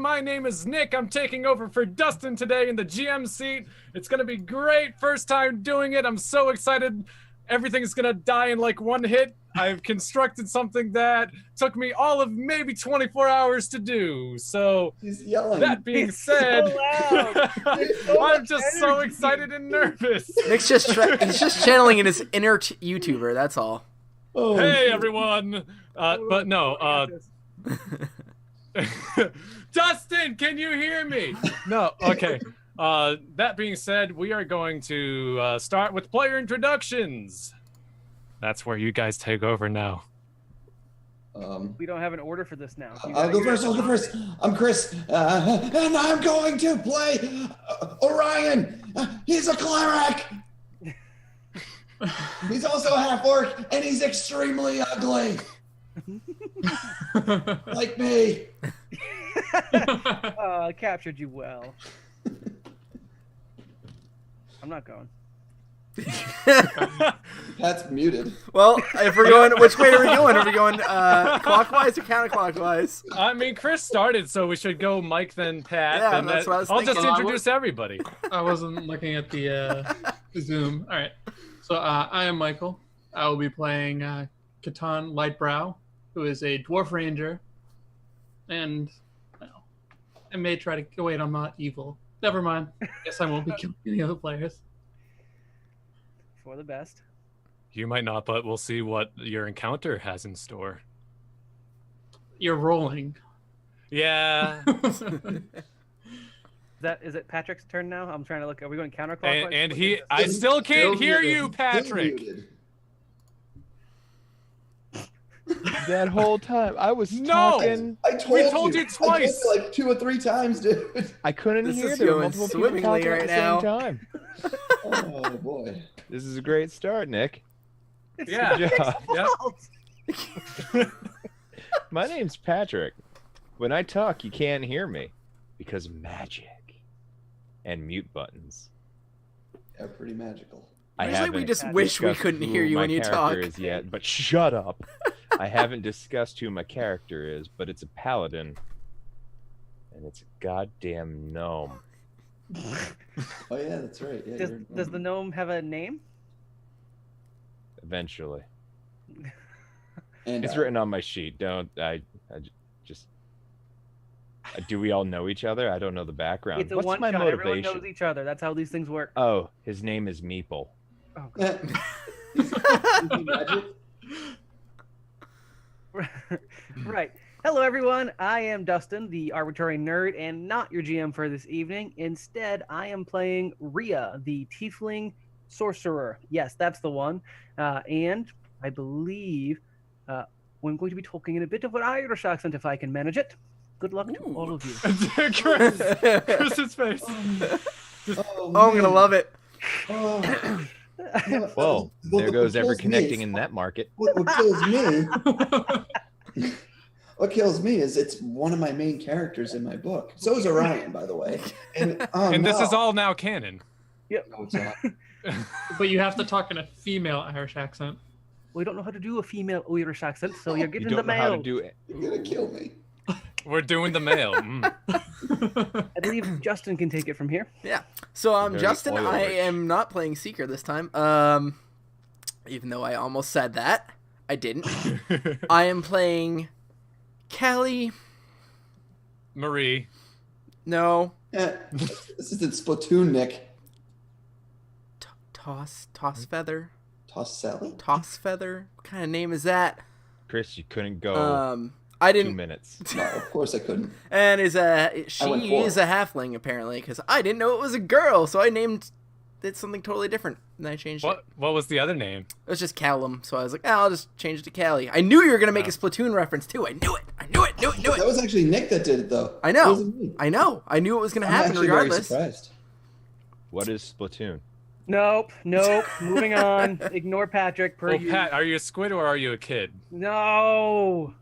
My name is Nick. I'm taking over for Dustin today in the GM seat. It's going to be great. First time doing it. I'm so excited. Everything's going to die in like one hit. I've constructed something that took me all of maybe 24 hours to do. So that being said, I'm just so excited and nervous. Nick's he's just channeling in his inner YouTuber, that's all. Oh, hey, everyone. But no, Dustin, can you hear me? No, okay. That being said, we are going to start with player introductions. That's where you guys take over now. We don't have an order for this now. I'll go first. I'm Chris, and I'm going to play Orion. He's a cleric. He's also a half-orc, and he's extremely ugly. Like me. I captured you well. I'm not going. Pat's muted. Well, if we're going, which way are we going? Are we going clockwise or counterclockwise? I mean, Chris started, so we should go Mike, then Pat. Yeah, then that's what I was I'll thinking. just introduce everybody. I wasn't looking at the Zoom. All right. So I am Michael. I will be playing Catan Lightbrow, who is a dwarf ranger. And well, I may try to... Oh, wait, I'm not evil. Never mind. Guess I won't be killing any other players. For the best. You might not, but we'll see what your encounter has in store. You're rolling. Yeah. Is it Patrick's turn now? I'm trying to look. Are we going counterclockwise? And I still can't hear you, Patrick. That whole time I was talking. I told you twice. I told you like 2 or 3 times, dude. I couldn't hear. There were multiple people talking at the same time. Oh boy. This is a great start, Nick. Yeah. Good job. Yep. My name's Patrick. When I talk, you can't hear me because magic and mute buttons. Yeah, pretty magical. Usually we just wish we couldn't hear you when you talk. Is yet, but shut up. I haven't discussed who my character is, but it's a paladin, and it's a goddamn gnome. Oh yeah, that's right. Yeah, does the gnome have a name? Eventually. And it's written on my sheet. Don't I just. Do we all know each other? I don't know the background. It's a What's my one-shot. motivation? Everyone knows each other. That's how these things work. Oh, his name is Meeple. Oh, right. Hello, everyone. I am Dustin, the arbitrary nerd, and not your GM for this evening. Instead, I am playing Rhea, the tiefling sorcerer. Yes, that's the one. And I believe I'm going to be talking in a bit of an Irish accent if I can manage it. Good luck to all of you. Chris's face. I'm going to love it. Well, there goes ever connecting in that market. What kills me is it's one of my main characters in my book. So is Orion, by the way. And this is all now canon. Yep. No, it's not. But you have to talk in a female Irish accent. We don't know how to do a female Irish accent, so you're getting You don't the know how mail. to do it. You're gonna kill me. We're doing the mail. I believe Justin can take it from here. Yeah. So Very Justin, I oil-rich. am not playing Seeker this time. Even though I almost said that, I didn't. I am playing Callie. Marie. No. This is in Splatoon, Nick. Toss Feather. Toss Sally? Toss Feather. What kind of name is that? Chris, you couldn't go I 2 didn't. minutes. No, of course I couldn't. And she went 4. is a halfling apparently, because I didn't know it was a girl, so I named it something totally different, and I changed it. What was the other name? It was just Callum, so I was like, I'll just change it to Callie. I knew you were gonna make a Splatoon reference too. I knew it. That was actually Nick that did it, though. I It know. wasn't me. I know. I knew it was gonna I'm happen actually regardless. very surprised. What is Splatoon? Nope. Moving on. Ignore Patrick. Well, Pat, are you a squid or are you a kid? No.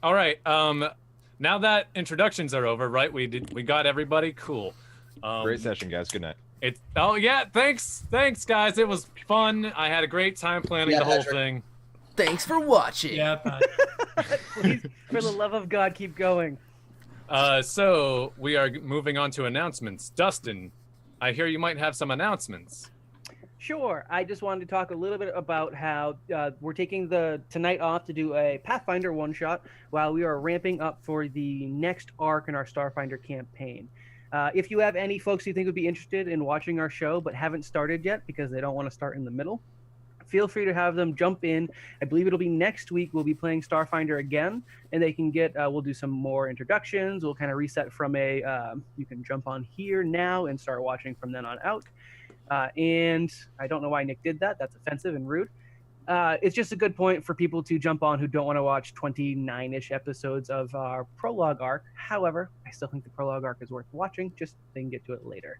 All right. Now that introductions are over, right? We got everybody. Cool. Great session, guys. Good night. Oh yeah, thanks guys. It was fun. I had a great time planning the whole thing. Thanks for watching. Yeah, bye. Please, for the love of God, keep going. So we are moving on to announcements. Dustin, I hear you might have some announcements. Sure. I just wanted to talk a little bit about how we're taking the tonight off to do a Pathfinder one-shot while we are ramping up for the next arc in our Starfinder campaign. If you have any folks you think would be interested in watching our show but haven't started yet because they don't want to start in the middle, feel free to have them jump in. I believe it'll be next week. We'll be playing Starfinder again, and they can get, we'll do some more introductions. We'll kind of reset from you can jump on here now and start watching from then on out. And I don't know why Nick did that. That's offensive and rude. It's just a good point for people to jump on who don't want to watch 29-ish episodes of our prologue arc. However, I still think the prologue arc is worth watching. Just they can get to it later.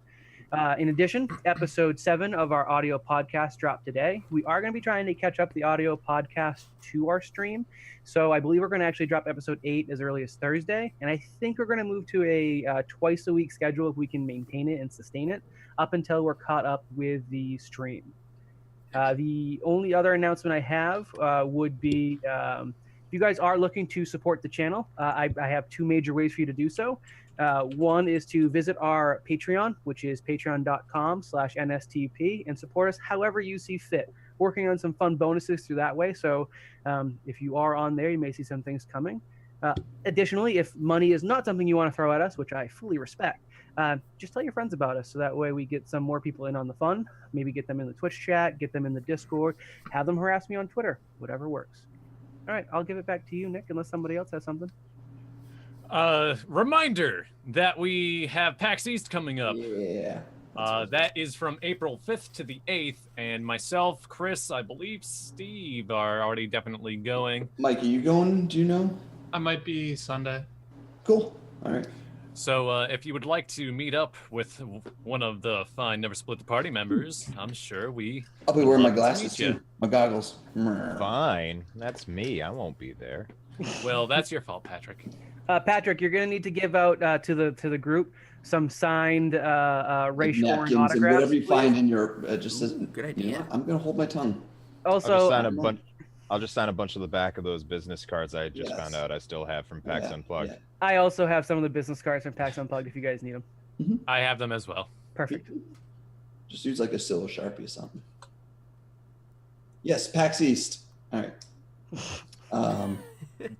In addition, episode 7 of our audio podcast dropped today. We are going to be trying to catch up the audio podcast to our stream. So I believe we're going to actually drop episode 8 as early as Thursday. And I think we're going to move to a twice-a-week schedule if we can maintain it and sustain it up until we're caught up with the stream. The only other announcement I have would be if you guys are looking to support the channel, I have 2 major ways for you to do so. One is to visit our Patreon, which is patreon.com/NSTP, and support us however you see fit. Working on some fun bonuses through that way. So if you are on there, you may see some things coming. Additionally, if money is not something you want to throw at us, which I fully respect, just tell your friends about us so that way we get some more people in on the fun. Maybe get them in the Twitch chat, get them in the Discord, have them harass me on Twitter, whatever works. All right, I'll give it back to you, Nick, unless somebody else has something. Reminder that we have PAX East coming up. Yeah. That is from April 5th to the 8th, and myself, Chris, I believe Steve are already definitely going. Mike, are you going? Do you know? I might be Sunday. Cool. All right. So if you would like to meet up with one of the fine Never Split the Party members, I'm sure I'll be wearing my love to glasses meet you. too. My goggles. Fine. That's me. I won't be there. Well, that's your fault, Patrick. Patrick, you're going to need to give out to the group some signed racial Napkins and autographs. and whatever you please. find in your just says. Good You know idea. what? I'm gonna hold my tongue. Also, I'll just sign a bunch of the back of those business cards I just Yes. found out I still have from PAX Yeah, Unplugged. yeah. I also have some of the business cards from PAX Unplugged if you guys need them. I have them as well. Perfect. Just use like a Silo Sharpie or something. Yes, PAX East. All right.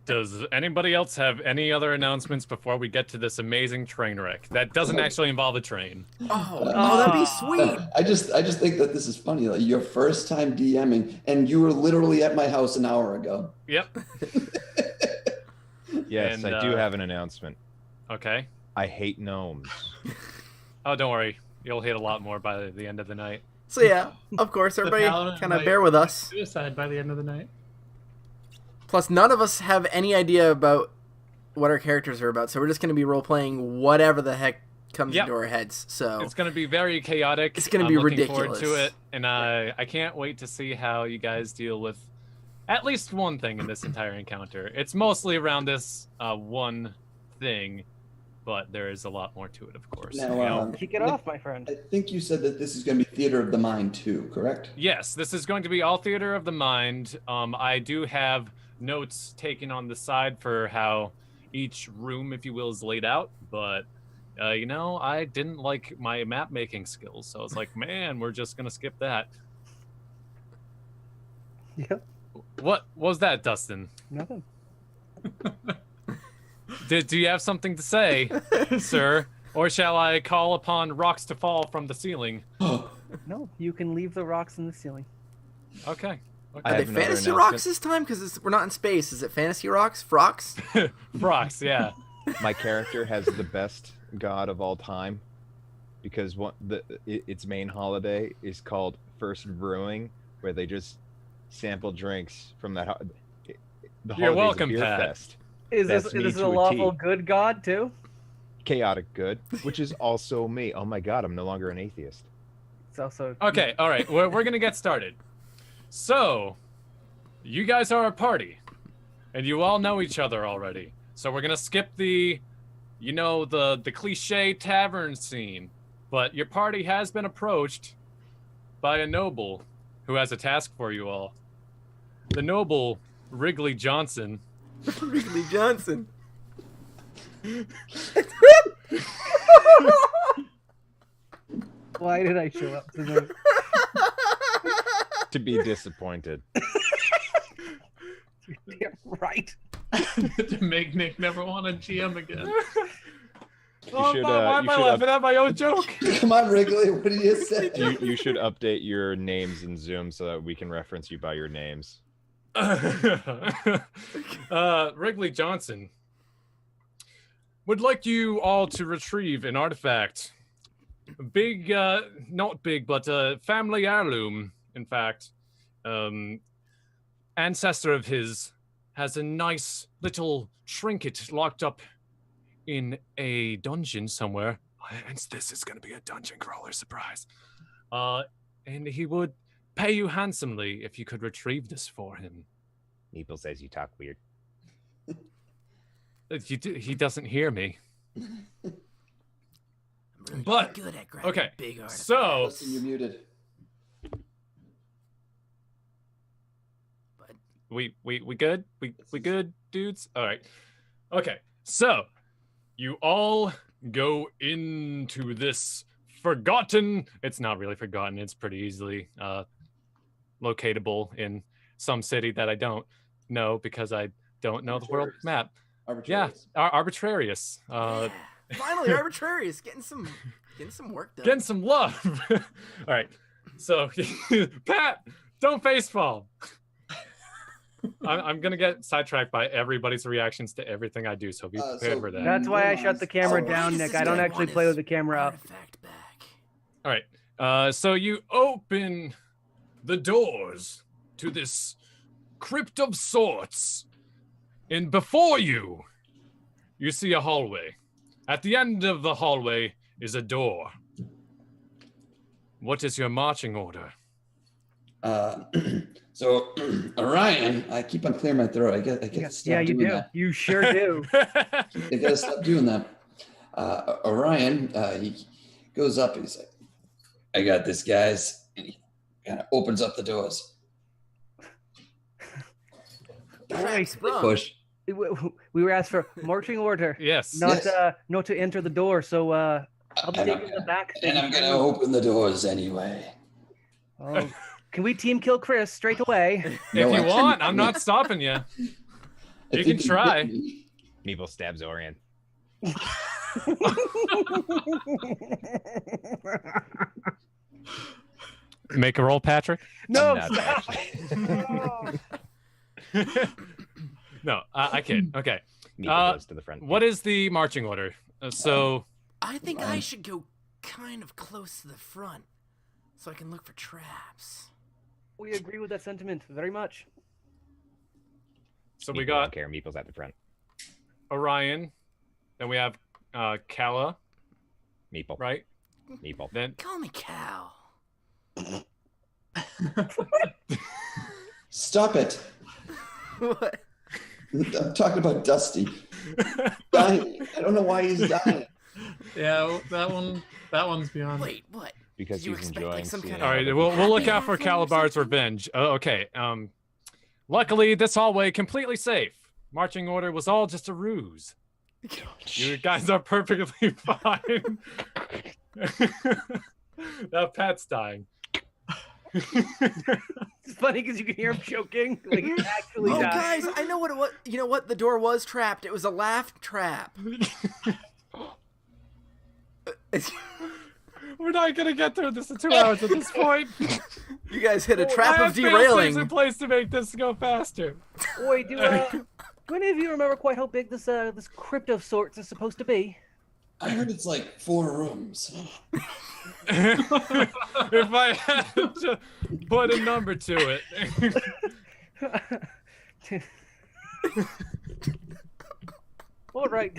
Does anybody else have any other announcements before we get to this amazing train wreck that doesn't actually involve a train? Oh, that'd be sweet. I just think that this is funny. Like your first time DMing, and you were literally at my house an hour ago. Yep. Yes, And, I do have an announcement. Okay. I hate gnomes. Oh, don't worry. You'll hate a lot more by the end of the night. So yeah, of course, everybody paladin kind of might bear with us. Suicide by the end of the night. Plus, none of us have any idea about what our characters are about, so we're just going to be role-playing whatever the heck comes Yep. into our heads. So It's going to be very chaotic. It's gonna I'm be looking forward ridiculous. to it, and I can't wait to see how you guys deal with at least one thing in this entire encounter. It's mostly around this one thing, but there is a lot more to it, of course. Now, you know? Kick it Nick, off, my friend. I think you said that this is going to be theater of the mind too, correct? Yes, this is going to be all theater of the mind. I do have notes taken on the side for how each room, if you will, is laid out, but I didn't like my map making skills, so I was like, man, we're just gonna skip that. Yep. What was that, Dustin? Nothing. Do you have something to say, sir? Or shall I call upon rocks to fall from the ceiling? No, you can leave the rocks in the ceiling. Okay. are I they have another fantasy announcement. rocks this time? Because we're not in space. Is it fantasy rocks? Frocks? Rocks, yeah. My character has the best god of all time because its main holiday is called First Brewing, where they just sample drinks from that. The You're holidays of welcome, Beer Pat. Fest. Is That's this me a to a lawful T. good god too? Chaotic good, which is also me. Oh my god, I'm no longer an atheist. It's also Okay, all right. We're going to get started. So, you guys are a party, and you all know each other already. So we're going to skip the cliche tavern scene. But your party has been approached by a noble who has a task for you all. the noble Wrigley Johnson. Wrigley Johnson. Why did I show up to the... To be disappointed. Yeah, right. To make Nick never want a GM again. Oh, should, why am I laughing at my own joke? Come on, Wrigley. What did you say? You should update your names in Zoom so that we can reference you by your names. Wrigley Johnson would like you all to retrieve an artifact. Big, not big, but family heirloom, in fact. Ancestor of his has a nice little trinket locked up in a dungeon somewhere. And this is going to be a dungeon crawler surprise. And he would pay you handsomely if you could retrieve this for him. Meeple says you talk weird. He doesn't hear me. I'm really But, good at grabbing okay, big artifacts. so Listen, you're muted. we good? We good, dudes? All right. Okay. So you all go into this forgotten. It's not really forgotten. It's pretty easily locatable in some city that I don't know because I don't know the world map. Yeah, Arbitrarious. Arbitrarious. Yeah. Finally, Arbitrarious getting some work done. Getting some love. All right. So, Pat, don't facepalm. I'm gonna get sidetracked by everybody's reactions to everything I do, so be prepared for that. That's why I shut the camera Oh, down, right, Nick. this I don't guy actually won play his with the camera up. artifact back. All right. So you open the doors to this crypt of sorts, and before you see a hallway. At the end of the hallway is a door. What is your marching order? So Orion, I keep on clearing my throat. I get stop Yeah, you doing do. that. You sure do. I gotta stop doing that. Orion, he goes up and he's like, "I got this, guys." And he kind of opens up the doors. Nice. Sprung. Push. We were asked for marching order, Yes. not Yes. not to enter the door. So I'll be And taking the back. And I'm gonna open the doors anyway. Oh, can we team kill Chris straight away? If No, you I want, couldn't. I'm not stopping you. I You think can he try. hit me. Meeple stabs Orion. Make a roll, Patrick. No, I'm not stop. actually. No, I kid. Okay. Meeple goes to the front. What is the marching order? So I think I Fine. should go kind of close to the front so I can look for traps. We agree with that sentiment very much. we Meeple got don't care. Meeple's at the front. Orion, then we have Kala, Meeple. right? Meeple. Then Call me Cal. Stop it. What? I'm talking about Dusty. Dying. I don't know why he's dying. Yeah, that one's beyond. Wait, what? Because Did you he's expect, like, enjoying some seeing kind all of- right, other we'll people. look out for Happy hour Calabar's or something? revenge. Oh, okay. Luckily, this hallway completely safe. Marching order was all just a ruse. You guys are perfectly fine. Now Pat's dying. It's funny because you can hear him choking. Like he actually Oh, died. guys, I know what it was. You know what? The door was trapped. It was a laugh trap. We're not gonna get through this in 2 hours at this point. You guys hit a I trap have of fail-safes derailing. in place to make this go faster. Boy, do any of you remember quite how big this this crypt of sorts is supposed to be? I heard it's like 4 rooms. If I had to put a number to it. All right.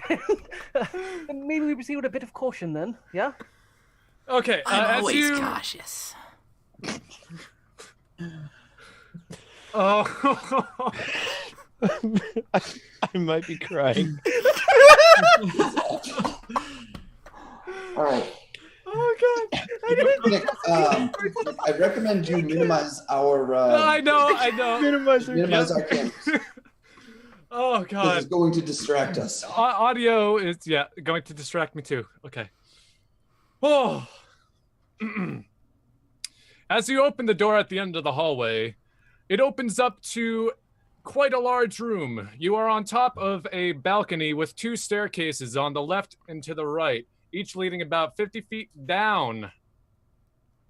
Maybe we proceed with a bit of caution then. Yeah. Okay, I'm as always you. cautious. Oh. I might be crying. All right. Oh god! Nick, I recommend you minimize our. I know. Minimize our Minimize our cameras. Oh This is God. going to distract us. Audio is going to distract me too. Okay. Oh. As you open the door at the end of the hallway, it opens up to quite a large room. You are on top of a balcony with 2 staircases on the left and to the right, each leading about 50 feet down.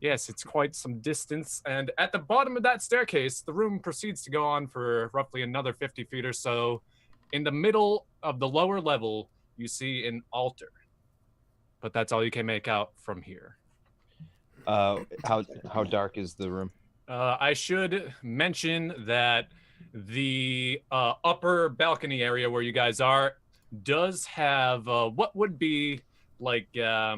Yes, it's quite some distance. And at the bottom of that staircase, the room proceeds to go on for roughly another 50 feet or so. In the middle of the lower level, you see an altar. But that's all you can make out from here. How dark is the room? I should mention that the upper balcony area where you guys are does have what would be like a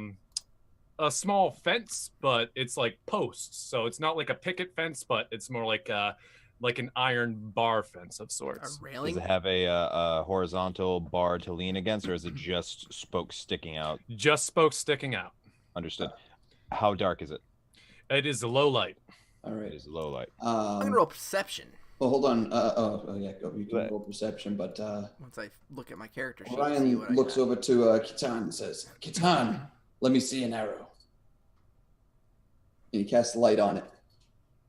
small fence, but it's like posts. So it's not like a picket fence, but it's more like an iron bar fence of sorts. A railing? Does it have a horizontal bar to lean against, or is it just spokes sticking out? Just spokes sticking out. Understood. How dark is it? It is a low light. All It right. is low light. I'm gonna roll perception Well, hold on. Yeah, go. You can roll perception, but once I look at my character sheet. See Ryan what I looks got. over to Kitan and says, "Kitan, let me see an arrow." And he casts light on it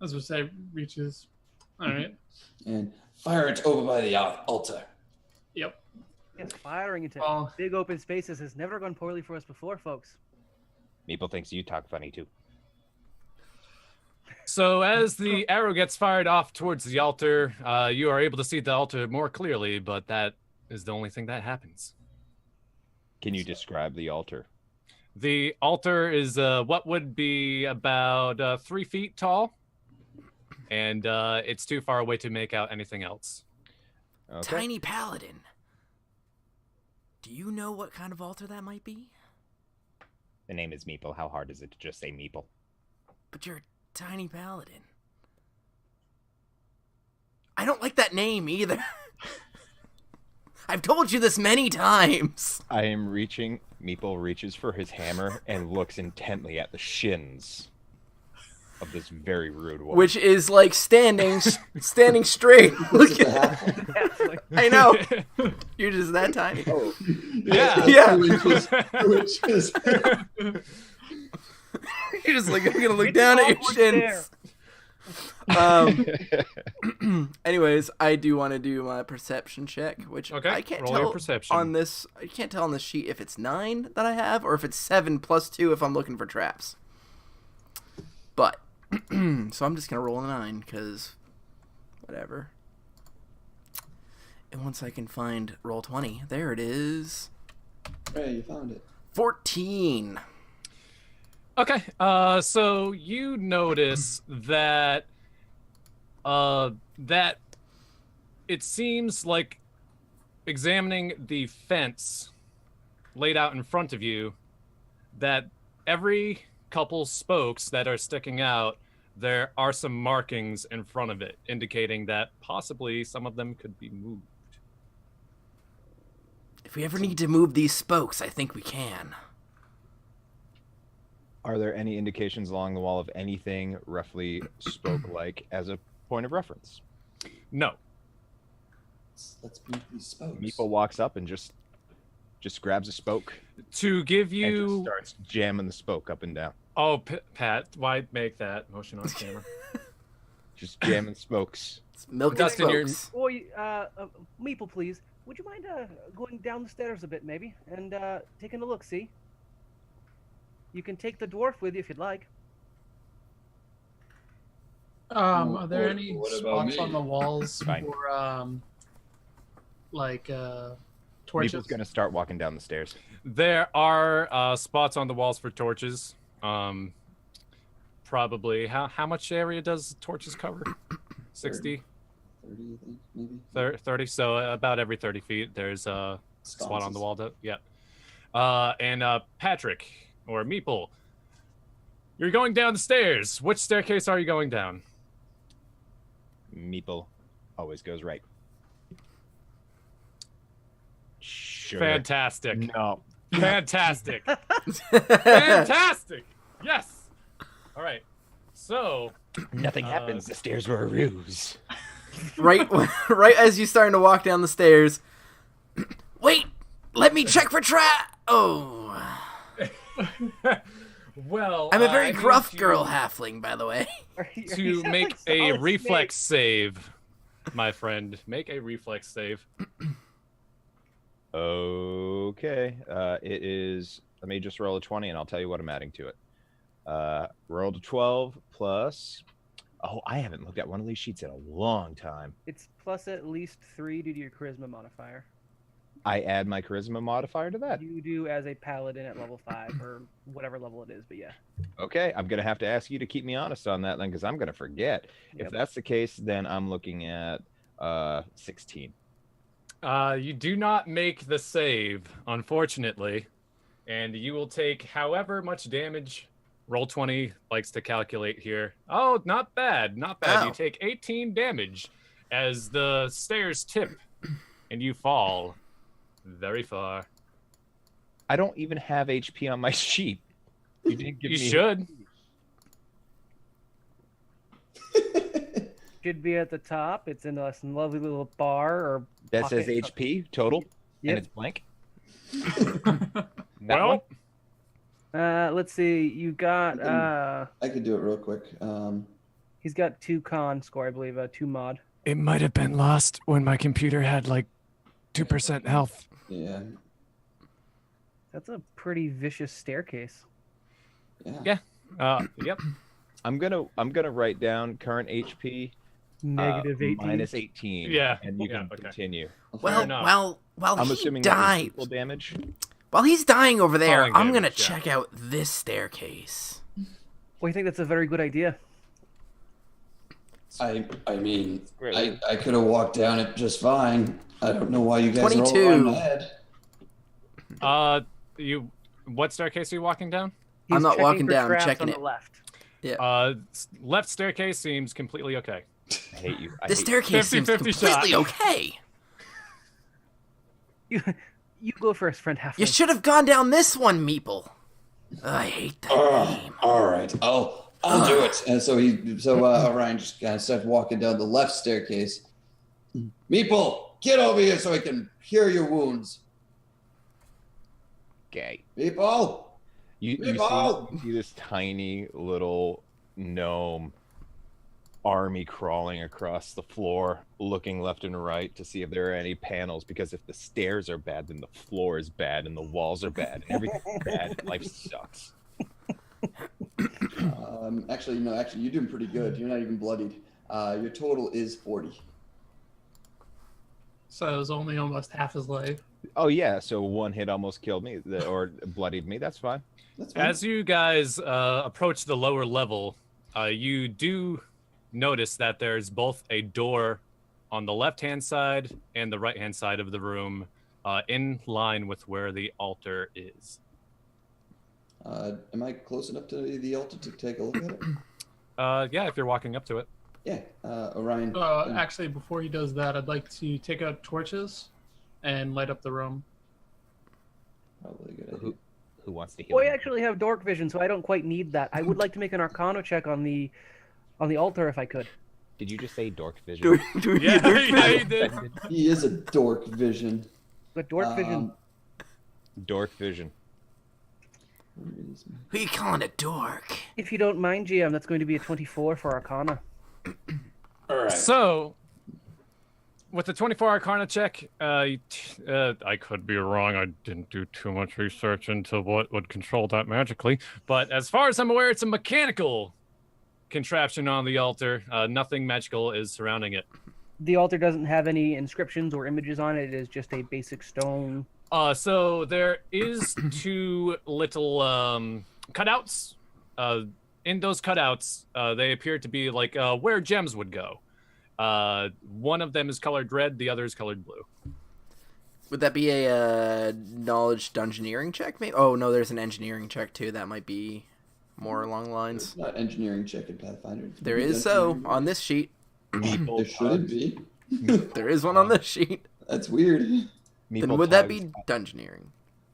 As we say, reaches. All right. and fire it over by the altar. Yep. Yes, firing into Oh. big open spaces has never gone poorly for us before, folks. Meeple thinks you talk funny too. So as the arrow gets fired off towards the altar, you are able to see the altar more clearly, but that is the only thing that happens. Can you describe the altar? The altar is what would be about 3 feet tall, and it's too far away to make out anything else. Okay. Tiny paladin. Do you know what kind of altar that might be? The name is Meeple. How hard is it to just say Meeple? But you're a tiny paladin. I don't like that name either. I've told you this many times. I am reaching. Meeple reaches for his hammer and looks intently at the shins of this very rude woman. Which is like standing straight. This is Look the at, half. That's like, I know. You're just that tiny. Oh, Yeah. Yeah. 2 inches. 2 inches. You're just like, you're gonna look It's down at your awkward shins. Anyways, I do want to do my perception check, which Okay, I can't roll your tell perception. on this. I can't tell on this sheet if it's 9 that I have or if it's 7 plus 2 if I'm looking for traps. But so I'm just gonna roll a 9 because whatever. And once I can find roll 20, there it is. Hey, you found it. 14. Okay, so you notice that that it seems like examining the fence laid out in front of you, that every couple spokes that are sticking out, there are some markings in front of it, indicating that possibly some of them could be moved. If we ever need to move these spokes, I think we can. Are there any indications along the wall of anything roughly spoke-like as a point of reference? No. Let's move these spokes. Meeple walks up and just grabs a spoke To give and just you... starts jamming the spoke up and down. Oh, Pat, why make that motion on camera? Just jamming spokes. It's milk and Dustin, you're- spokes. or Meeple, please. Would you mind going down the stairs a bit, maybe, and taking a look? See. You can take the dwarf with you if you'd like. Are there What- any what about spots me? on the walls Fine. for torches? Meeple's gonna start walking down the stairs. There are spots on the walls for torches. Probably. How much area does torches cover? 60? 30, I think, maybe. 30? So about every 30 feet, there's a spot on the Sconces. wall. Yeah. And Patrick, or Meeple, you're going down the stairs. Which staircase are you going down? Meeple always goes right. Sure. Fantastic. No. Fantastic. Fantastic. Yes. All right. So Nothing happens. The stairs were a ruse. Right as you're starting to walk down the stairs. Wait, let me check for trap. Oh, well, I'm a very I need gruff you girl halfling, by the way. to make a reflex save, my friend. Make a reflex save. Okay. It is. Let me just roll a 20, and I'll tell you what I'm adding to it. Rolled a 12 plus. Oh, I haven't looked at one of these sheets in a long time. It's plus at least 3 due to your charisma modifier. I add my charisma modifier to that. You do as a paladin at level 5 or whatever level it is, but yeah. Okay, I'm gonna have to ask you to keep me honest on that then, because I'm gonna forget. Yep. If that's the case, then I'm looking at 16. You do not make the save, unfortunately, and you will take however much damage. Roll20 likes to calculate here. Oh, not bad, not bad. Ow. You take 18 damage as the stairs tip, and you fall very far. I don't even have HP on my sheet. You didn't give You me. should. Should be at the top. It's in a lovely little bar or That says pocket. HP total, Yep. and it's blank. Well, Let's see. You got I could do it real quick. he's got 2 con score, I believe, 2 mod. it might have been lost when my computer had like 2% health. Yeah. That's a pretty vicious staircase. Yeah. Yep. I'm gonna write down current HP Negative 18. minus 18. Yeah, and you yeah, can okay. continue. Well, enough. while I'm he assuming that was dies, equal damage. while he's dying over there, Falling I'm gonna damage, yeah. check out this staircase. Well, I think that's a very good idea. I mean, Great. I could have walked down it just fine. I don't know why you guys are all 22. on my head. What staircase are you walking down? I'm not checking walking for down, I'm traps checking on it. the left. Left staircase seems completely okay. I hate you. I The hate staircase seems 50-50 shot. completely okay. You go first, friend halfling. You should have gone down this one, Meeple. I hate that name. All right, I'll do it. And so Orion just kind of starts walking down the left staircase. Meeple, get over here so I can cure your wounds. Gay. Meeple. You see this tiny little gnome army crawling across the floor, looking left and right to see if there are any panels, because if the stairs are bad, then the floor is bad and the walls are bad. Everything's bad. Life sucks. Actually, you're doing pretty good. You're not even bloodied. Your total is 40. So it was only almost half his life. Oh yeah, so one hit almost killed me or bloodied me. That's fine. That's fine. As you guys approach the lower level, you do notice that there's both a door on the left-hand side and the right-hand side of the room, in line with where the altar is. Am I close enough to the altar to take a look at it? Yeah, if you're walking up to it. Yeah. Orion. Actually, before he does that, I'd like to take out torches and light up the room. Probably a good idea. Who wants to heal? Well, I me? actually have dork vision, so I don't quite need that. I would like to make an Arcana check on the altar if I could. Did you just say dork vision? Yeah, you did. He is a dork vision. But dork vision. Dork vision. Who you calling a dork? If you don't mind, GM, that's going to be a 24 for Arcana. All right. So, with the 24 Arcana check, I could be wrong. I didn't do too much research into what would control that magically. But as far as I'm aware, it's a mechanical contraption on the altar. Nothing magical is surrounding it. The altar doesn't have any inscriptions or images on it. It is just a basic stone. So there is 2 little cutouts. In those cutouts, they appear to be like where gems would go. One of them is colored red, the other is colored blue. Would that be a knowledge dungeoneering check? Maybe. Oh no, there's an engineering check too. That might be more along the lines. It's not engineering check in Pathfinder. There is so on this sheet. There shouldn't be. There is one on this sheet. That's weird. Then would that be dungeoneering?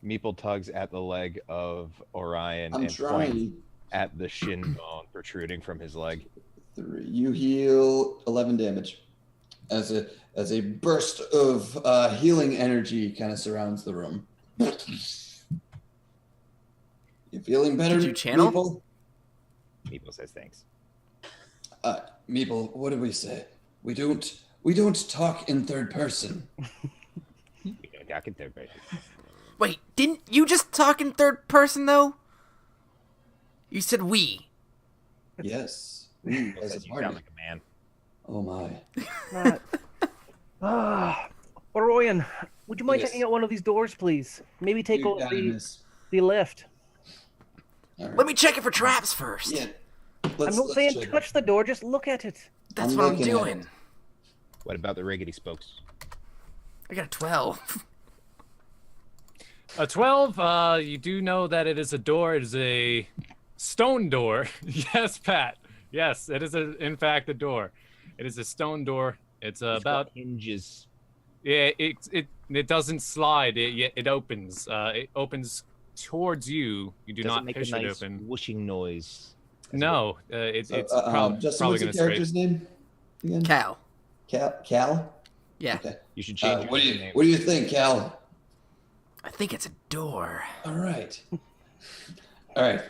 Meeple tugs at the leg of Orion I'm and trying. at the shin bone protruding from his leg. 3. You heal 11 damage as a burst of healing energy kind of surrounds the room. You feeling better? Did you channel? Meeple? Meeple says thanks. Meeple, what did we say? We don't talk in third person. We don't talk in third person. Wait, didn't you just talk in third person, though? You said we. Yes. We as Says a you party. sound like a man. Oh my. Orion, would you mind Yes. checking out one of these doors, please? Maybe take You over got it, miss. the lift. All right. Let me check it for traps first. Yeah. I'm not saying touch the door, just look at it. That's I'm what I'm looking at doing. it. What about the riggedy spokes? I got a 12. A 12, you do know that it is a door. It is a stone door. Yes, Pat. Yes, it is, in fact, a door. It is a stone door. It's It's about... got hinges. Yeah, it doesn't slide. It opens. It opens towards you. You do Does not it make push a it nice open. whooshing noise? No, it's So, probably Justin, what's going your to character's name again? Cal. Cal? Yeah. Okay. You should change What do your you name. What do you think, Cal? I think it's a door. All right. All right.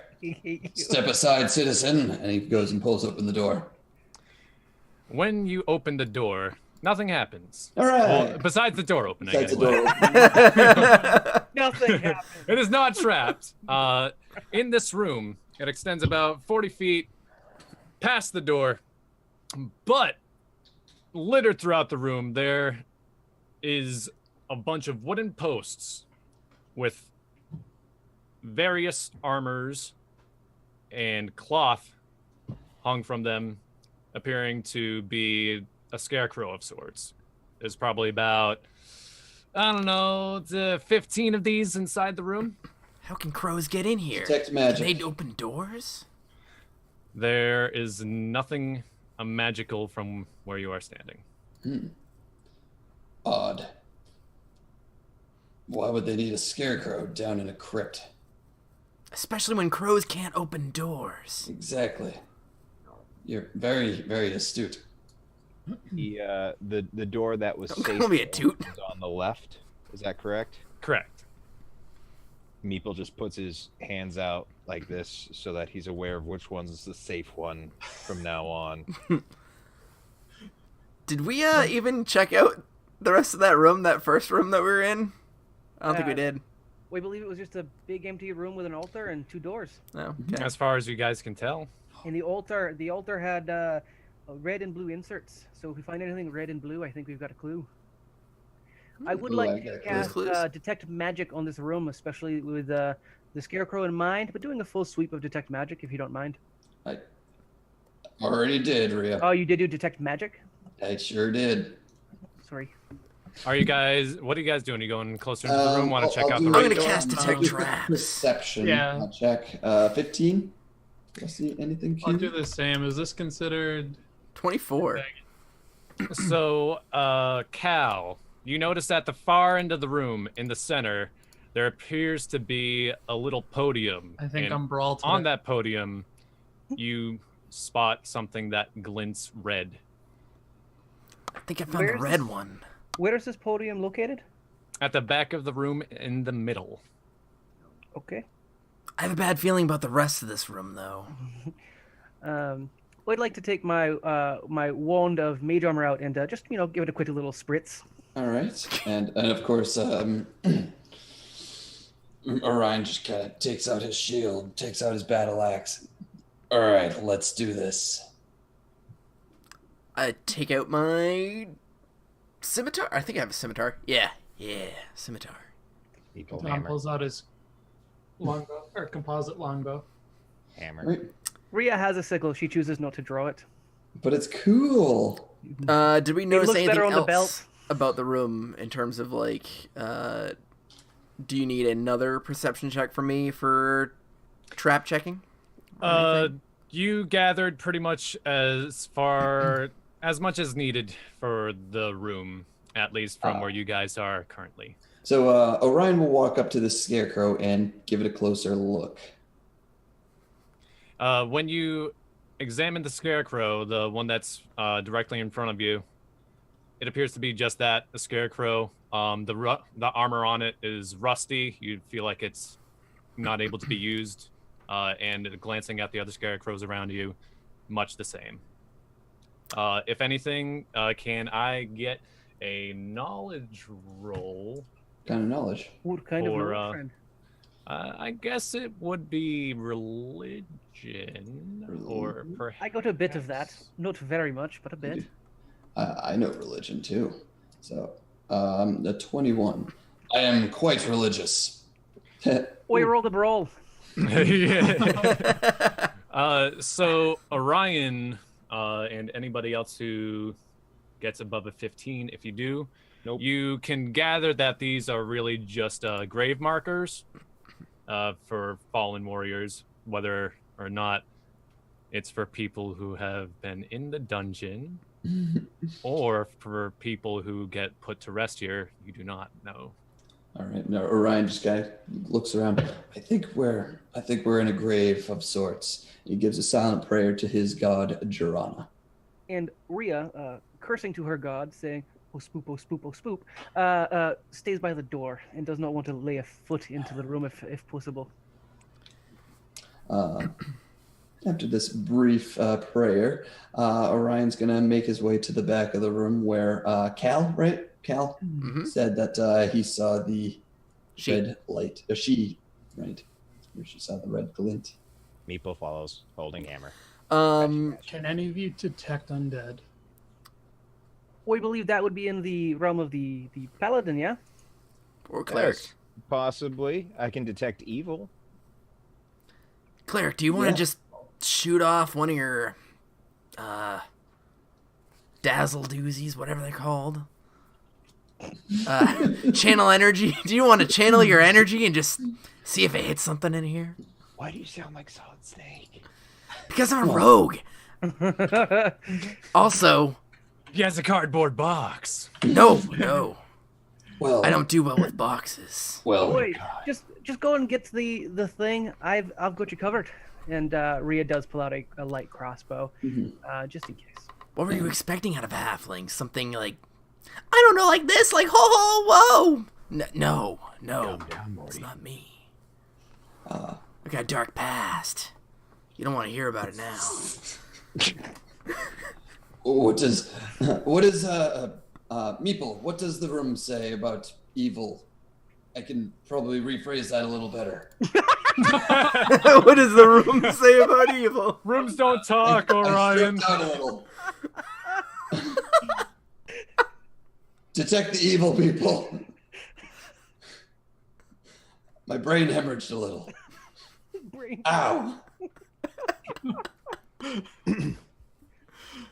Step aside, citizen. And he goes and pulls open the door. When you open the door, nothing happens. All right. Well, besides the door opening. Besides the anyway. door open. Nothing happened. It is not trapped. In this room, it extends about 40 feet past the door, but littered throughout the room, there is a bunch of wooden posts with various armors and cloth hung from them, appearing to be a scarecrow of sorts. There's probably about, I don't know, 15 of these inside the room. How can crows get in here? Detect Can magic. they open doors? There is nothing magical from where you are standing. Odd. Why would they need a scarecrow down in a crypt? Especially when crows can't open doors. Exactly. You're very, very astute. The door that was Don't safe call me a toot. is on the left. Is that correct? Correct. Meeple just puts his hands out like this so that he's aware of which one's the safe one from now on. Did we even check out the rest of that room, that first room that we were in? I don't think we did. We believe it was just a big empty room with an altar and 2 doors. No. Okay. As far as you guys can tell. And the altar had red and blue inserts. So if we find anything red and blue, I think we've got a clue. I would Ooh, I like to got cast clues. detect magic on this room, especially with the scarecrow in mind, but doing a full sweep of detect magic if you don't mind. I already did, Rhea. Oh, you did do detect magic? I sure did. Sorry. Are you guys, what are you guys doing? Are you going closer into the room? Want to check out the do right I'm gonna door? cast detect a traps. Perception. Yeah. I'll check. 15. Do I see anything I'll cute? do the same. Is this considered? 24. So, Cal, you notice at the far end of the room, in the center, there appears to be a little podium. I think and I'm brawl on that podium, you spot something that glints red. I think I found Where's the red this- one. Where is this podium located? At the back of the room, in the middle. Okay. I have a bad feeling about the rest of this room, though. I'd like to take my my wand of mage armor out and just give it a quick little spritz. All right. And of course, Orion just kind of takes out his shield, takes out his battle axe. All right, let's do this. I take out my scimitar. I think I have a scimitar. Yeah, scimitar. Meeple Tom hammer. pulls out his longbow or composite longbow. Hammer. Right. Rhea has a sickle. She chooses not to draw it. But it's cool. Did we notice looks anything better on the else belt. about the room in terms of like, do you need another perception check from me for trap checking? Or anything? You gathered pretty much as much as needed for the room, at least from where you guys are currently. So Orion will walk up to the scarecrow and give it a closer look. When you examine the scarecrow, the one that's directly in front of you, it appears to be just that, a scarecrow. The armor on it is rusty. You feel like it's not able to be used. And glancing at the other scarecrows around you, much the same. If anything, can I get a knowledge roll? Kind of knowledge. What kind of Or, knowledge, friend? I guess it would be religion, or perhaps... I got a bit of that. Not very much, but a bit. I know religion too. So, the 21. I am quite religious. We rolled a brawl. So Orion and anybody else who gets above a 15, if you do, you can gather that these are really just grave markers for fallen warriors, whether or not it's for people who have been in the dungeon or for people who get put to rest here. You do not know. All right. Now Orion just looks around. I think we're in a grave of sorts. He gives a silent prayer to his god Jirana. And Rhea, cursing to her god, saying, "Oh spoop, oh spoop, oh spoop," stays by the door and does not want to lay a foot into the room if possible. After this brief prayer, Orion's gonna make his way to the back of the room where Cal said that he saw the red light. She, right? Where she saw the red glint. Meeple follows, holding hammer. Can any of you detect undead? We believe that would be in the realm of the paladin, yeah? Or cleric. Yes, possibly. I can detect evil. Cleric, do you want to just shoot off one of your dazzle doozies, whatever they're called? Channel energy. Do you want to channel your energy and just see if it hits something in here? Why do you sound like Solid Snake? Because I'm a rogue. Also, He has a cardboard box. no. Well, I don't do well with boxes. Well, Wait, just go and get to the thing. I've got you covered. And Rhea does pull out a light crossbow, just in case. What were you expecting out of a halfling? Something like, I don't know, like this, like ho ho whoa. No, it's not me. I got a dark past. You don't want to hear about it now. what does Meeple? What does the room say about evil? I can probably rephrase that a little better. What does the room say about evil? Rooms don't talk, I Orion. stripped out a little. Detect the evil, people. My brain hemorrhaged a little. Ow.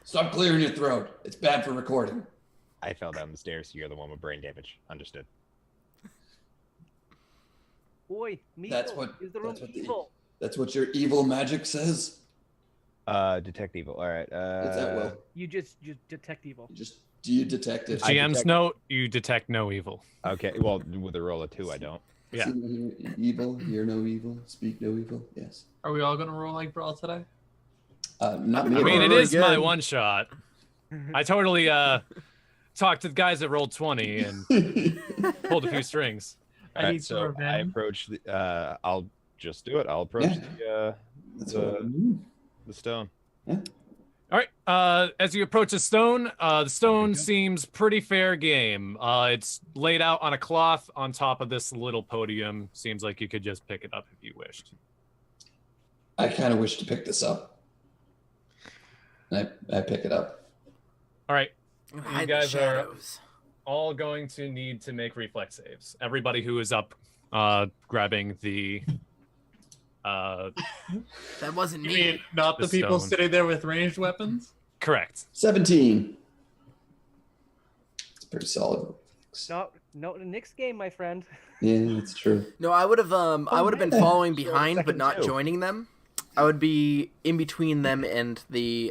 Stop clearing your throat. It's bad for recording. I fell down the stairs. You're the one with brain damage. Understood. Boy, Meeple, is the room evil? That's what your evil magic says? Detect evil. All right. Is that well? You just detect evil. Do you detect it? GM's note, you detect no evil. Okay. Well, with a roll of 2, I don't. Yeah. Evil, hear no evil, speak no evil. Yes. Are we all gonna roll like Brawl today? Not me. I mean, it really is good. my one shot. I totally talked to the guys that rolled 20 and pulled a few strings. All right, so I approach the. I'll just do it. I'll approach the stone. Yeah. All right. As you approach the stone seems pretty fair game. It's laid out on a cloth on top of this little podium. Seems like you could just pick it up if you wished. I kind of wish to pick this up. I pick it up. All right. Hide You the guys are shadows. all going to need to make reflex saves. Everybody who is up grabbing the... That wasn't You me. mean not the The people stone. sitting there with ranged weapons? Correct. 17. It's pretty solid. No, the next game, my friend. Yeah, that's true. No, I would have been following behind but second not too. joining them. I would be in between them and the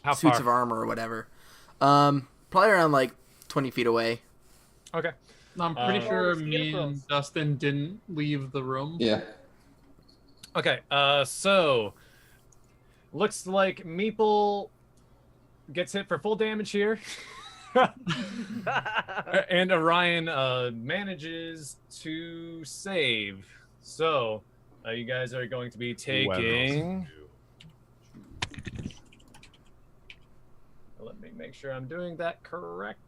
How suits far? of armor or whatever. Probably around like 20 feet away. Okay. I'm pretty sure Well, me scarecrows. and Dustin didn't leave the room. Yeah. Okay, so looks like Meeple gets hit for full damage here. And Orion manages to save. So you guys are going to be taking... Let me make sure I'm doing that correct.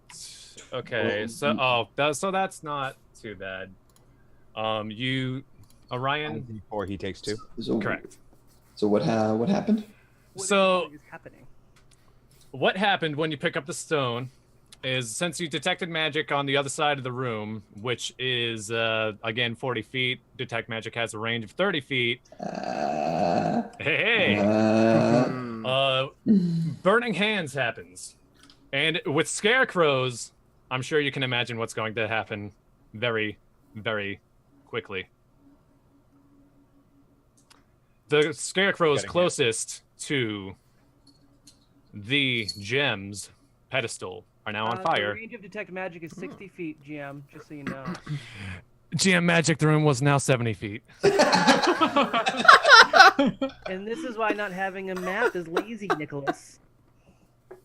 Okay, so so that's not too bad. Orion. Before he takes 2. Correct. So what happened? What is happening? What happened when you pick up the stone is, since you detected magic on the other side of the room, which is again 40 feet, detect magic has a range of 30 feet. Burning hands happens, and with scarecrows, I'm sure you can imagine what's going to happen very, very quickly. The scarecrows closest to the gem's pedestal are now on fire. The range of detect magic is 60 feet, GM, just so you know. GM magic, the room was now 70 feet. And this is why not having a map is lazy, Nicholas.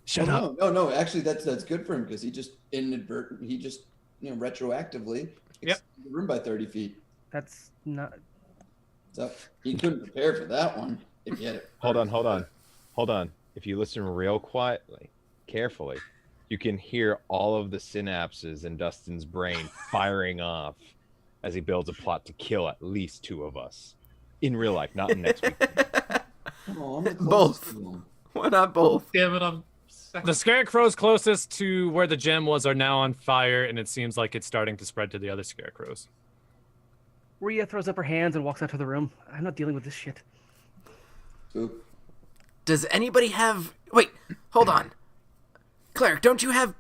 Shut up. No. Actually, that's good for him because he just retroactively extended the room by 30 feet. That's not. So he couldn't prepare for that one if he had it. Hold on. If you listen real quietly, carefully, you can hear all of the synapses in Dustin's brain firing off as he builds a plot to kill at least 2 of us. In real life, not in next week. Oh, I'm the Both. closest to him. Why not both? Damn it, I'm second. The scarecrows closest to where the gem was are now on fire, and it seems like it's starting to spread to the other scarecrows. Rhea throws up her hands and walks out to the room. I'm not dealing with this shit. Oop. Does anybody have... Wait, hold on. Cleric, don't you have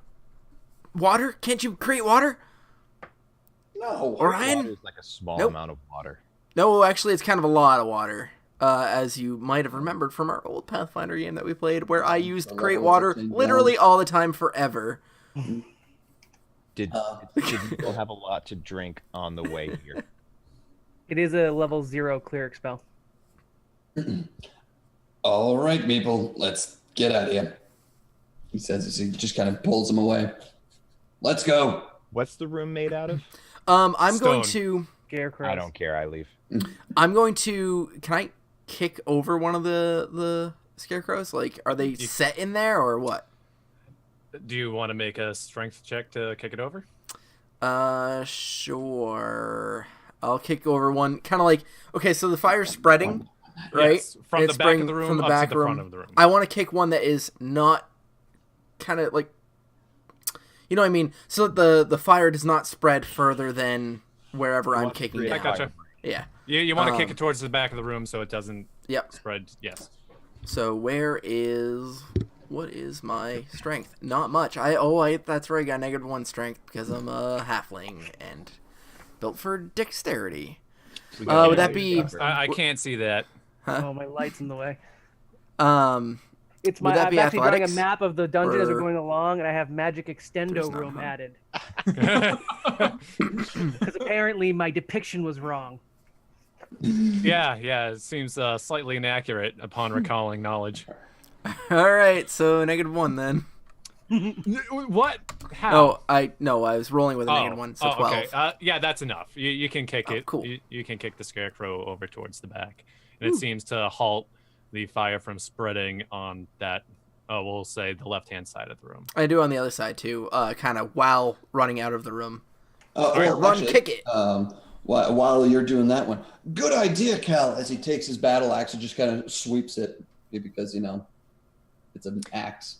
water? Can't you create water? No. Orion? Water is like a small Nope. amount of water. No, actually, it's kind of a lot of water. As you might have remembered from our old Pathfinder game that we played, where I used create water literally all the time forever. Did you still have a lot to drink on the way here? It is a level 0 cleric spell. All right, people, let's get out of here. He says as he just kind of pulls him away. Let's go. What's the room made out of? I'm going Stone. to... Scarecrows. I don't care. I leave. I'm going to... Can I kick over one of the scarecrows? Like, are they set in there or what? Do you want to make a strength check to kick it over? Sure. I'll kick over one. Kind of like... Okay, so the fire's spreading, right? Yes, from It's the back of the room from the up back to the room. front of the room. I want to kick one that is not kind of like... You know what I mean? So that the fire does not spread further than wherever I'm kicking create down. I gotcha. Yeah. You want to kick it towards the back of the room so it doesn't Yep. spread. Yes. So what is my strength? Not much. That's right. I got -1 strength because I'm a halfling and built for dexterity. Would that be? I can't see that. Oh, my light's in the way. It's Would that I'm be actually drawing a athletics? map of the dungeon as we're Or- going along, and I have magic extendo There's not, room huh? added. Because apparently my depiction was wrong. Yeah. It seems slightly inaccurate upon recalling knowledge. All right. So -1 then. What? How? I was rolling with a -1, so 12. Okay. Yeah, that's enough. You can kick it. Cool. You can kick the scarecrow over towards the back, and it seems to halt the fire from spreading on that. We'll say the left-hand side of the room. I do on the other side too. Kind of while running out of the room. Well, run, actually, kick it. While you're doing that one, good idea, Cal. As he takes his battle axe and just kind of sweeps it because it's an axe.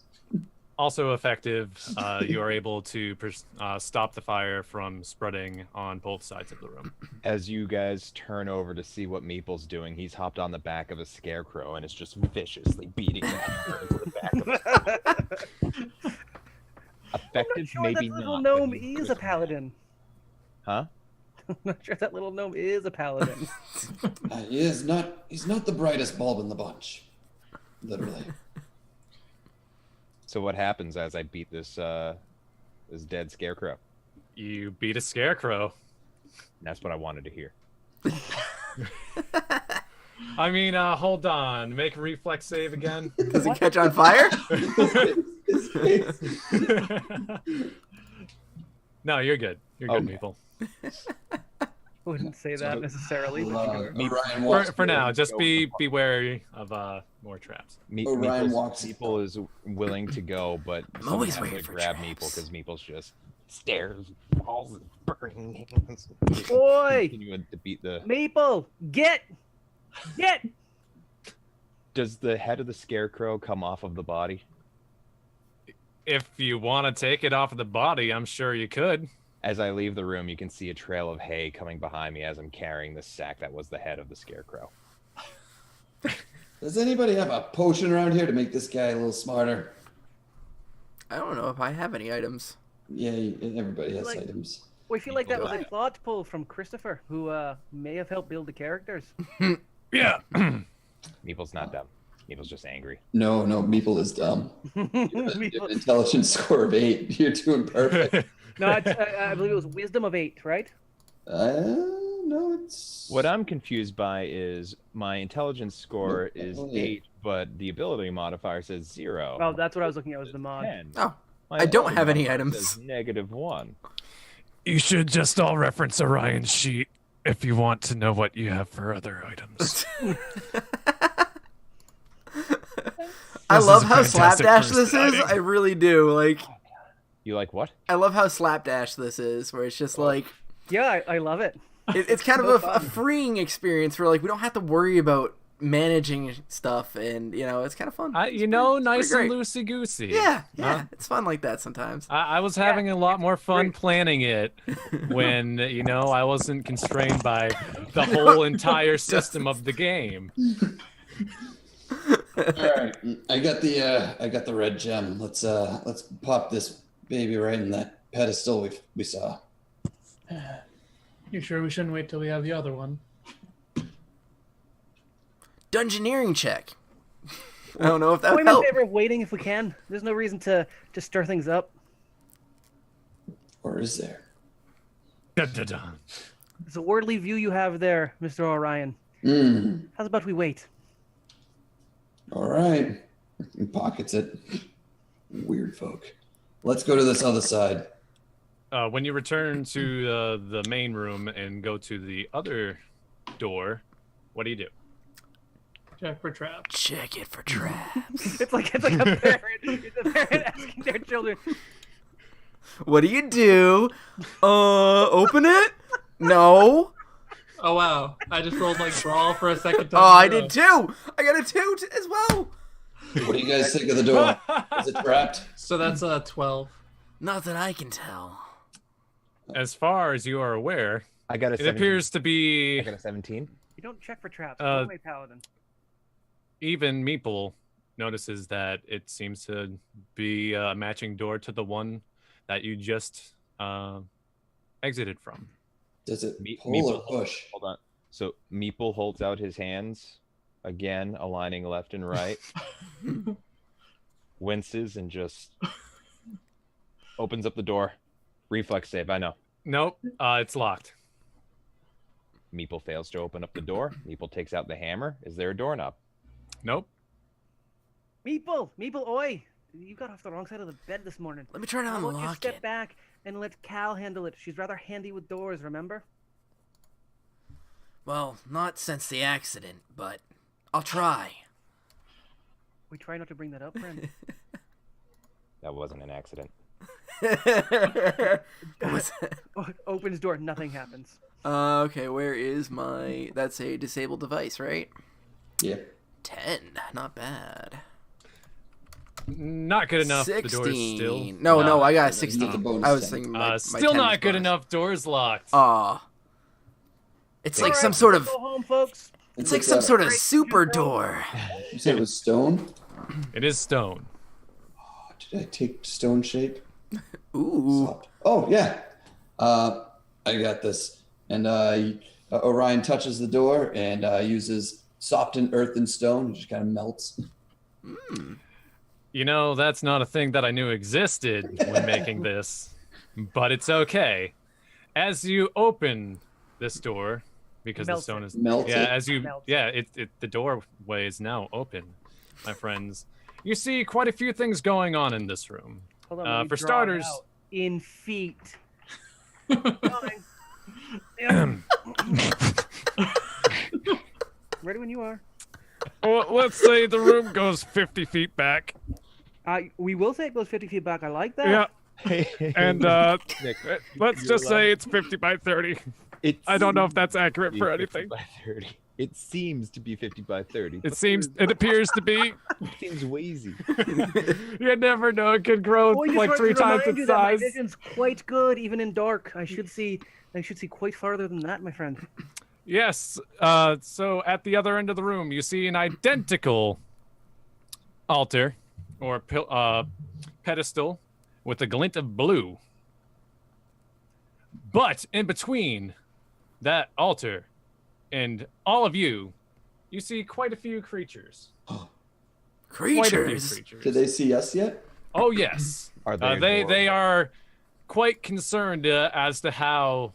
Also effective. You are able to stop the fire from spreading on both sides of the room. As you guys turn over to see what Meeple's doing, he's hopped on the back of a scarecrow and is just viciously beating that into the back of it. Effective, I'm not sure maybe that little not. gnome but is a paladin. Huh? I'm not sure that little gnome is a paladin. He's not the brightest bulb in the bunch. Literally. So what happens as I beat this dead scarecrow? You beat a scarecrow. And that's what I wanted to hear. I mean, hold on. Make a reflex save again. Does it catch on fire? His face. No, you're good. You're good, Okay. Meeple. Wouldn't say that necessarily. But sure. Orion walks For now, forward. just be wary of more traps. Orion walks- Meeple is willing to go, but I'm always someone waiting has to for grab traps. Meeple because Meeple's just stares, falls, and burning hands. Boy, Continuing to beat the. Maple, get. Does the head of the scarecrow come off of the body? If you want to take it off of the body, I'm sure you could. As I leave the room, you can see a trail of hay coming behind me as I'm carrying the sack that was the head of the scarecrow. Does anybody have a potion around here to make this guy a little smarter? I don't know if I have any items. Yeah, everybody has Like- items. We feel like that was a plot pull from Christopher, who may have helped build the characters. Yeah. Meeple's not dumb. Meeple's just angry. No, Meeple is dumb. You have an Meeple- intelligence score of 8. You're doing perfect. No, I believe it was wisdom of 8, right? No, it's. What I'm confused by is my intelligence score Nope, is only 8, but the ability modifier says 0. Well, that's what I was looking at, was the mod. 10. Oh, My I don't ability have any modifier items. says -1. You should just all reference Orion's sheet if you want to know what you have for other items. I This love is a how fantastic slapdash first this is. outing. I really do. Like, You like what? I love how slapdash this is, where it's just like Yeah, I love it. it's kind of a freeing experience where like we don't have to worry about managing stuff, and it's kind of fun. Nice and great. loosey goosey. Yeah, Huh? it's fun like that sometimes. I was having a lot more fun great. planning it when I wasn't constrained by the whole entire system of the game. All right, I got the red gem. Let's pop this baby right in that pedestal we saw. You sure we shouldn't wait till we have the other one? Dungeoneering check. I don't know if that I'm would in help. favor of waiting if we can. There's no reason to stir things up. Or is there? Dun-dun-dun. It's a worldly view you have there, Mr. Orion. How's about we wait? All right. He pockets it. Weird folk. Let's go to this other side. When you return to the main room and go to the other door, what do you do? Check for traps. Check it for traps. It's like a parent. It's a parent asking their children. What do you do? Open it? No. Oh wow! I just rolled like brawl for a second time. Oh, I in a row. did too. I got a 2 as well. What do you guys think of the door? Is it trapped? So that's a 12. Not that I can tell. As far as you are aware, I got a it 17. appears to be I got a 17. You don't check for traps. Uh, Go away, Paladin. even Meeple notices that it seems to be a matching door to the one that you just exited from. Does it Me- pull Meeple- or push? Hold on. So Meeple holds out his hands, again aligning left and right, winces and just opens up the door. Reflex save, I know. Nope, it's locked. Meeple fails to open up the door. Meeple takes out the hammer. Is there a doorknob? Nope. Meeple, oi! You got off the wrong side of the bed this morning. Let me try to Why won't you unlock step it. back and let Cal handle it? She's rather handy with doors, remember? Well, not since the accident, but I'll try. We try not to bring that up, friend. That wasn't an accident. Was- Opens door, nothing happens. okay, where is my... That's a disabled device, right? Yeah. 10. Not bad. Not good enough. 16. The door's still. No, I got a You 16. get the bonus I was 10. thinking my Still 10 not was good bonus. enough. Door's locked. Aw. It's like All some right, sort of... Go home, folks. It's like some sort of super door. You said it was stone? It is stone. Did I take stone shape? Ooh. Soft. Oh, yeah. I got this. And Orion touches the door and uses softened earth and stone. It just kind of melts. That's not a thing that I knew existed when making this, but it's okay. As you open this door, because Melted. the stone is Melted. Yeah, as you Melted. yeah, the doorway is now open, my friends. You see quite a few things going on in this room. Hold on, let me For draw it starters, out. In feet. Coming. Yep. Ready when you are. well, let's say the room goes 50 feet back. We will say it goes 50 feet back. I like that. Yeah, and Nick, let's you're just say allowed- it's 50 by 30. It I don't know if seems that's to accurate be for 50 anything. by 30. It seems to be 50 by 30. It appears to be. It seems wazy. You never know. It could grow Boy, just like wanted 3 to times remind you its that my size. vision's quite good, even in dark. I should see quite farther than that, my friend. Yes. So at the other end of the room, you see an identical altar or pedestal with a glint of blue. But in between that altar and all of you, you see quite a few creatures. Quite a few Creatures. creatures. Did they see us yet? Oh yes. Are they? They adorable? are quite concerned as to how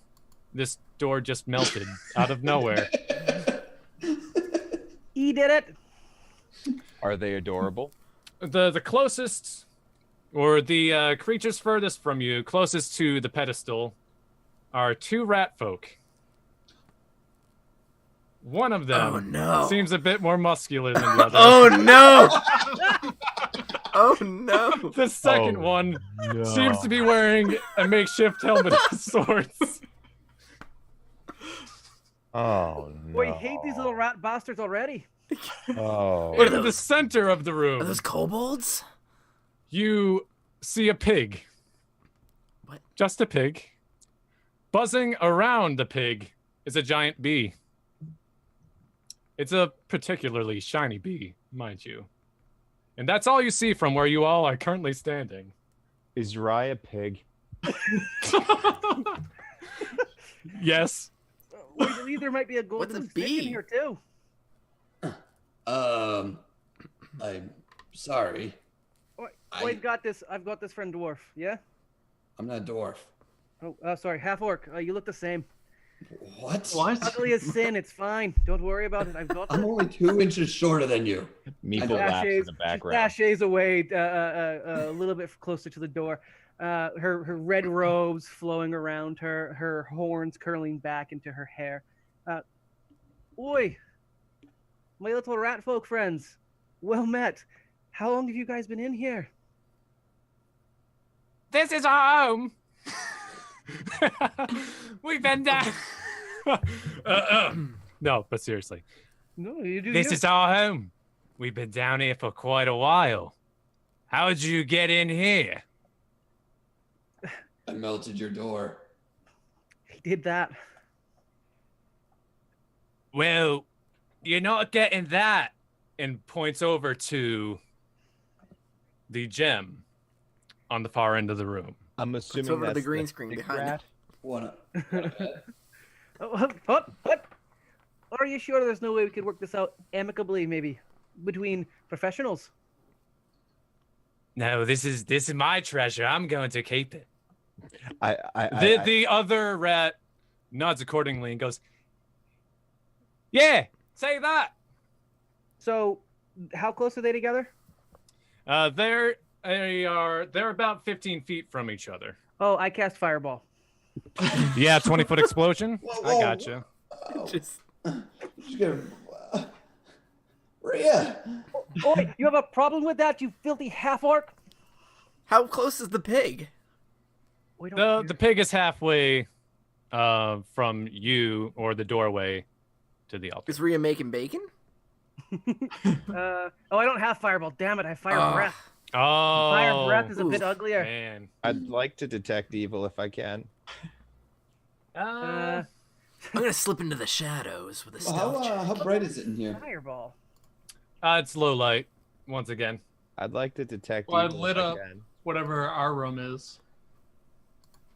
this door just melted out of nowhere. E did it. Are they adorable? The closest, or the creatures furthest from you, closest to the pedestal, are 2 rat folk. One of them Oh no. seems a bit more muscular than the other. Oh no. Oh no. The second Oh, one no. seems to be wearing a makeshift helmet of sorts. Oh no. Boy, hate these little rat bastards already. Oh. What are In the those? center of the Are room, those kobolds? you see a pig. What? Just a pig. Buzzing around the pig is a giant bee. It's a particularly shiny bee, mind you. And that's all you see from where you all are currently standing. Is Rye a pig? We Yes. believe there might be a golden What's a snake in bee? here too. I'm sorry. I've got this friend dwarf. Yeah. I'm not a dwarf. Oh, sorry, half orc. You look the same. What? What? Ugly as sin. It's fine. Don't worry about it. I've got I'm this. only 2 inches shorter than you. Meeple laughs in the background. Sashays away a little bit closer to the door. Her red robes flowing around her, her horns curling back into her hair. Oi, my little rat folk friends, well met. How long have you guys been in here? This is our home. We've been down. No, but seriously. No, you do. This you. is our home. We've been down here for quite a while. How'd you get in here? I melted your door. He did that. Well, you're not getting that. And points over to the gem on the far end of the room. I'm assuming over to that's the green screen thick behind it. rat. Wanna? What? Are you sure there's no way we could work this out amicably, maybe between professionals? No, this is my treasure. I'm going to keep it. I The other rat nods accordingly and goes, "Yeah, say that." So, how close are they together? They're about 15 feet from each other. Oh, I cast fireball. Yeah, 20-foot explosion. Whoa, I gotcha. Just Just gonna, Rhea! Oi, you have a problem with that, you filthy half orc? how close is the pig? We don't The pig is halfway from you or the doorway to the altar. Is Rhea making bacon? I don't have fireball. Damn it, I have fire Ah. breath. Oh, Fire breath is a bit oof, uglier. man. I'd like to detect evil if I can. I'm gonna slip into the shadows with a Well, stealth. how bright is it in here? Fireball. It's low light once again. I'd like to detect Well, I evil lit if up. I can. Whatever our room is.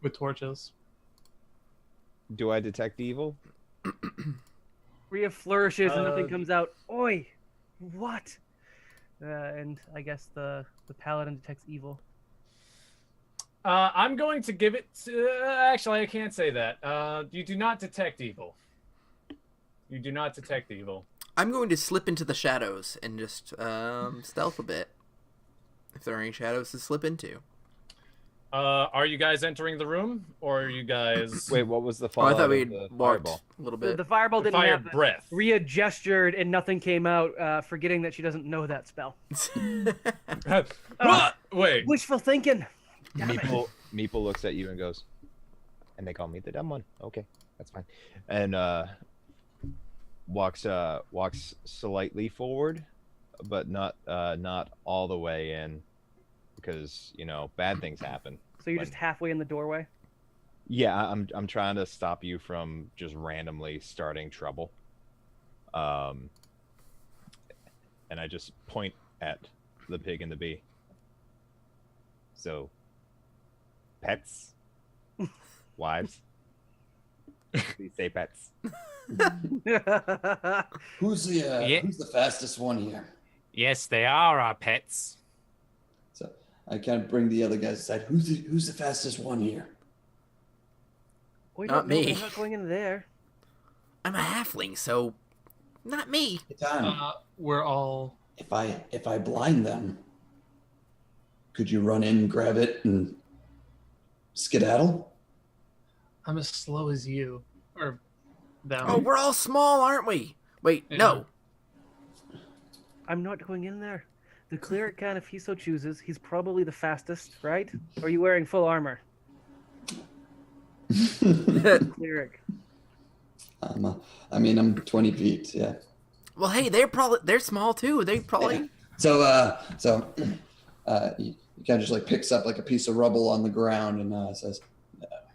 With torches. Do I detect evil? Rhea flourishes and nothing Uh, comes out. Oi, what? And I guess the paladin detects evil. I'm going to give it to... actually, I can't say that. You do not detect evil. You do not detect evil. I'm going to slip into the shadows and just stealth a bit. If there are any shadows to slip into. Are you guys entering the room, or are you guys? Wait, what was the Oh, fallout I thought of we the walked fireball? a little The, bit. the fireball The didn't fire happen. breath. Rhea gestured and nothing came out, forgetting that she doesn't know that spell. Wait. Wishful thinking. Damn it. Meeple looks at you and goes, and they call me the dumb one. Okay, that's fine. And walks slightly forward, but not all the way in, because bad things happen. So you're just halfway in the doorway? Yeah, I'm trying to stop you from just randomly starting trouble. And I just point at the pig and the bee. So, pets, wives, please say pets. Who's the fastest one here? Yes, they are our pets. So I kind of bring the other guys aside. Who's the fastest one here? We Not don't know, me. but I'm not going in there. I'm a halfling, so not me. Catan, We're all. if I blind them, could you run in, grab it, and skedaddle? I'm as slow as you, or them. Oh, we're all small, aren't we? Wait, Yeah. no. I'm not going in there. The cleric can if he so chooses. He's probably the fastest, right? Or are you wearing full armor? Cleric. I'm 20 feet. Yeah. Well, hey, they're small too. They probably. Yeah. So he kind of just like picks up like a piece of rubble on the ground and says,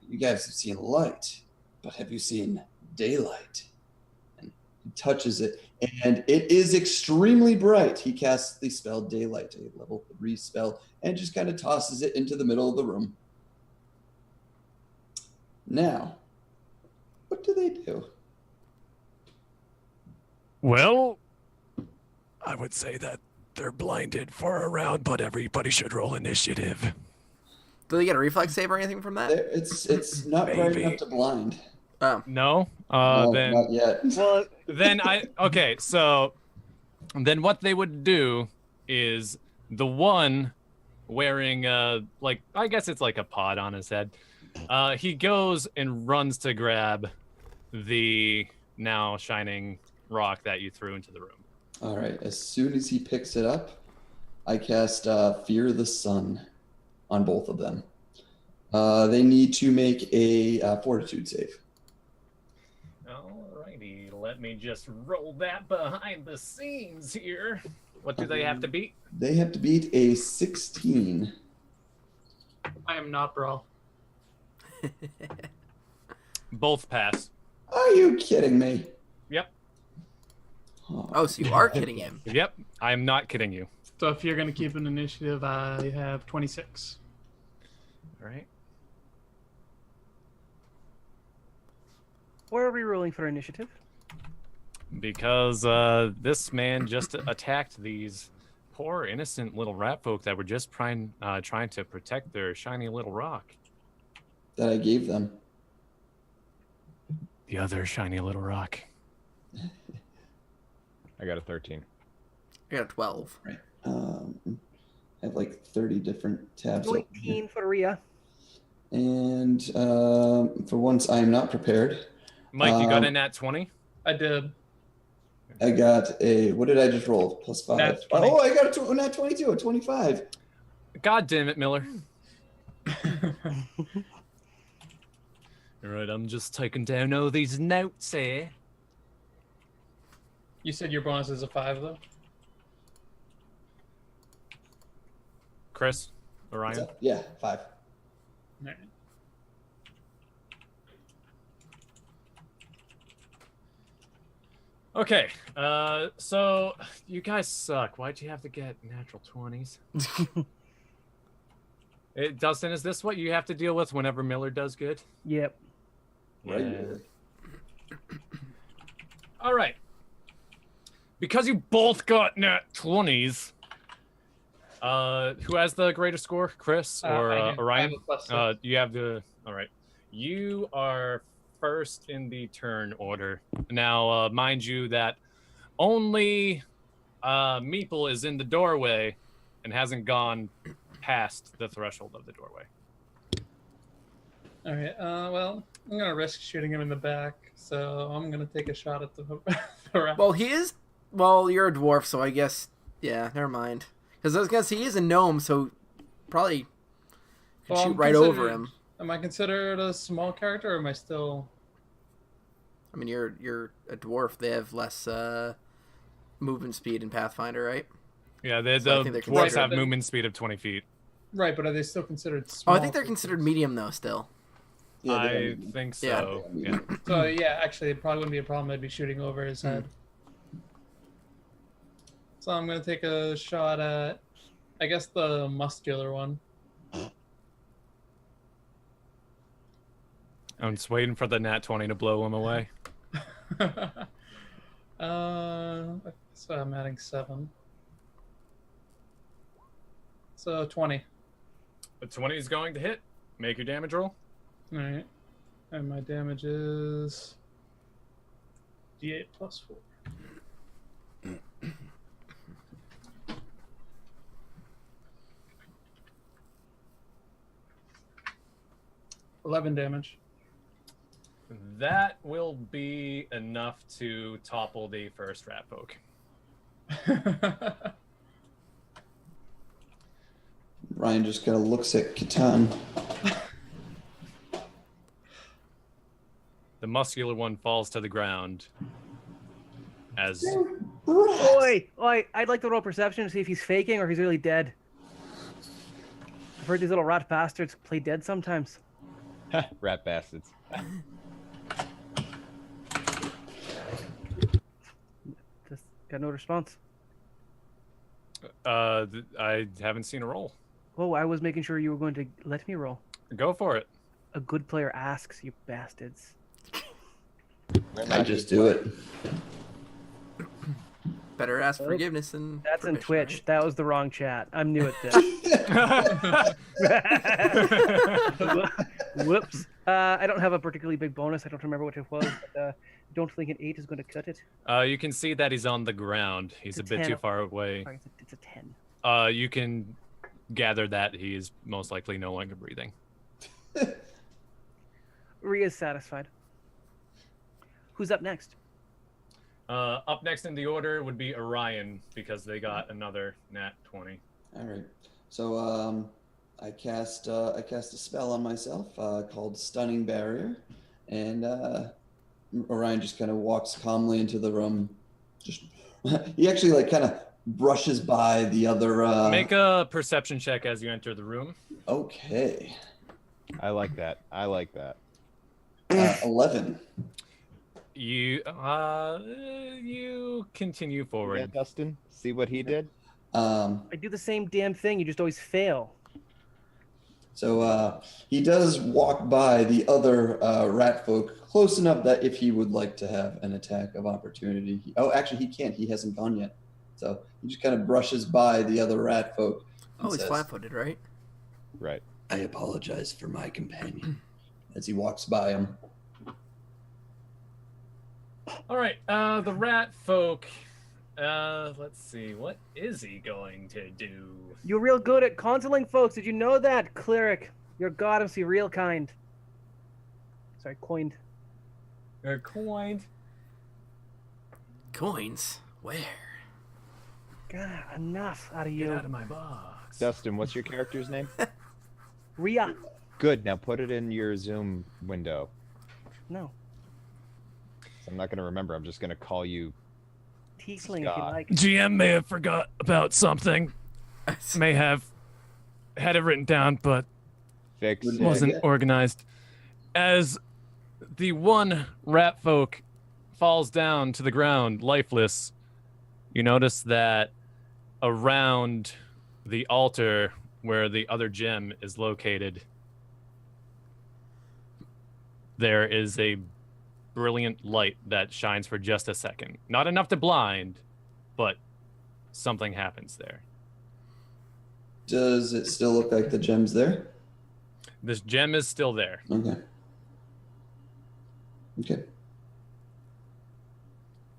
"You guys have seen light, but have you seen daylight?" And he touches it, and it is extremely bright. He casts the spell Daylight, a level 3 spell, and just kind of tosses it into the middle of the room. Now, what do they do? Well, I would say that they're blinded for a round, but everybody should roll initiative. Do they get a reflex save or anything from that? It's not bright Maybe. enough to blind. Oh, No. No, Then not yet. Well, okay. So then what they would do is the one wearing like I guess it's like a pod on his head. He goes and runs to grab the now shining rock that you threw into the room. All right. As soon as he picks it up, I cast Fear the Sun on both of them. They need to make a Fortitude save. Alrighty, let me just roll that behind the scenes here. What do they have to beat? They have to beat a 16. I am not brawl. Both pass. Are you kidding me? Yep. oh, so you are kidding him. Yep. I'm not kidding you. So if you're gonna keep an initiative, I have 26. All right. why are we rolling for initiative? Because this man just attacked these poor innocent little rat folk that were just trying to protect their shiny little rock. That I gave them. The other shiny little rock. I got a 13. I got a 12. Right. I have like 30 different tabs. open here. 19 for Rhea. And for once, I am not prepared. Mike, you got a nat 20? I did. I got a, what did I just roll? +5. Nat 20. Oh, I got a nat 22, a 25. God damn it, Miller. All right, I'm just taking down all these notes here. You said your bonus is a 5, though? Chris, What's Orion. up? Yeah, 5. Alright. Okay, so you guys suck. Why'd you have to get natural 20s? Dustin, is this what you have to deal with whenever Miller does good? Yep. Regular. All right. Because you both got nat 20s, who has the greater score, Chris or I do. I Orion? have a +6. You have the. All right. You are first in the turn order. Now, mind you that only Meeple is in the doorway and hasn't gone past the threshold of the doorway. All right. Well, I'm gonna risk shooting him in the back, so I'm gonna take a shot at the rat. Well, he is. Well, you're a dwarf, so I guess. Yeah, never mind. Because I was gonna say he is a gnome, so probably could Well, shoot I'm right over considered- him. Am I considered a small character, or am I still? I mean, you're a dwarf. They have less movement speed in Pathfinder, right? Yeah, So I the think they're dwarves considered- have movement speed of 20 feet. Right, but are they still considered Oh, small? I think they're considered medium though. Still. Yeah, I think so. Yeah. So yeah, actually, it probably wouldn't be a problem. I'd be shooting over his head. So I'm gonna take a shot at, I guess, the muscular one. I'm just waiting for the nat 20 to blow him away. So I'm adding 7. So 20. The 20 is going to hit. Make your damage roll. All right, and my damage is D8 plus 4. $11 damage. That will be enough to topple the first rat folk. Ryan just kind of looks at Catan. The muscular one falls to the ground as Oi! I'd like to roll perception to see if he's faking or if he's really dead. I've heard these little rat bastards play dead sometimes. Rat bastards. Just got no response. I haven't seen a roll. Oh, I was making sure you were going to let me roll. Go for it. A good player asks, you bastards. I just do it. Better ask forgiveness than. That's in permission, Twitch. right? That was the wrong chat. I'm new at this. Whoops. I don't have a particularly big bonus. I don't remember what it was, but don't think an 8 is going to cut it. You can see that he's on the ground. He's It's a a bit 10. too far away. Sorry, it's a 10. You can gather that he is most likely no longer breathing. Ria's satisfied. Who's up next? Up next in the order would be Orion because they got another nat 20. All right. So I cast a spell on myself called Stunning Barrier, and Orion just kind of walks calmly into the room. Just he actually like kind of brushes by the other. Make a perception check as you enter the room. Okay. I like that. 11. You continue Yeah, forward. Dustin, see what he did? I do the same damn thing. You just always fail. So he does walk by the other rat folk close enough that if he would like to have an attack of opportunity. Actually, he can't. He hasn't gone yet. So he just kind of brushes by the other rat folk. and Oh, he's says, flat-footed, right? Right. I apologize for my companion. As he walks by him. All right, the rat folk. Let's see. What is he going to do? You're real good at consoling folks. Did you know that, cleric? You're goddessly real kind. Sorry, coined. Coined. Coins? Where? God, enough out of Get you. out of my box. Dustin, what's your character's name? Ria. Good. Now put it in your Zoom window. No. I'm not going to remember. I'm just going to call you. Tiefling, if you Scott. like. GM may have forgot about something. May have had it written down, but Fix Wouldn't it. Wasn't Yeah. organized. As the one rat folk falls down to the ground, lifeless, you notice that around the altar where the other gem is located, there is a brilliant light that shines for just a second. Not enough to blind, but something happens there. Does it still look like the gem's there? This gem is still there. Okay. Okay.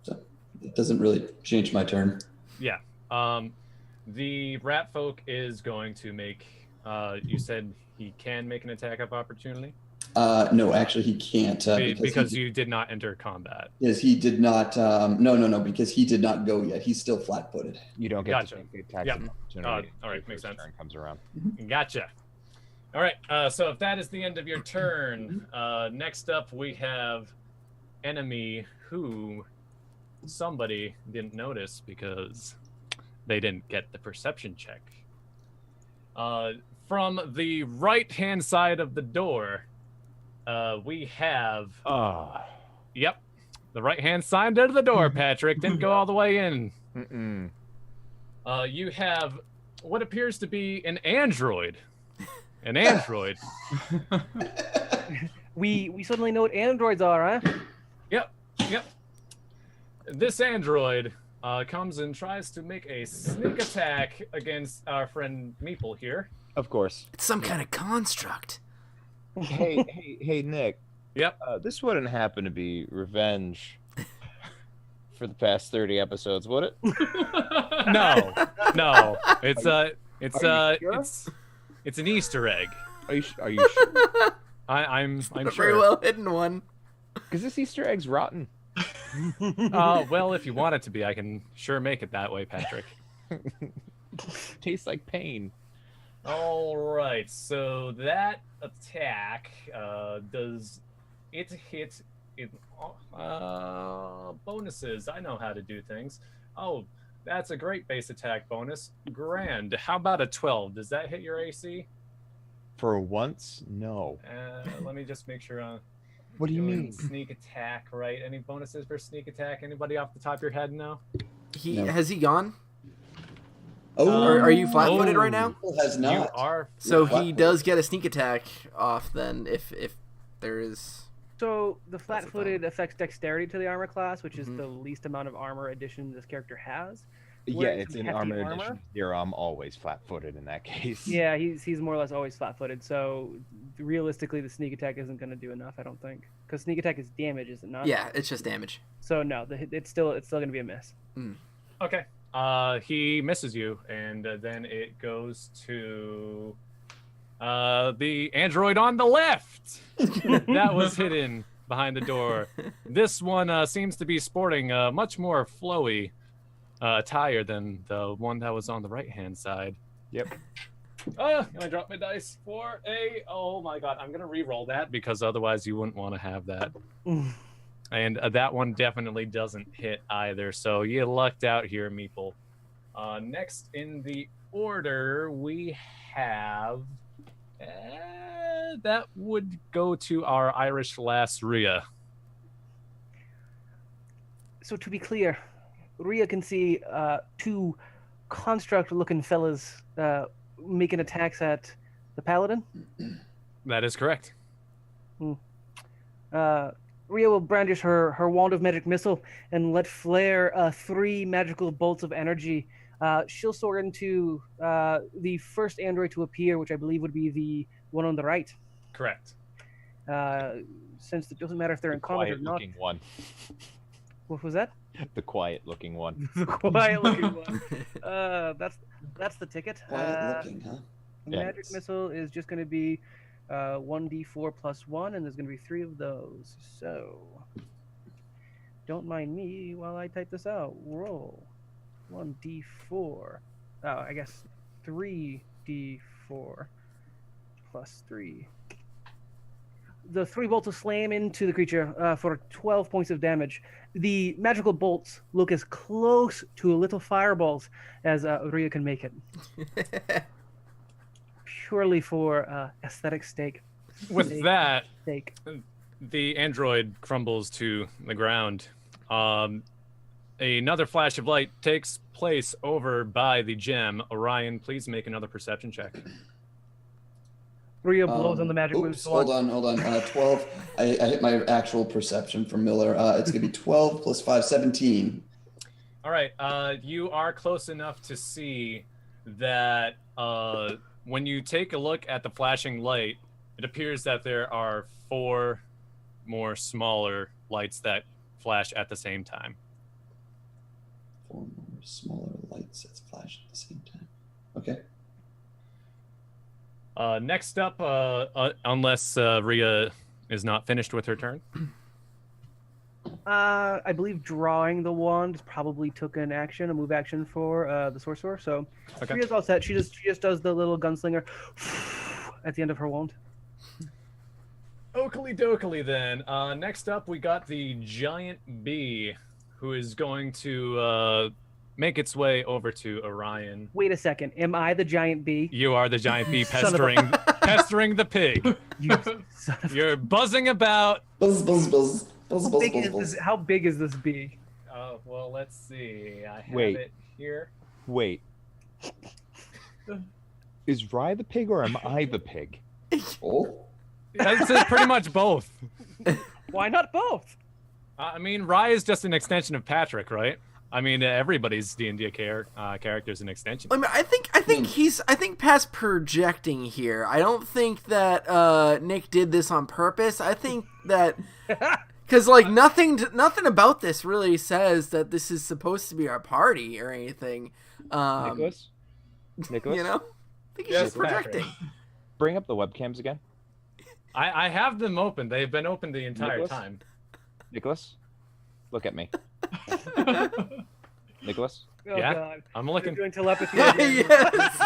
So it doesn't really change my turn. Yeah. The rat folk is going to make. You said he can make an attack of opportunity. No, actually, he can't because you did not enter combat. Yes, he did not. No, because he did not go yet. He's still flat-footed. You don't get Gotcha. to make the attacks Yep. of opportunity. All right, makes sense. Turn comes around. Gotcha. All right. So if that is the end of your turn, next up we have enemy who somebody didn't notice because they didn't get the perception check. From the right-hand side of the door, we have. Yep, the right-hand side of the door. Patrick didn't go all the way in. You have what appears to be an android. An android. We suddenly know what androids are, huh? Yep. This android comes and tries to make a sneak attack against our friend Meeple here. Of course. It's some kind of construct. Hey, Nick. Yep. This wouldn't happen to be revenge for the past 30 episodes, would it? No. It's sure? it's an Easter egg. Are you sure? I'm A sure. very well hidden one. Because this Easter egg's rotten. Well, if you want it to be, I can sure make it that way, Patrick. Tastes like pain. All right, so that attack does it hit in bonuses? I know how to do things. Oh, that's a great base attack bonus. Grand. How about a 12? Does that hit your AC? For once, no. Let me just make sure. What do you Doing mean? Sneak attack, right? Any bonuses for sneak attack? Anybody off the top of your head? No. Has he gone? Oh, Are you flat-footed right now? Has not. You are. So Yeah, he does get a sneak attack off then, if there is. So the flat-footed affects dexterity to the armor class, which is the least amount of armor addition this character has. Yeah, Whereas it's with an hefty armor edition 0. I'm always flat-footed in that case. Yeah, he's more or less always flat-footed. So realistically, the sneak attack isn't going to do enough, I don't think, because sneak attack is damage, is it not? Yeah, it's just damage. So no, it's still going to be a miss. Okay. He misses you, and then it goes to the android on the left. That was hidden behind the door. This one seems to be sporting a much more flowy attire than the one that was on the right-hand side. Yep. Can I drop my dice for a... Oh my god, I'm going to re-roll that because otherwise you wouldn't want to have that. And that one definitely doesn't hit either, so you lucked out here, Meeple. Next in the order, we have... that would go to our Irish lass, Rhea. So to be clear, Rhea can see two construct-looking fellas making attacks at the paladin. That is correct. Rhea will brandish her wand of magic missile and let flare 3 magical bolts of energy. She'll soar into the first android to appear, which I believe would be the one on the right. Correct. Since it doesn't matter if they're in combat or not. Quiet-looking one. What was that? The quiet-looking one. The quiet-looking one. That's the ticket. Quiet looking, huh? Yeah, Magic it's- missile is just going to be 1d4 plus 1, and there's going to be 3 of those. So, don't mind me while I type this out. Roll 1d4. Oh, I guess 3d4 plus 3. The 3 bolts will slam into the creature for 12 points of damage. The magical bolts look as close to little fireballs as Rhea can make it. Purely for aesthetic stake. With that, Stake. the android crumbles to the ground. Another flash of light takes place over by the gem. Orion, please make another perception check. Rhea blows on the magic oops, moves. hold on. 12. I hit my actual perception from Miller. It's going to be 12 plus 5, 17. All right. You are close enough to see that when you take a look at the flashing light, it appears that there are 4 more smaller lights that flash at the same time. 4 more smaller lights that flash at the same time. Okay. Next up, unless Rhea is not finished with her turn. I believe drawing the wand probably took a move action for the sorcerer. So Okay. Rhea's all set. She just does the little gunslinger at the end of her wand. Oakley dokily then. Next up, we got the giant bee, who is going to make its way over to Orion. Wait a second. Am I the giant bee? You are the giant bee Son of a- pestering the pig. You son of a- You're buzzing about. Buzz, buzz, buzz. Buzz, How buzz, big buzz, is buzz. this? How big is this bee? Oh, well, let's see. I have Wait. it here. Wait. Is Rye the pig or am I the pig? Oh, It's pretty much both. Why not both? I mean, Rye is just an extension of Patrick, right? I mean, everybody's D&D character is an extension. I mean, I think Pat's projecting here. I don't think that Nick did this on purpose. I think that because like nothing about this really says that this is supposed to be our party or anything. Nicholas? Nicholas? You know, I think he's Yes, just projecting. Bring up the webcams again. I have them open. They've been open the entire Nicholas? time. Nicholas? Look at me. Nicholas? Oh, Yeah. God. I'm You're looking. doing telepathy again. Yes.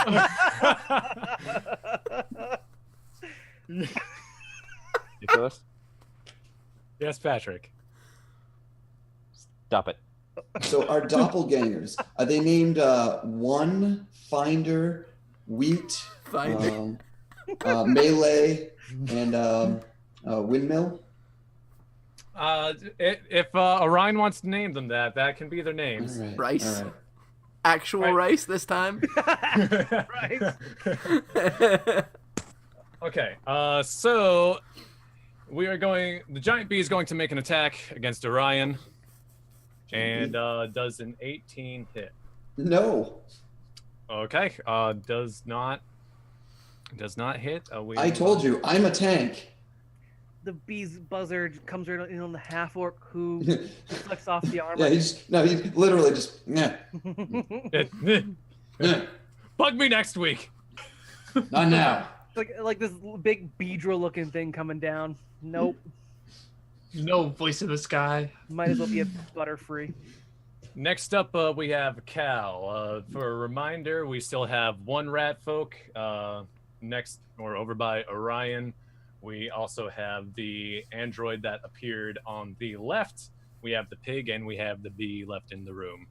Nicholas? Yes, Patrick. Stop it. so our doppelgangers, are they named One, Finder, Wheat, Finder. Melee, and Windmill? If Orion wants to name them that can be their names. All right, Rice. all right. Actual Right. rice this time. Right. Okay, so we are going. The giant bee is going to make an attack against Orion, and does an 18 hit. No, Okay, does not hit. I told you, I'm a tank. The bee's buzzard comes right in on the half orc who flicks off the armor. Yeah, he's literally just yeah, yeah. Bug me next week. Not now. like this big Beedrill looking thing coming down. Nope. No voice in the sky. Might as well be a Butterfree. Next up, we have Cal. For a reminder, we still have one rat folk next or over by Orion. We also have the android that appeared on the left. We have the pig, and we have the bee left in the room.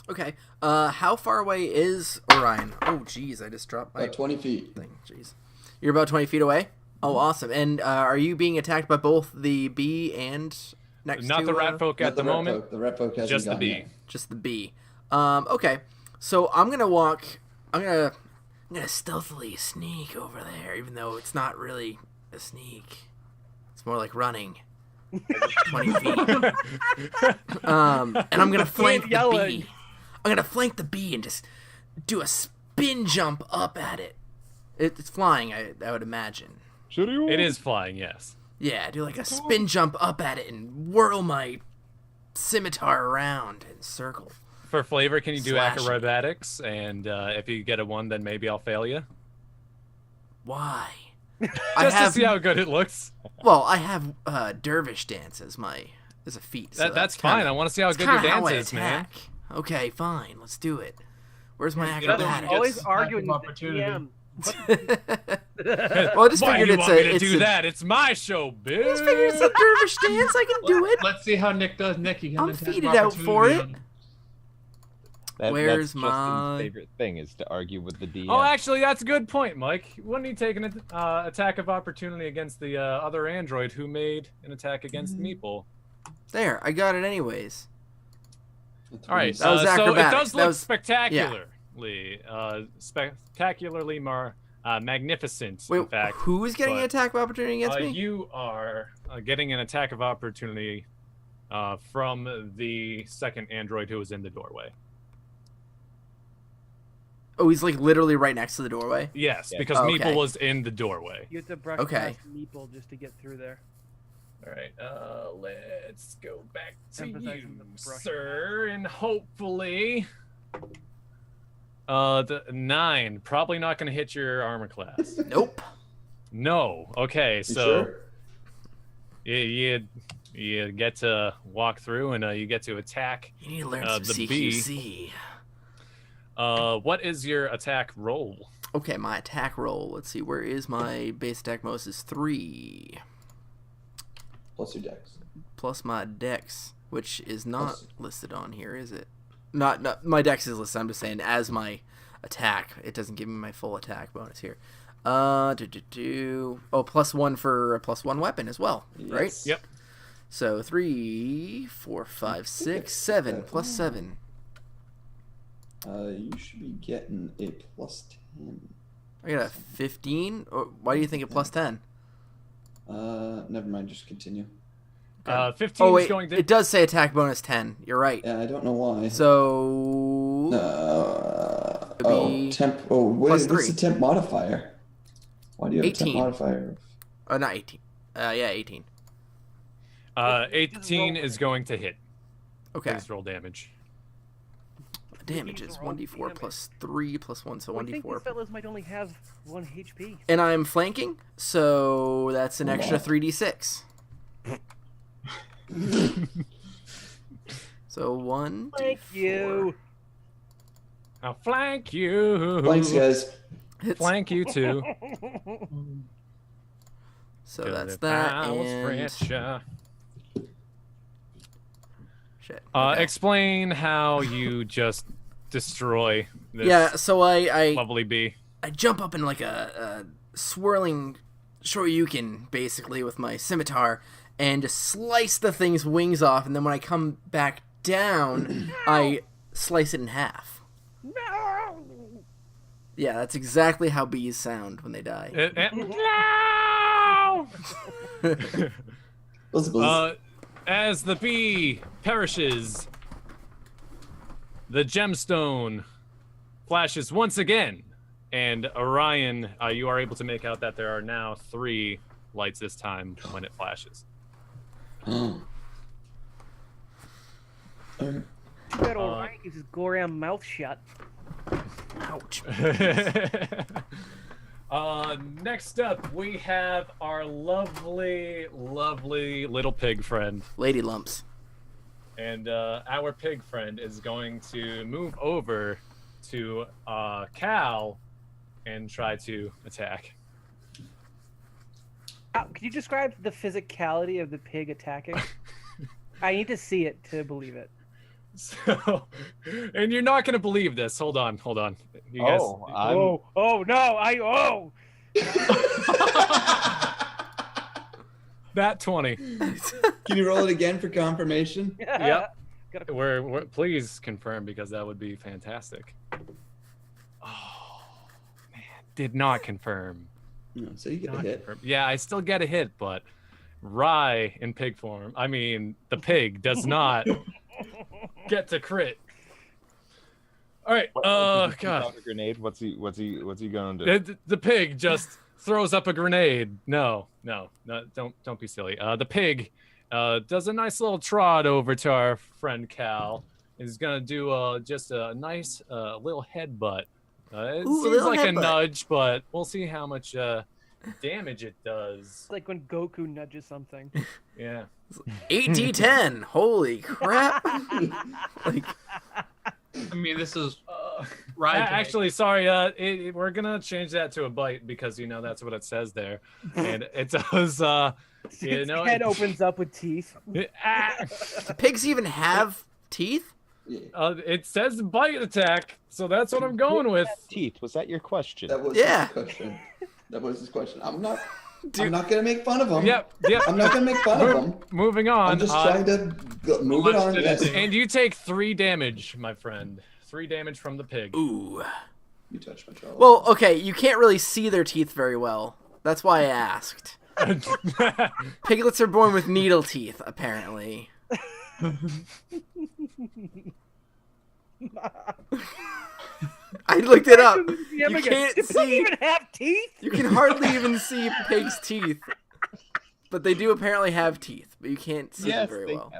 Okay. How far away is Orion? Oh, jeez, I just dropped my 20 feet. thing. Jeez. You're about 20 feet away? Oh, awesome. And are you being attacked by both the bee and next Not to... the rat folk Not at the rat moment, folk. The rat folk hasn't just the gotten bee. yet. Just the bee. Okay. So I'm gonna walk... I'm gonna stealthily sneak over there, even though it's not really a sneak. It's more like running. 20 feet. And I'm gonna flank the yelling. bee. I'm gonna flank the bee and just do a spin jump up at it. It's flying, I would imagine. It is flying, yes. Yeah, do like a spin jump up at it and whirl my scimitar around in a circle. For flavor, can you do Slashing. acrobatics? And if you get a 1, then maybe I'll fail you. Why? Just to see how good it looks. Well, I have dervish dance as a feat. So That's fine. I want to see how good your dance is, man. Okay, fine. Let's do it. Where's my Yeah, acrobatics? Always Gets arguing with lack the of DM. Well, I just Why figured you it's want me to a do that? It's my show, bitch. I just figured it's a dervish dance. I can do it. Let's see how Nick does. Nick, you can I'm attack feeded of out for opportunity it. That's Where's Justin's my- favorite thing is to argue with the DM. Oh, actually, that's a good point, Mike. Wouldn't he take an attack of opportunity against the other android who made an attack against Meeple? There, I got it anyways. All right, That was so it acrobatics. does That look was- spectacularly more magnificent. Wait, in fact, who is getting an but, attack of opportunity against me? you are getting an attack of opportunity from the second android who was in the doorway. Oh, he's like literally right next to the doorway. Yes, Yeah. because Oh, okay. Meeple was in the doorway. You have to brush Okay. past Meeple just to get through there. All right, let's go back to Emphasizing you, the brush. sir, and hopefully, the 9 probably not going to hit your armor class. Nope. No. Okay, You so sure? you get to walk through and you get to attack. You need to learn some The CQC. What is your attack roll? Okay, my attack roll. Let's see. Where is my base attack bonus? Is 3 Plus your dex. plus my dex, which is not Plus- listed on here, is it? Not my dex is listed. I'm just saying as my attack. It doesn't give me my full attack bonus here. Oh, +1 for a +1 weapon as well, right? Yes. Yep. So 3, 4, 5, 6, 7 plus 7. You should be getting a +10. I got a 15. Why do you think a +10? Never mind. Just continue. 15 Oh is wait, going to. it does say attack bonus 10. You're right. Yeah, I don't know why. So be temp. Oh, wait. plus What's 3. the temp modifier? Why do you have a temp 18. modifier? not 18. Yeah, 18. 18 is going to hit. Okay. Please roll damage. Damage is 1d4 plus 3 plus 1, so I think these 1d4. fellas might only have 1 HP. And I'm flanking, so that's an extra 3d6. So 1. Thank you. I'll flank you. Thanks, guys. Flank you too. So that's that. If I was And richer. shit. Okay. Explain how you just destroy this Yeah, so I lovely bee. jump up in like a swirling shoryuken, basically, with my scimitar, and just slice the thing's wings off, and then when I come back down, I slice it in half. No. Yeah, that's exactly how bees sound when they die. No! Buzz. As the bee perishes, the gemstone flashes once again, and Orion, you are able to make out that there are now 3 lights this time when it flashes. Oh. Too bad Orion keeps his Goram mouth shut. Ouch. Next up, we have our lovely, lovely little pig friend. Lady lumps. And our pig friend is going to move over to Cal and try to attack. Could you describe the physicality of the pig attacking? I need to see it to believe it. So, and you're not going to believe this. Hold on. You guys. Oh no! That 20. Can you roll it again for confirmation? Yep. We're please confirm, because that would be fantastic. Oh man, did not confirm. No, so you get a Not hit. confirm. Yeah, I still get a hit, but Rye in pig form. I mean, the pig does not get to crit. All right. God. A grenade. What's he going to do? The pig just throws up a grenade. No, don't be silly. The pig does a nice little trot over to our friend Cal. He's gonna do just a nice little headbutt. It Ooh, seems little like a headbutt. nudge, but we'll see how much damage it does. It's like when Goku nudges something. Yeah. 8d10. Holy crap. Like, I mean, this is right. Actually, sorry. We're gonna change that to a bite, because that's what it says there, and it does. Its head opens up with teeth. do pigs even have teeth? Yeah. It says bite attack, so that's what I'm going with. Teeth. Was that your question? That was Yeah. his question. That was his question. I'm not gonna make fun of him. Yep. I'm not gonna make fun of him. Moving on. I'm just trying to move it on. Yes. And you take 3 damage, my friend. 3 damage from the pig. Ooh. You touched my troll. Well, okay, you can't really see their teeth very well. That's why I asked. Piglets are born with needle teeth, apparently. I looked it up. You can't Does it see. even have teeth? You can hardly even see pig's teeth. But they do apparently have teeth, but you can't see them very well.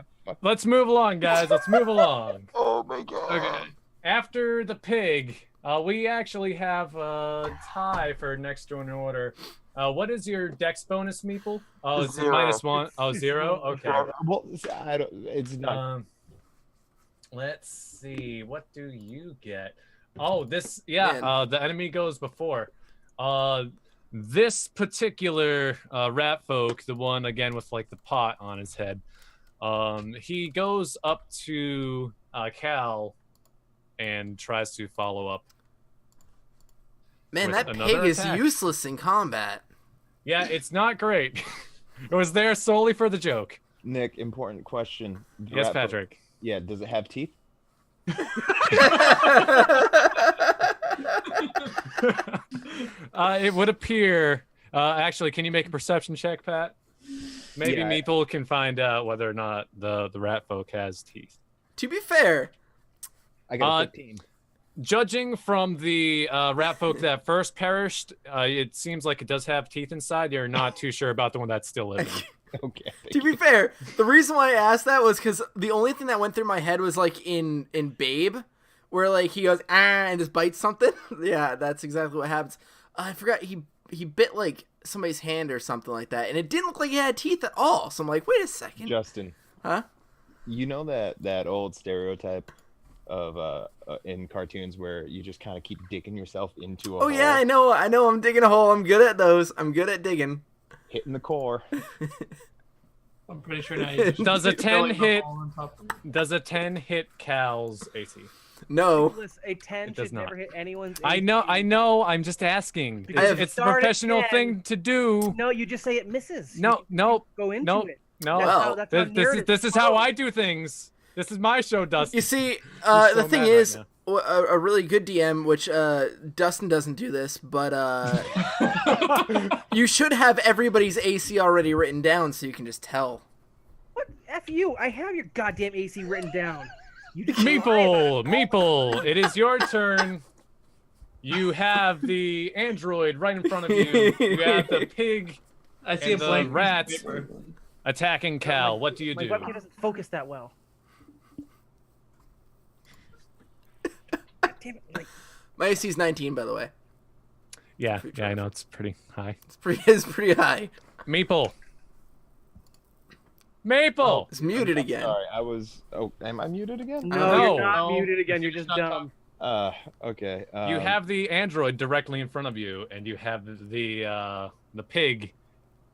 Let's move along, guys. Let's move along. Oh my god. Okay. After the pig, we actually have a tie for next door in order. What is your dex bonus, Meeple? Oh, it's Zero. -1. Oh, 0? Okay. Well, I don't. It's not. Let's see. What do you get? Oh, this. Yeah. The enemy goes before. This particular rat folk, the one again with like the pot on his head, he goes up to Cal and tries to follow up. Man, with that another pig is attack. useless in combat. Yeah, it's not great. It was there solely for the joke. Nick, important question. Yes, Patrick. Yeah, does it have teeth? It would appear. Actually, can you make a perception check, Pat? Maybe Yeah. Meeple can find out whether or not the rat folk has teeth. To be fair, I got a 15. Judging from the rat folk that first perished, it seems like it does have teeth inside. You're not too sure about the one that's still living. Okay. to be fair, the reason why I asked that was because the only thing that went through my head was like in Babe, where like he goes and just bites something. Yeah, that's exactly what happens. I forgot he bit like somebody's hand or something like that, and it didn't look like he had teeth at all. So I'm like, wait a second, Justin. huh? You know that old stereotype of in cartoons where you just kind of keep digging yourself into a Oh hole, yeah, I know. I'm digging a hole. I'm good at those. I'm good at digging. hitting the core. I'm pretty sure now you just Does a keep 10 filling the hit? hole on top of it. Does a 10 hit Cal's AC? No. Nicholas, a 10 It does should never not. hit anyone's. I know. AC. I'm just asking. Because have- It's the start at professional 10. thing to do. No, you just say it misses. You No, can no, go into no, it. no. That's Well, how, that's how This is how I do things. This is my show, Dustin. You see, so the thing mad is, right a really good DM, which Dustin doesn't do this, but you should have everybody's AC already written down so you can just tell. What? F you. I have your goddamn AC written down. You just lie about it. Meeple, it is your turn. You have the android right in front of you. You have the pig I see and a the blank piece of rats paper. attacking Cal. What do you My do? webcam doesn't focus that well. God damn it. Like, My AC is 19, by the way. Yeah, I know it's pretty high. It's pretty high. Maple. Maple. It's muted again. Sorry, I was. Oh, am I muted again? no, No. you're not No. muted again. You're just Not dumb. Okay. You have the android directly in front of you, and you have the pig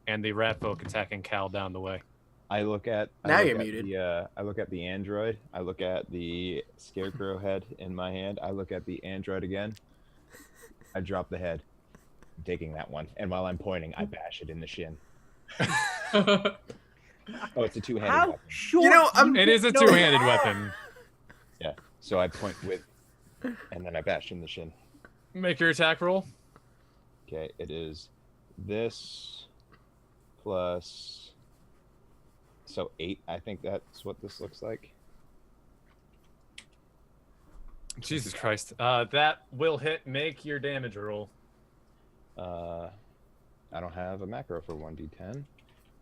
and the rat folk attacking Cal down the way. I look at. Now I look you're at muted. I look at the android. I look at the scarecrow head in my hand. I look at the android again. I drop the head. I'm taking that one, and while I'm pointing, I bash it in the shin. Oh, it's a two-handed How weapon. short? You know, do It is a know two-handed that? weapon. Yeah. So I point with, and then I bash in the shin. Make your attack roll. Okay, it is this plus. So 8. I think that's what this looks like. Jesus Christ. That will hit. Make your damage roll. I don't have a macro for 1d10.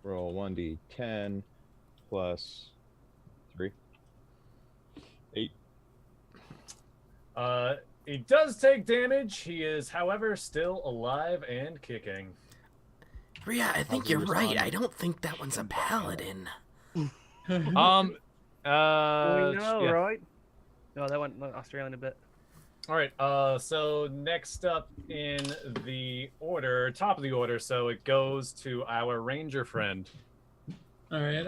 Roll 1d10 plus 3. 8. He does take damage. He is, however, still alive and kicking. Rhea, I think How's he you're right. responding? I don't think that one's a paladin. No, yeah. right? No, that went Australian a bit. All right. So next up in the order, top of the order, so it goes to our ranger friend. All right.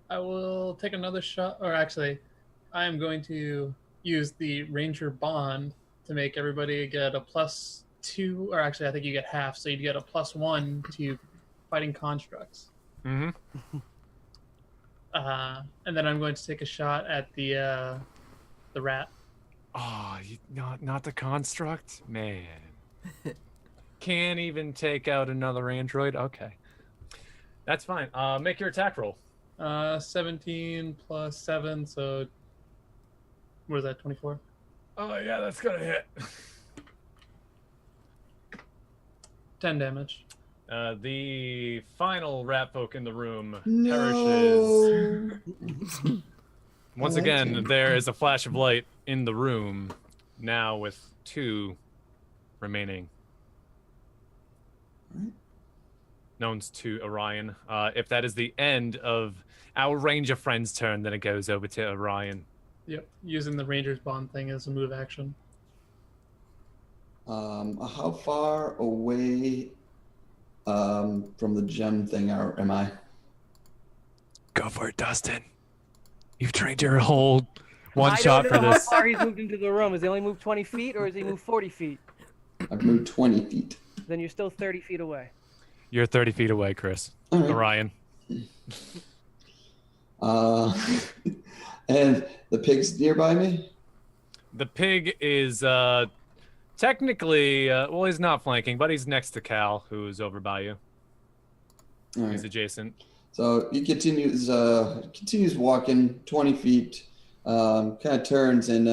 I will take another shot, or actually, I am going to use the Ranger Bond to make everybody get a +2, or actually, I think you get half, so you get a +1 to fighting constructs. Mm-hmm. And then I'm going to take a shot at the rat. Oh, not the construct, man. Can't even take out another android. Okay, that's fine. Make your attack roll. 17 plus 7, so what is that? 24. Oh yeah, that's gonna hit. 10 damage. The final rat folk in the room No. perishes. Once I liked again, him. there is a flash of light in the room, now with 2 remaining. Known's to Orion. If that is the end of our Ranger friend's turn, then it goes over to Orion. Yep, using the Ranger's Bond thing as a move action. How far away from the gem thing am I? Go for it, Dustin. You've trained your whole one I shot don't for know this. how far he's moved into the room. Has he only moved 20 feet or has he moved 40 feet? I've moved 20 feet. Then you're still 30 feet away. You're 30 feet away, Chris. All right. Orion. And the pig's nearby me? The pig is technically, well, he's not flanking, but he's next to Cal, who's over by you. All right. He's adjacent. So he continues walking 20 feet, kind of turns and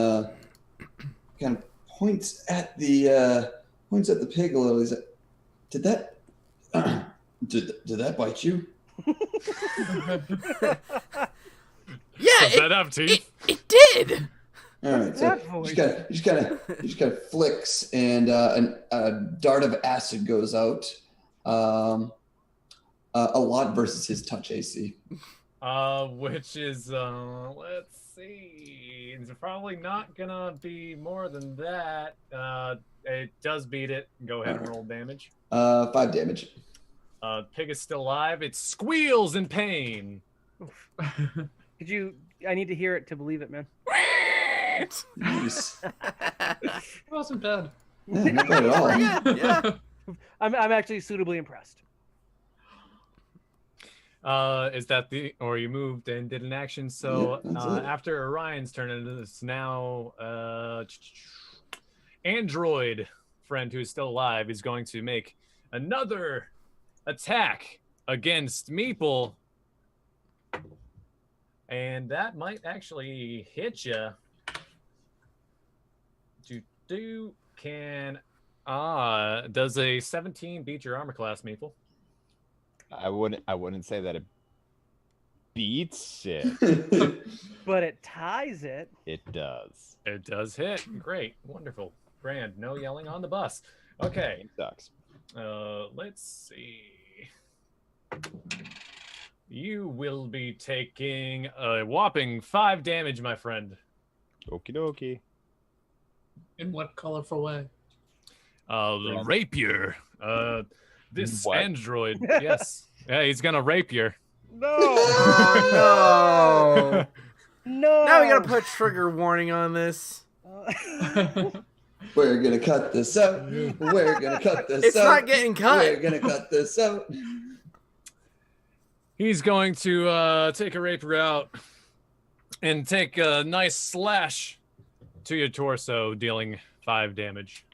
kind of points at the pig a little. He's like, "Did that did that bite you?" Yeah, Does that have teeth? it did. All right, so That voice. he just kind of flicks, and a dart of acid goes out. A lot versus his touch AC. Which is, let's see. It's probably not gonna be more than that. It does beat it. Go ahead and roll damage. 5 damage. Pig is still alive. It squeals in pain. I need to hear it to believe it, man. Nice. It wasn't bad. Yeah, not bad at all. Yeah. I'm actually suitably impressed. Is that or you moved and did an action? So Yeah, that's it. after Orion's turn, it's now Android friend who is still alive is going to make another attack against Meeple, and that might actually hit you. Does a 17 beat your armor class, Meeple? I wouldn't say that it beats it. But it ties it. It does. It does hit. Great. Wonderful. Grand. No yelling on the bus. Okay. It sucks. Let's see. You will be taking a whopping 5 damage, my friend. Okie dokie. In what colorful way? The rapier. This What? android. Yes. Yeah, he's gonna rape you. No. Oh no! No. Now we gotta put trigger warning on this. We're gonna cut this out. We're gonna cut this It's out. not getting cut. We're gonna cut this out. He's going to take a rapier out and take a nice slash to your torso, dealing 5 damage.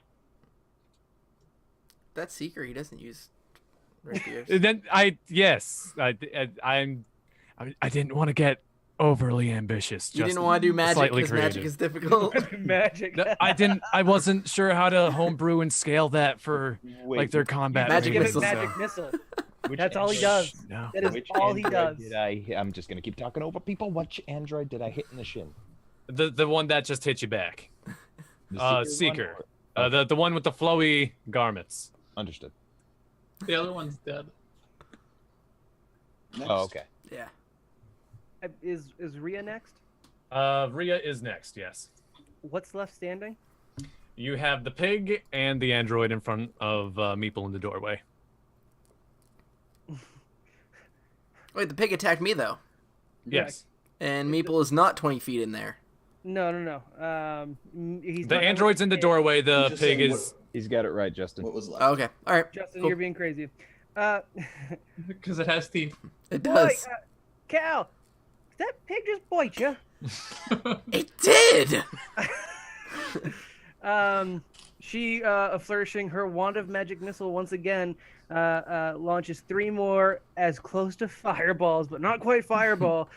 That seeker, he doesn't use rapiers. Then I didn't want to get overly ambitious. You just didn't want to do magic slightly because magic creative. is difficult. Magic. No, I wasn't sure how to homebrew and scale that for Wait, like their combat. Magic Give it missile. magic missile. which That's all he android- does. No. That is Which all he android does. Did I'm just gonna keep talking over people. Which android did I hit in the shin? The one that just hit you back. The Seeker. one or- The one with the flowy garments. Understood. The other one's dead. Next. Oh, okay. Yeah. Is Rhea next? Rhea is next, yes. What's left standing? You have the pig and the android in front of Meeple in the doorway. Wait, the pig attacked me though, Yes. and Meeple is not 20 feet in there. No. He's The not- android's in the doorway, the I'm just pig saying is... He's got it right, Justin. What was left? Oh, okay, all right. Justin, cool. you're being crazy. Because it has teeth. It Boy, does. Cal, did that pig just bite you? It did. She, flourishing her wand of magic missile once again, launches 3 more as close to fireballs, but not quite fireball,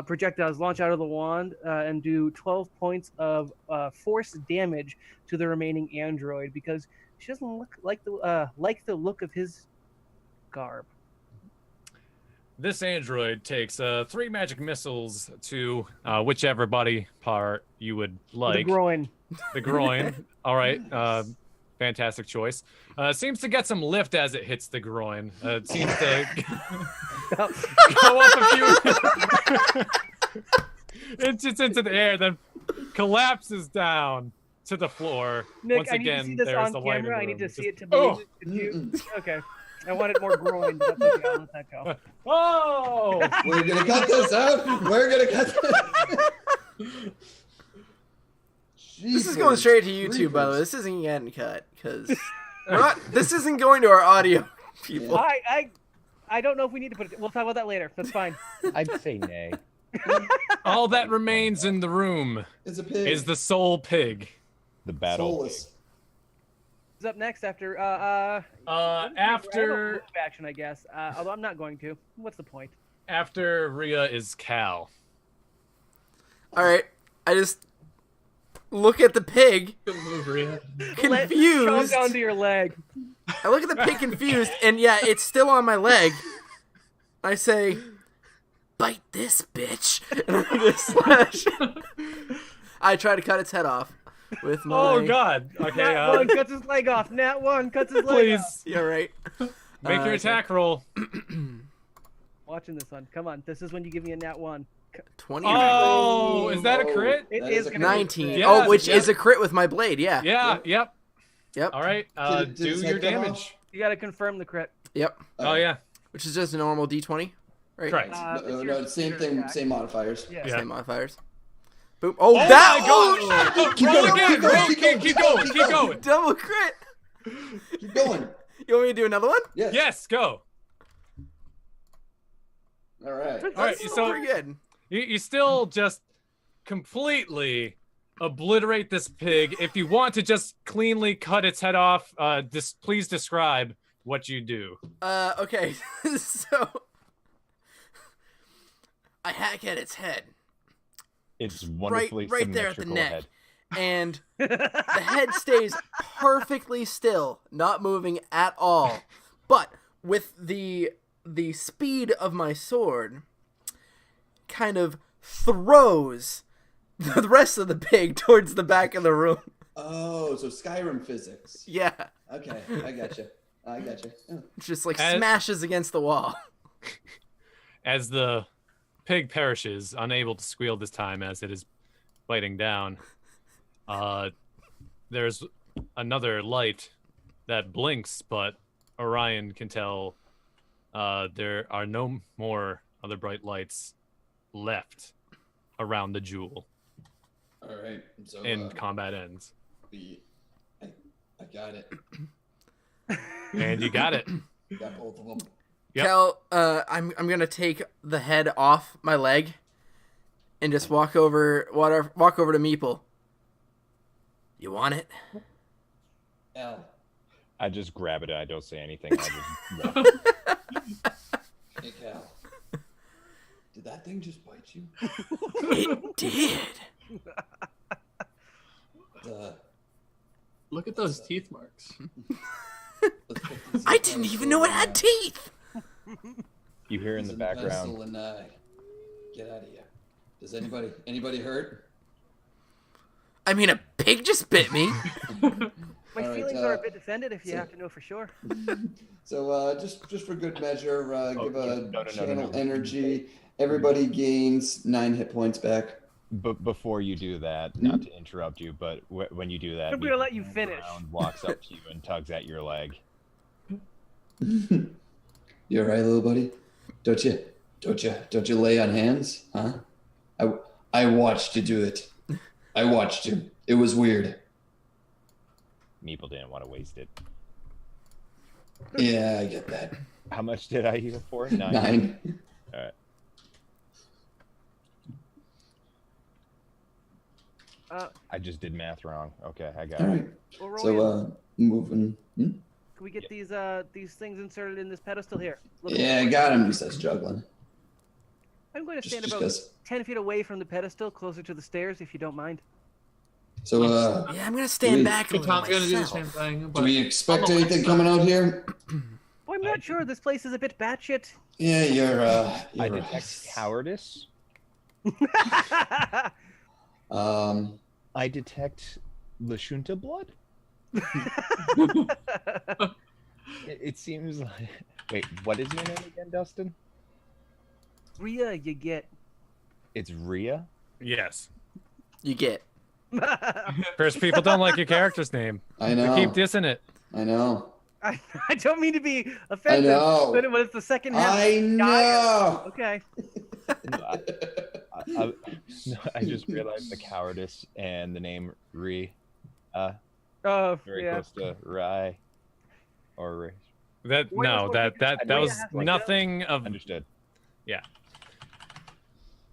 projectiles launch out of the wand and do 12 points of force damage to the remaining android because she doesn't look like the look of his garb. This android takes 3 magic missiles to whichever body part you would like. The groin. The groin. All right. Fantastic choice. Seems to get some lift as it hits the groin. It seems to go up a few inches into the air, then collapses down to the floor. Nick, Once I need again, to see this there's on the light in the camera. I room. need to see it to Oh! believe it. Did you? Okay. I wanted more groin. But that's okay. I'll let that go. Oh! We're gonna cut this out. We're gonna cut this. This is going straight to YouTube, by the way. This isn't getting cut because this isn't going to our audio people. I don't know if we need to put it. We'll talk about that later. That's fine. I'd say nay. All that remains in the room It's a pig. is the soul pig. The battle. Soulless. Who's up next after After move action, I guess. Although I'm not going to. What's the point? after Rhea is Cal. All right, I just look at the pig, Good move, Rhea. confused. Chomp onto your leg. I look at the pig confused, and yeah, it's still on my leg. I say, "Bite this, bitch!" And I just slash. I try to cut its head off with my. Oh God! Okay, Nat 1 cuts his leg off. Nat 1 cuts his leg off. please Yeah, right. make your attack roll. Watching this one. Come on. This is when you give me a Nat 1. 20. Oh, is that a crit? It That is is a gonna be 19. crit. Yeah. Oh, which Yes. is a crit with my blade. Yeah. Yeah. Yep. Yep. All right. Did Do his your head come damage. off? You gotta confirm the crit. Yep. Oh yeah. Which is just a normal D20, right? Correct. It's No, your same standard thing, attack. same modifiers. Yeah. Yeah. Same modifiers. Boom. Oh, Oh that! my Oh, God! Keep Roll going, again. keep going, Roll, keep going, keep going. Keep going. double crit. Keep going. You want me to do another one? Yes. Yes. Go. All right. All right. That's So pretty good. you still just completely obliterate this pig. If you want to just cleanly cut its head off, please describe what you do. Okay. So I hack at its head. It's wonderfully right there at the symmetrical neck. head. And the head stays perfectly still, not moving at all. But with the speed of my sword, kind of throws the rest of the pig towards the back of the room. Oh, so Skyrim physics. Yeah. Okay, I gotcha. I gotcha. Oh. Just like As- smashes against the wall. As the pig perishes, unable to squeal this time as it is biting down, there's another light that blinks, but Orion can tell there are no more other bright lights left around the jewel, All right. So and combat ends. I got it. And you got it. Got both of them. Yep. Cal, I'm gonna take the head off my leg and just walk over to Meeple. You want it? Al, I just grab it. I don't say anything. I just hey Cal. Did that thing just bite you? It did. Look at those teeth marks. Let's put these I didn't even know it had teeth. You hear in the background. And, get out of here. Does anybody hurt? I mean, a pig just bit me. My All right, feelings are a bit offended if you so- have to know for sure. So just for good measure, give a no. channel energy. Everybody gains 9 hit points back. But before you do that, not to interrupt you, but when you do that, I'm gonna let you finish. Brown walks up to you and tugs at your leg. You alright, little buddy? Don't you lay on hands, huh? I watched you do it. I watched you. It was weird. Meeple didn't want to waste it. Yeah, I get that. How much did I heal for? 9. 9. All right. I just did math wrong. Okay, I got All it. right. We'll roll So moving. Can we get these things inserted in this pedestal here? Look Yeah, I got him. He says juggling. I'm going to stand Just about 'cause. 10 feet away from the pedestal, closer to the stairs, if you don't mind. So Yeah, I'm gonna stand back a little Tom's gonna do the same myself. thing. do But we expect on the anything left coming side. out here? Well, Oh, I'm not sure. This place is a bit batshit. Yeah, I detect cowardice. I detect Lashunta blood. It seems like. Wait, what is your name again, Dustin? Rhea, you get. It's Rhea. Yes. You get. First, people don't like your character's name. I know. They keep dissing it. I know. I don't mean to be offensive, know. but it was the second half. I know. Okay. No, I just realized the cowardice and the name Rhea. Oh, Very yeah. close to Rye or Ray. That Wait, no, that's what that we was have to go? nothing of. Understood.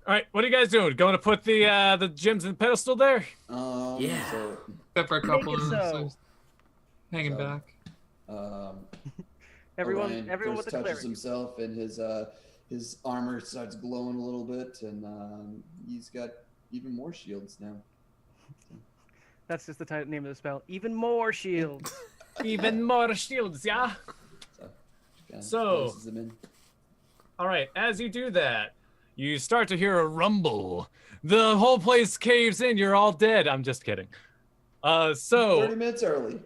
All right, what are you guys doing? Going to put the gyms in pedestal there? Yeah. So, Except for a couple Make it of so. them hanging So- back. Everyone Orion with first the touches cleric. himself, and his armor starts glowing a little bit, and he's got even more shields now. That's just the name of the spell. Even more shields. Even more shields, yeah. Kinda So- places him in. All right, as you do that, you start to hear a rumble. The whole place caves in. You're all dead. I'm just kidding. 30 minutes early.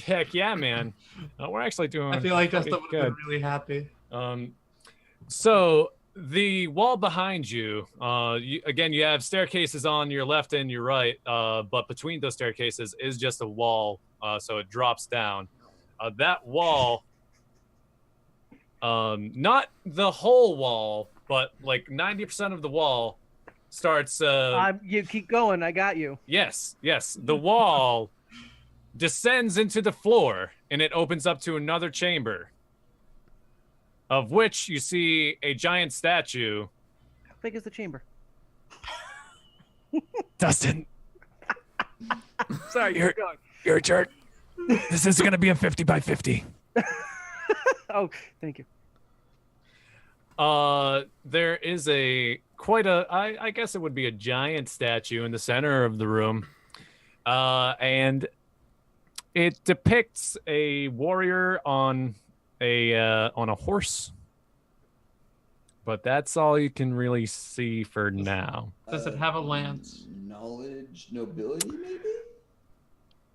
Heck yeah, man. We're actually doing. I feel like pretty Dustin would have good. been really happy. So the wall behind you, again, you have staircases on your left and your right, but between those staircases is just a wall, so it drops down. That wall, not the whole wall, but like 90% of the wall starts. You keep going. I got you. Yes. The wall descends into the floor, and it opens up to another chamber, of which you see a giant statue. How big is the chamber? Dustin, Sorry, You're- keep going. your turn. This is gonna be a 50 by 50. Oh, thank you. There is I guess it would be a giant statue in the center of the room. And it depicts a warrior on a horse. But that's all you can really see for now. Does it have a lance? Knowledge, nobility, maybe?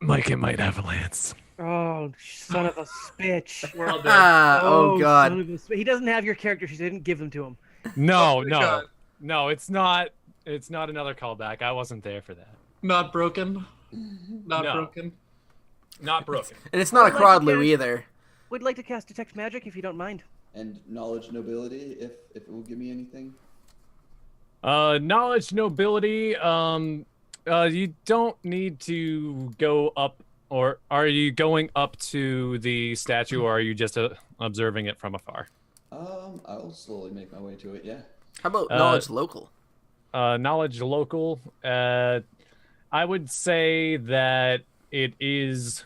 Mike, it might have a lance. Oh, son of a bitch. We're all dead. Oh God. son of a he doesn't have your character. She didn't give them to him. No, my God. no, it's not. It's not another callback. I wasn't there for that. Not broken. Not No. broken. Not broken. And it's not a I'd like to Crodlu get- either. Would like to cast Detect Magic if you don't mind. And knowledge, nobility, if it will give me anything. Knowledge, nobility. You don't need to go up, or are you going up to the statue, or are you just observing it from afar? I'll slowly make my way to it. Yeah. How about knowledge local? Knowledge local. I would say that it is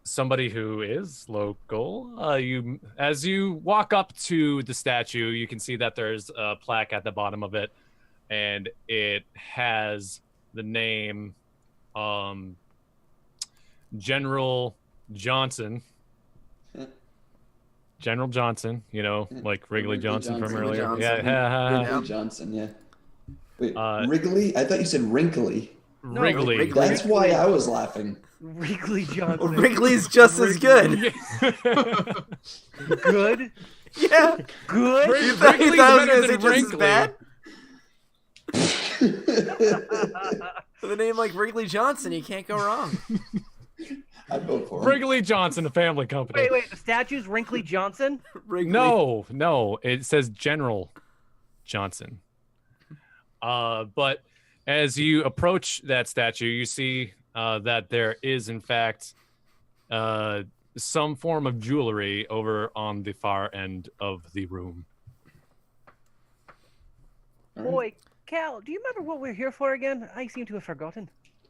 somebody who is local. As you walk up to the statue, you can see that there's a plaque at the bottom of it, and it has the name General Johnson. General Johnson, like Wrigley Johnson from Wrigley earlier. Johnson. Yeah. Wrigley Johnson, yeah. Wait, Uh, Wrigley? I thought you said wrinkly. No, Wrigley. Wrigley. That's why I was laughing. Wrigley Johnson. Wrigley's just as good. Good. Yeah. Good. You thought Wrigley's I was better gonna say than just as Wrinkly. bad? With a name like Wrigley Johnson, you can't go wrong. I'd vote for him. Wrigley Johnson, a family company. Wait. The statue's Wrinkly Johnson. Wrigley. No, it says General Johnson. But as you approach that statue, you see that there is, in fact, some form of jewelry over on the far end of the room. All right. Boy, Cal, do you remember what we're here for again? I seem to have forgotten.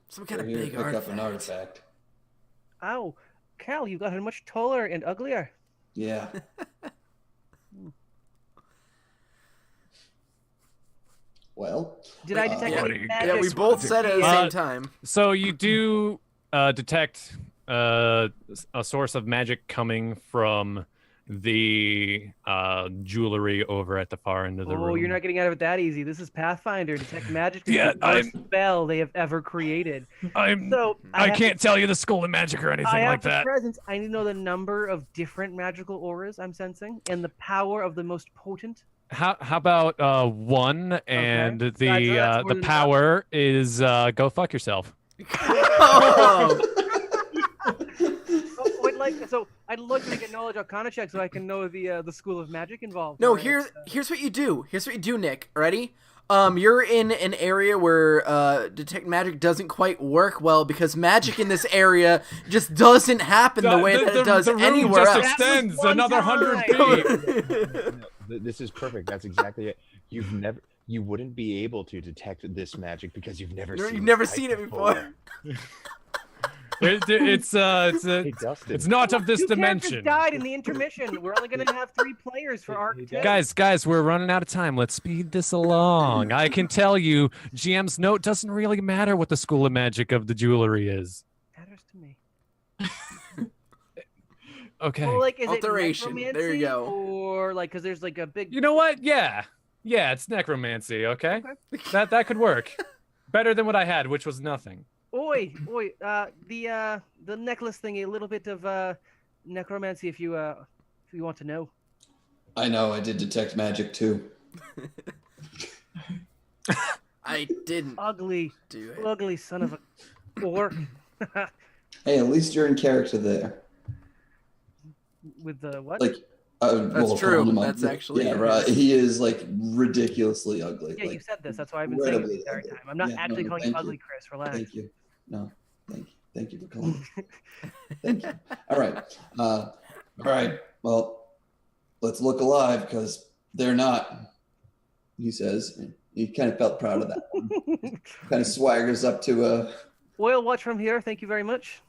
Some kind We're of here to big pick up an artifact. artifact. Ow, Cal, you gotten much taller and uglier. Yeah. Well, Did I detect Yeah, any you- magic? Yeah, we both said it at the same time. So you do detect a source of magic coming from the jewelry over at the far end of the room. Oh, you're not getting out of it that easy. This is Pathfinder. Detect magic is Yeah, the worst spell they have ever created. So I can't tell you the school of magic or anything I have like the that. presence. I need to know the number of different magical auras I'm sensing and the power of the most potent. How about 1 and that's the more than power is go fuck yourself. Oh. So I'd like to make a knowledge arcana check so I can know the school of magic involved. No, Right? here's what you do. Here's what you do, Nick. Ready? You're in an area where detect magic doesn't quite work well because magic in this area just doesn't happen the way that it does the room anywhere just else. extends That was another one 100 feet. No, this is perfect. That's exactly it. You wouldn't be able to detect this magic because you've never seen it before. It's Hey, Dustin. it's not of this Two characters dimension. died in the intermission. We're only going to have 3 players for Arc 2. Guys, we're running out of time. Let's speed this along. I can tell you, GM's note doesn't really matter what the school of magic of the jewelry is. Matters to me. Okay. Well, like, is Alteration. it There you necromancy, go. or like, because there's like a big. You know what? Yeah, it's necromancy. Okay, that could work. Better than what I had, which was nothing. Oi, the necklace thingy, a little bit of necromancy, if you want to know. I know. I did detect magic too. I didn't Ugly, do it. ugly son of a orc. Hey, at least you're in character there. With the what? Like, That's true. That's actually- yeah, right. He is like ridiculously ugly. Yeah, like, you said this. That's why I've been saying it the incredibly entire ugly. time. I'm not Yeah, actually no, calling you thank ugly, Chris. Relax. Thank you. No, thank you for calling. Thank you. All right. All right. Well, let's look alive because they're not. He says. He kind of felt proud of that one. Kind of swaggers up to Oil watch from here. Thank you very much.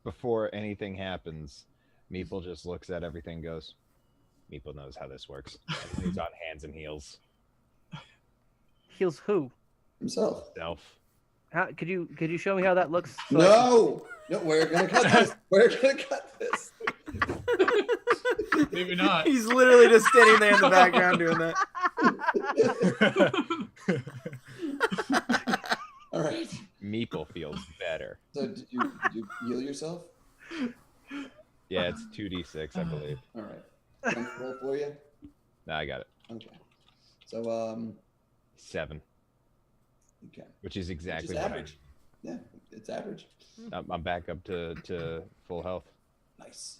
Before anything happens, Meeple just looks at everything and goes, Meeple knows how this works. And he's on hands and heels. Heals who? himself. Self. How could you show me how that looks? No, we're gonna cut this. We're gonna cut this. Maybe not. He's literally just standing there in the background doing that. All right. Meeple feels better. So did you heal yourself? Yeah, it's 2d6, I believe. All right. Can I roll for you? No, I got it. Okay. So 7, okay. which is Which exactly is what average. Yeah, it's average. I'm back up to full health. Nice.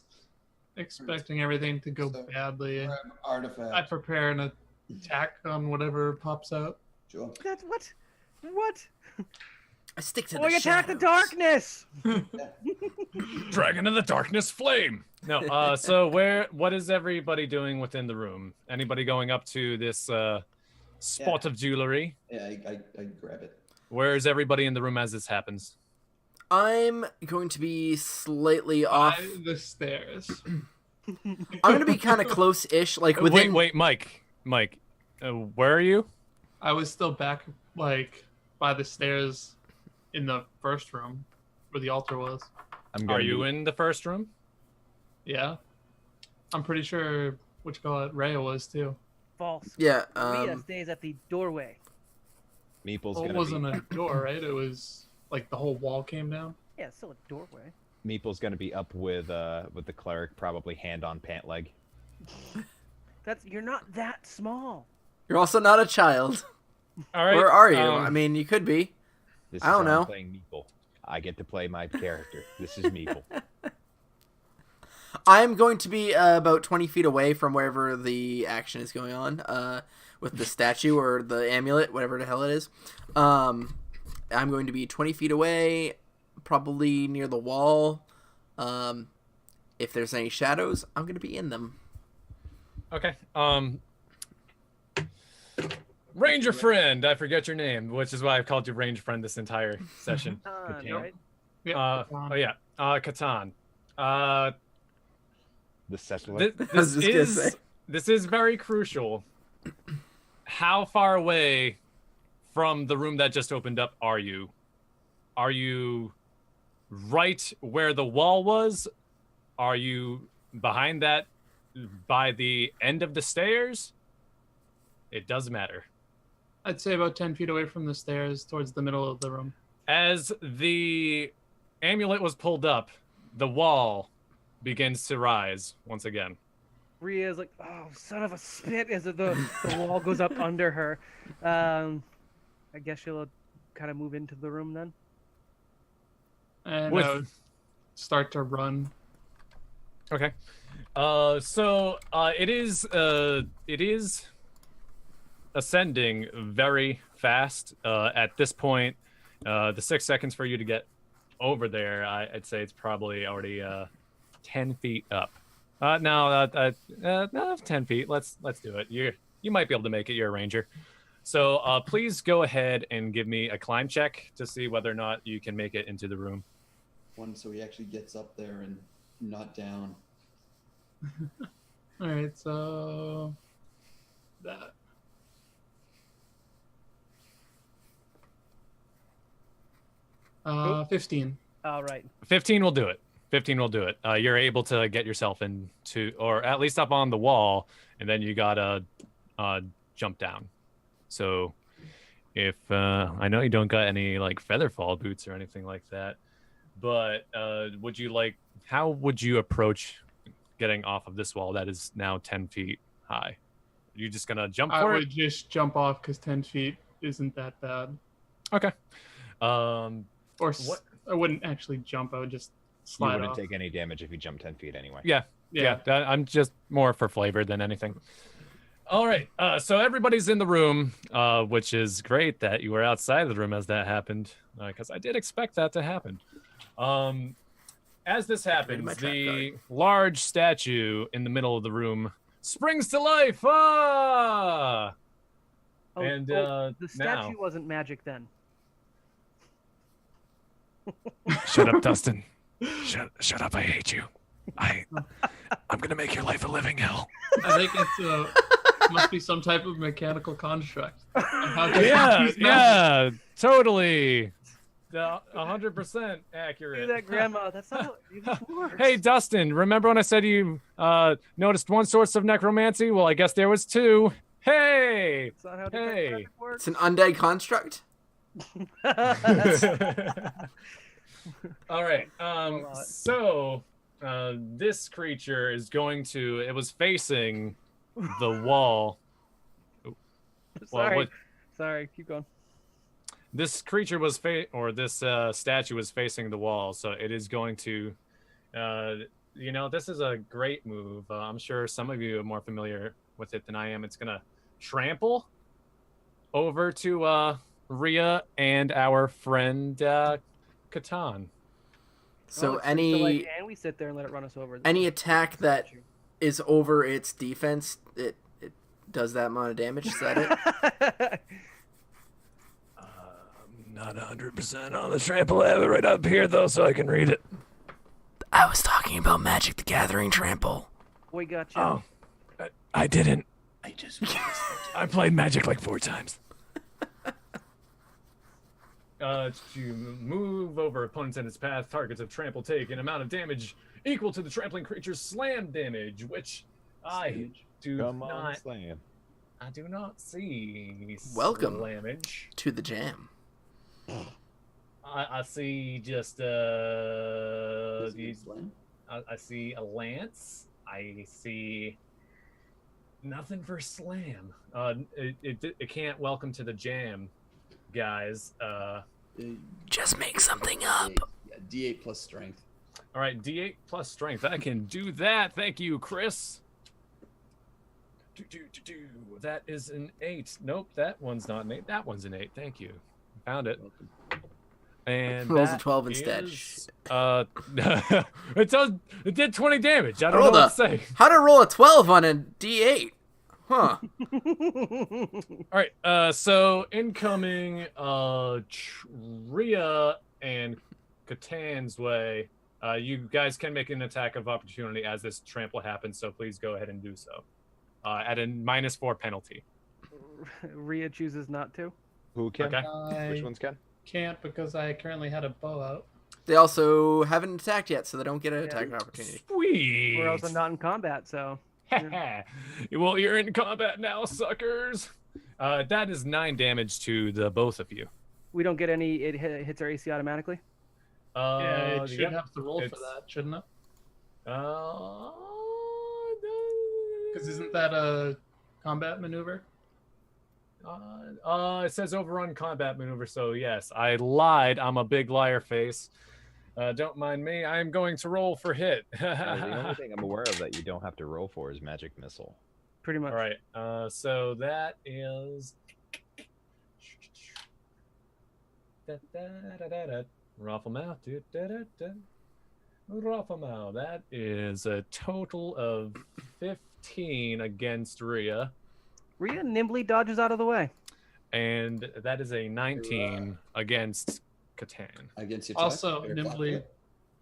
Expecting everything to go So, badly. grab artifact. I prepare an attack on whatever pops out. Sure. That's what? What? I stick to Oh, the attack the shadows. darkness! Dragon of the Darkness Flame. No, so what is everybody doing within the room? Anybody going up to this spot of jewelry? Yeah, I grab it. Where is everybody in the room as this happens? I'm going to be slightly off. By the stairs. I'm going to be kind of close-ish, like within. Wait, Mike, where are you? I was still back, like, by the stairs in the first room where the altar was. Are you in the first room? Yeah. I'm pretty sure Rhea was too. False. Yeah. Rhea stays at the doorway. Meeple's Well, it gonna wasn't a door, right? It was like the whole wall came down. Yeah, it's still a doorway. Meeple's gonna be up with the cleric, probably hand on pant leg. You're not that small. You're also not a child. All right. Or are you? I mean, you could be. This I is don't how know. I'm playing Meeple. I get to play my character. This is Meeple. I'm going to be about 20 feet away from wherever the action is going on, with the statue or the amulet, whatever the hell it is. I'm going to be 20 feet away, probably near the wall. If there's any shadows, I'm going to be in them. Okay. Ranger friend, I forget your name, which is why I've called you Ranger friend this entire session. Right? Yeah. Catan. The settler. This is very crucial. How far away from the room that just opened up are you? Are you right where the wall was? Are you behind that by the end of the stairs? It does matter. I'd say about 10 feet away from the stairs towards the middle of the room. As the amulet was pulled up, the wall begins to rise once again. Rhea is like, oh, son of a spit, as the wall goes up under her. I guess she'll kind of move into the room then. And With- I would start to run. Okay. It is ascending very fast. At this point, the 6 seconds for you to get over there, I'd say it's probably already 10 feet up. No, 10 feet. Let's do it. You might be able to make it. You're a ranger. So please go ahead and give me a climb check to see whether or not you can make it into the room. One, so he actually gets up there and not down. All right, so that. Cool. 15. All right. 15 will do it. 15 will do it. You're able to get yourself into, or at least up on the wall, and then you gotta jump down. So if I know you don't got any like featherfall boots or anything like that, but how would you approach getting off of this wall that is now 10 feet high? Are you just gonna jump I for would it? just jump off because 10 feet isn't that bad. Okay. What? I wouldn't actually jump. I would just You slide wouldn't off. take any damage if you jump 10 feet anyway. Yeah. I'm just more for flavor than anything. All right. So everybody's in the room, which is great that you were outside of the room as that happened, because I did expect that to happen. As this happens, the large statue in the middle of the room springs to life. Ah! The statue now. wasn't magic then. Shut up, Dustin. Shut up. I hate you. I'm gonna make your life a living hell. I think it's must be some type of mechanical construct. Yeah, totally. 100% accurate. Do that, Grandma. That's not how it works. Hey, Dustin, remember when I said you noticed one source of necromancy? Well, I guess there was two. Hey! That's not how Hey. magic works. It's an undead construct. All right. So this creature is going to. It was facing the wall. Sorry. Sorry. Keep going. This creature was this statue was facing the wall, so it is going to. This is a great move. I'm sure some of you are more familiar with it than I am. It's gonna trample over to Rhea and our friend Catan. So Well, and we sit there and let it run us over. any attack that is over its defense, it does that amount of damage. Is that it? I'm not 100% on the trample. I have it right up here though, so I can read it. I was talking about Magic the Gathering trample. We got you. Oh, I didn't. I played Magic like 4 times. To move over opponents in its path, targets of trample take an amount of damage equal to the trampling creature's slam damage, which I do not see. Welcome Slamage. to the jam. I see just I see a lance. I see nothing for slam. It can't welcome to the jam, guys. Just make something up. D8 plus strength. All right, D8 plus strength. I can do that. Thank you, Chris. That is an 8. Nope, that one's not an 8. That one's an 8. Thank you. Found it. And Rolls a that 12 instead. is, it did 20 damage. I don't know what to say. How to roll a 12 on a D8? Huh. All right. So incoming, Rhea and Catan's way. You guys can make an attack of opportunity as this trample happens. So please go ahead and do so. At a -4 penalty. Rhea chooses not to. Who can? Okay. Which one's can? can't because I currently had a bow out. They also haven't attacked yet, so they don't get an attack opportunity. Sweet. We're also not in combat, so. Well, you're in combat now, suckers. That is 9 damage to the both of you. We don't get any. It hits our AC automatically. Yeah, it should yep. have to roll for It's- that, shouldn't it? Uh, Because isn't that a combat maneuver? It says overrun combat maneuver, so yes, I lied. I'm a big liar face. Don't mind me. I am going to roll for hit. The only thing I'm aware of that you don't have to roll for is magic missile. Pretty much. All right. So that is. Rafflemouth. Rafflemouth. That is a total of 15 against Rhea. Rhea nimbly dodges out of the way. And that is a 19 against Catan. Against your Also, touch, or nimbly flat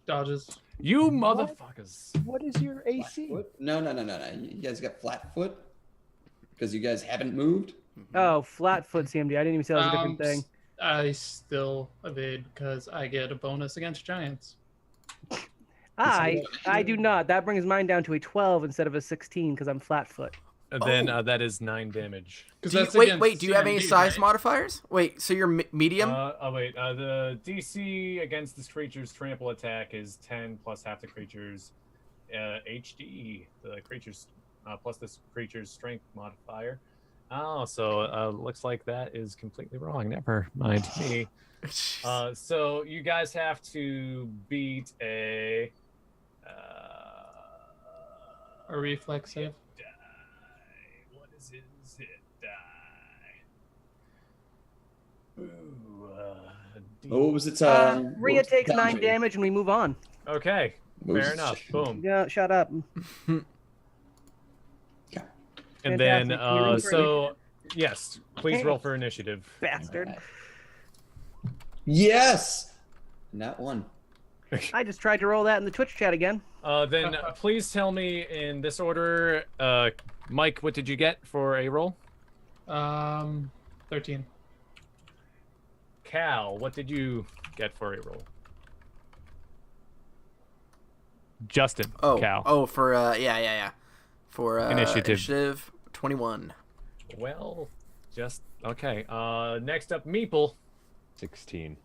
dodges. You What? motherfuckers. What is your foot? AC? Foot? No. You guys got flat foot? Because you guys haven't moved? Oh, flat-foot CMD. I didn't even say that was a different thing. I still evade because I get a bonus against giants. I do not. That brings mine down to a 12 instead of a 16 because I'm flat-foot. And then that is 9 damage. Because Do you, that's wait, against do you have any CMD, size right? modifiers? Wait, so you're medium? The DC against this creature's trample attack is 10 plus half the creature's HDE, the creature's plus this creature's strength modifier. Oh, so looks like that is completely wrong. Never mind me. So you guys have to beat a reflex save. Die. What is his hit die? Ooh, Oh, what was it? Rhea what was takes the 9 damage? damage and we move on. Okay, Moves. fair enough. Boom. Yeah, shut up. And then, Fantastic. Can you roll for so yes, please roll for initiative. Bastard. Alright. Yes! Not one. I just tried to roll that in the Twitch chat again. Then please tell me in this order, Mike, what did you get for a roll? 13. Cal, what did you get for a roll? Justin, Cal. For yeah. For initiative 21. Well, just okay. Next up, Meeple. 16.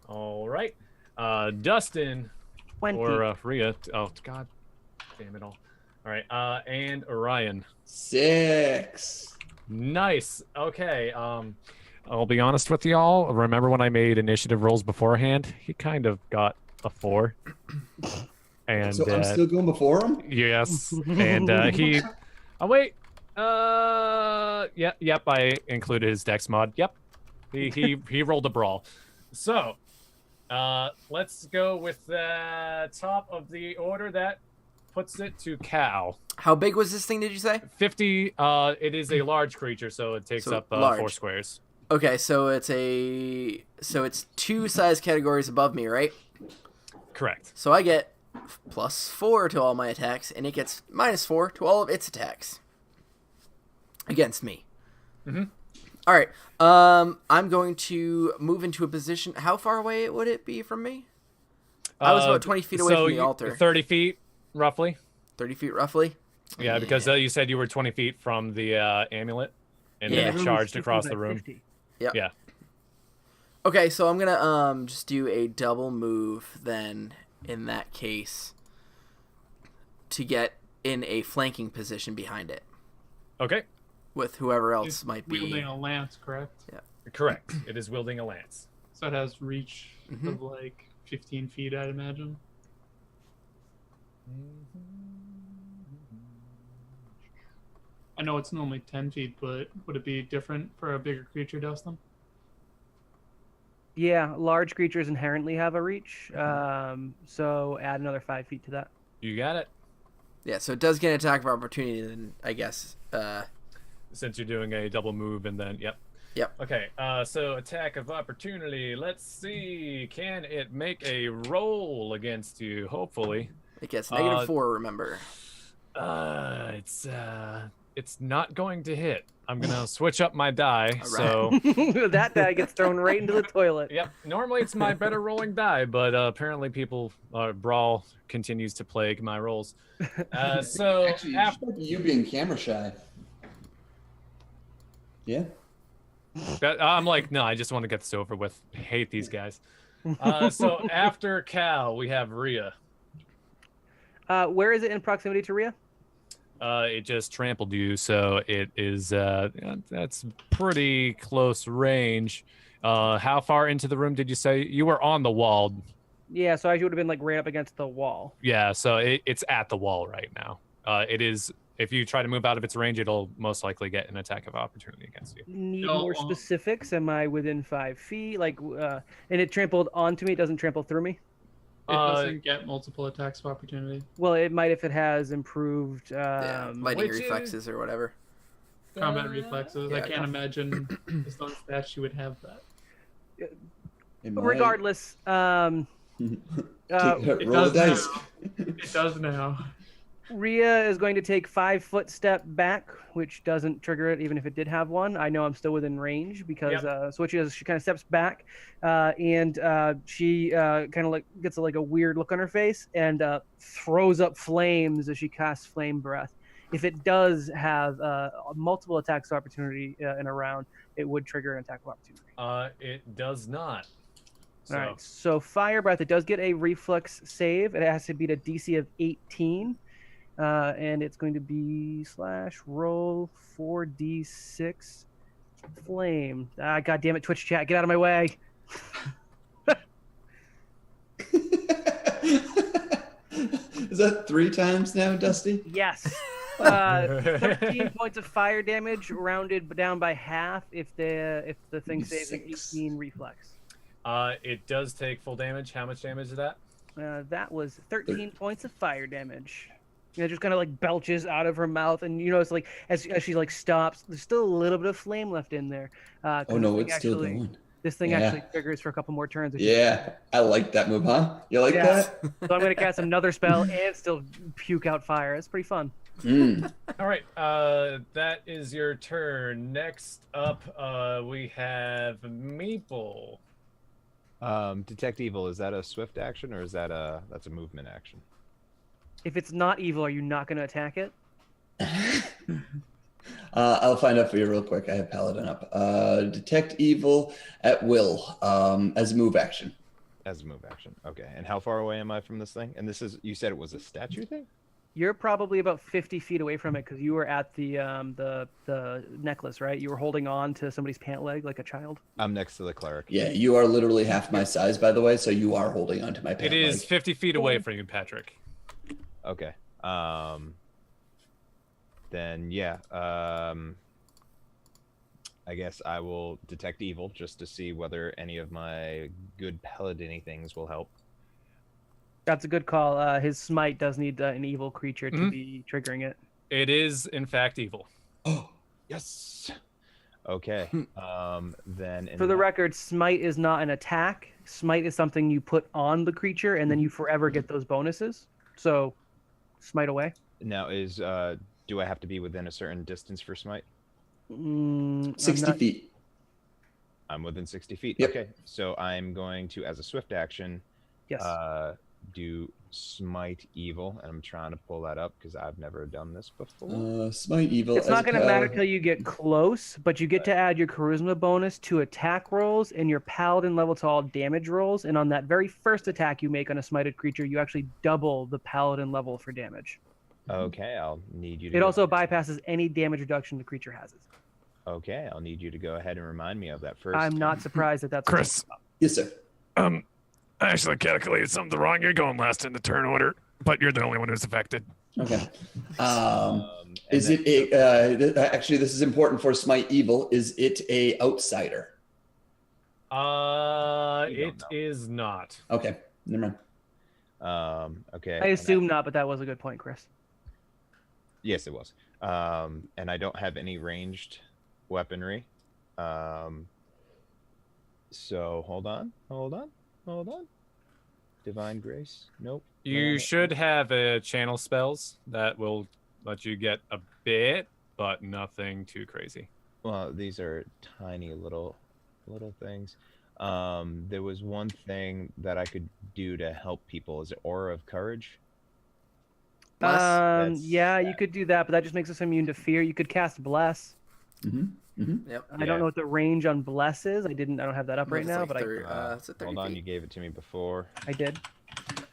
All right. Dustin 20. or Rhea. Oh God, damn it all. All right. And Orion. 6. Nice. Okay. I'll be honest with y'all. Remember when I made initiative rolls beforehand? He kind of got a 4. And So I'm still going before him? yes. And he. Oh wait. Yep. I included his dex mod. Yep. He rolled a brawl. So, let's go with the top of the order. That puts it to Cal. How big was this thing, did you say? 50. It is a large creature, so it takes So up large. 4 squares. Okay, so it's 2 size categories above me, right? Correct. So I get +4 to all my attacks, and it gets -4 to all of its attacks against me. Mhm. All right. I'm going to move into a position. How far away would it be from me? I was about 20 feet away from the altar. 30 feet, roughly. 30 feet, roughly. Yeah, because you said you were 20 feet from the amulet, and Yeah. then it charged across the room. 50. Yeah. Okay, so I'm gonna just do a double move then. In that case, to get in a flanking position behind it Okay. with whoever else It's might be. wielding a lance, correct? Correct. It is wielding a lance. So it has reach Mhm. of like 15 feet, I'd imagine. I know it's normally 10 feet, but would it be different for a bigger creature, Dustin? Yeah, large creatures inherently have a reach. So add another 5 feet to that. You got it. Yeah, so it does get an attack of opportunity. Then I guess. Since you're doing a double move, and then yep. Okay. So attack of opportunity. Let's see. Can it make a roll against you? Hopefully. It gets -4. Remember. It's It's not going to hit. I'm gonna switch up my die. All So That die gets thrown right into the toilet. yep. Normally it's my better rolling die, but apparently Brawl continues to plague my rolls. So Actually, it should be you being camera shy. Yeah. I'm like, no, I just want to get this over with. I hate these guys. So after Cal, we have Rhea. Where is it in proximity to Rhea? It just trampled you, so it is that's pretty close range. How far into the room did you say you were on the wall? Yeah, so I would have been like right up against the wall. Yeah, so it's at the wall right now. It is. If you try to move out of its range, it'll most likely get an attack of opportunity against you. Need more specifics. Am I within 5 feet? Like, and it trampled onto me. It doesn't trample through me. It doesn't get multiple attacks of opportunity. Well, it might if it has improved lightning reflexes or whatever. Combat reflexes. yeah, I can't imagine based on stats she would have that. Regardless, roll It the does dice. now. It does now. Rhea is going to take 5-foot step back, which doesn't trigger it even if it did have one. I know I'm still within range because so what she does, she kind of steps back and she kind of like gets like a weird look on her face and throws up flames as she casts flame breath. If it does have multiple attacks of opportunity in a round, it would trigger an attack of opportunity. It does not. So. All right. So fire breath, it does get a reflex save. It has to beat a DC of 18. And it's going to be /roll 4d6 flame. God damn it, Twitch chat, get out of my way. Is that 3 times now, Dusty? Yes. 13 points of fire damage, rounded down by half if the thing saves an 18 reflex. It does take full damage. How much damage is that? That was 13 points of fire damage. You know, just kind of like belches out of her mouth, and you know, it's like as she like stops, there's still a little bit of flame left in there. Oh no, it's still going. This thing actually triggers for a couple more turns. Yeah, I like that move, huh? You like that? So I'm gonna cast another spell and still puke out fire. It's pretty fun. All right, that is your turn. Next up, we have Meeple. Detect evil, is that a swift action or is that's a movement action? If it's not evil, are you not going to attack it? I'll find out for you real quick. I have Paladin up. Detect evil at will as a move action. As a move action. Okay. And how far away am I from this thing? And this is, you said it was a statue thing? You're probably about 50 feet away from it because you were at the necklace, right? You were holding on to somebody's pant leg like a child. I'm next to the cleric. Yeah, you are literally half my size, by the way, so you are holding on to my pant leg. It is 50 feet away from you, Patrick. Okay. Then yeah. I guess I will detect evil just to see whether any of my good paladin-y things will help. That's a good call. His smite does need an evil creature to be triggering it. It is, in fact, evil. Oh, yes. Okay. Then for the record, smite is not an attack. Smite is something you put on the creature, and then you forever get those bonuses. So, smite away. Now, do I have to be within a certain distance for smite? 60 feet. I'm within 60 feet. Yep. Okay. So I'm going to, as a swift action, do smite evil, and I'm trying to pull that up because I've never done this before. Smite evil. It's not going to matter till you get close, but you get to add your charisma bonus to attack rolls and your paladin level to all damage rolls. And on that very first attack you make on a smited creature, you actually double the paladin level for damage. Okay, I'll need you to. It also bypasses any damage reduction the creature has. Okay, I'll need you to go ahead and remind me of that first. I'm not surprised that that's Chris. Yes, sir. I actually calculated something wrong. You're going last in the turn order, but you're the only one who's affected. Okay. Is it a? Actually, this is important for smite evil. Is it a outsider? It is not. Okay, never mind. Okay. I assume not, but that was a good point, Chris. Yes, it was. And I don't have any ranged weaponry. So hold on. Divine Grace. Nope. You should have channel spells that will let you get a bit but nothing too crazy. Well, these are tiny little things. There was one thing that I could do to help people. Is it Aura of Courage? Bless. Yeah, you could do that, but that just makes us immune to fear. You could cast Bless. Yep. I don't know what the range on Bless is. I don't have that up right It's now, like but 30, it's at 30 Hold on, feet. you gave it to me before. I did.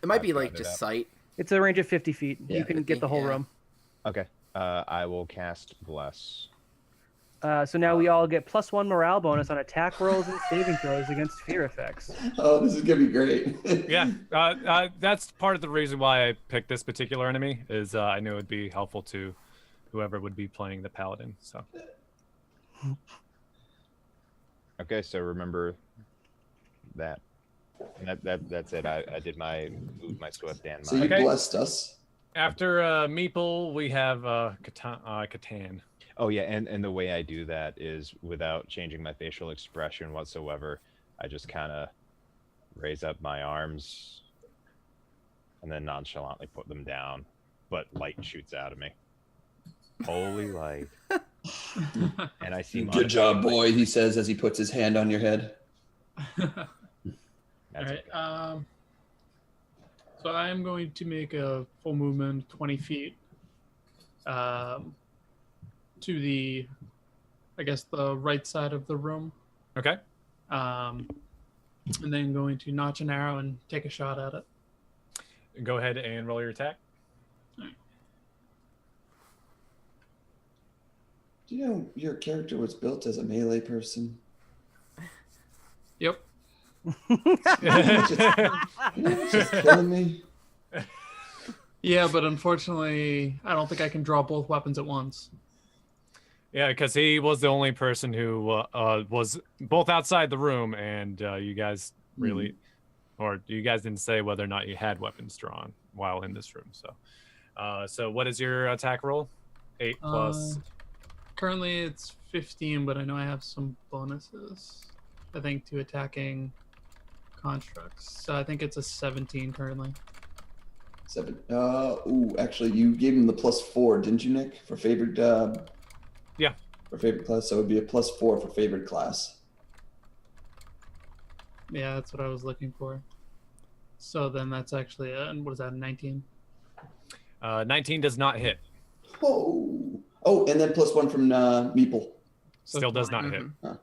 It might be I've like got it just up. sight. It's a range of 50 feet. Yeah, You can 50, get the whole yeah. room. Okay. I will cast Bless. So now we all get +1 morale bonus on attack rolls and saving throws against fear effects. Oh, this is gonna be great. Yeah, that's part of the reason why I picked this particular enemy. Is I knew it would be helpful to whoever would be playing the paladin. So. Okay, so remember that. And that's it. I did my move, my swift, and So my. you Okay. blessed us. After Meeple, we have Catan. Oh yeah, and the way I do that is without changing my facial expression whatsoever. I just kind of raise up my arms and then nonchalantly put them down, but light shoots out of me. Holy light! And I see. Good job, boy, he says as he puts his hand on your head. That's All right. okay. So I am going to make a full movement 20 feet to the, I guess, the right side of the room. Okay. And then going to notch an arrow and take a shot at it. Go ahead and roll your attack. Do you know your character was built as a melee person? Yep. It's just killing me. Yeah, but unfortunately, I don't think I can draw both weapons at once. Yeah, because he was the only person who was both outside the room, and you guys really, or you guys didn't say whether or not you had weapons drawn while in this room. So what is your attack roll? 8 plus. Currently, it's 15, but I know I have some bonuses. I think to attacking constructs. So I think it's a 17 currently. 7. Actually, you gave him the +4, didn't you, Nick? For favored. Yeah. For favorite class, so it would be a +4 for favored class. Yeah, that's what I was looking for. So then that's actually what is that? 19. 19 does not hit. Oh, and then +1 from Meeple. Still does not hit. Huh.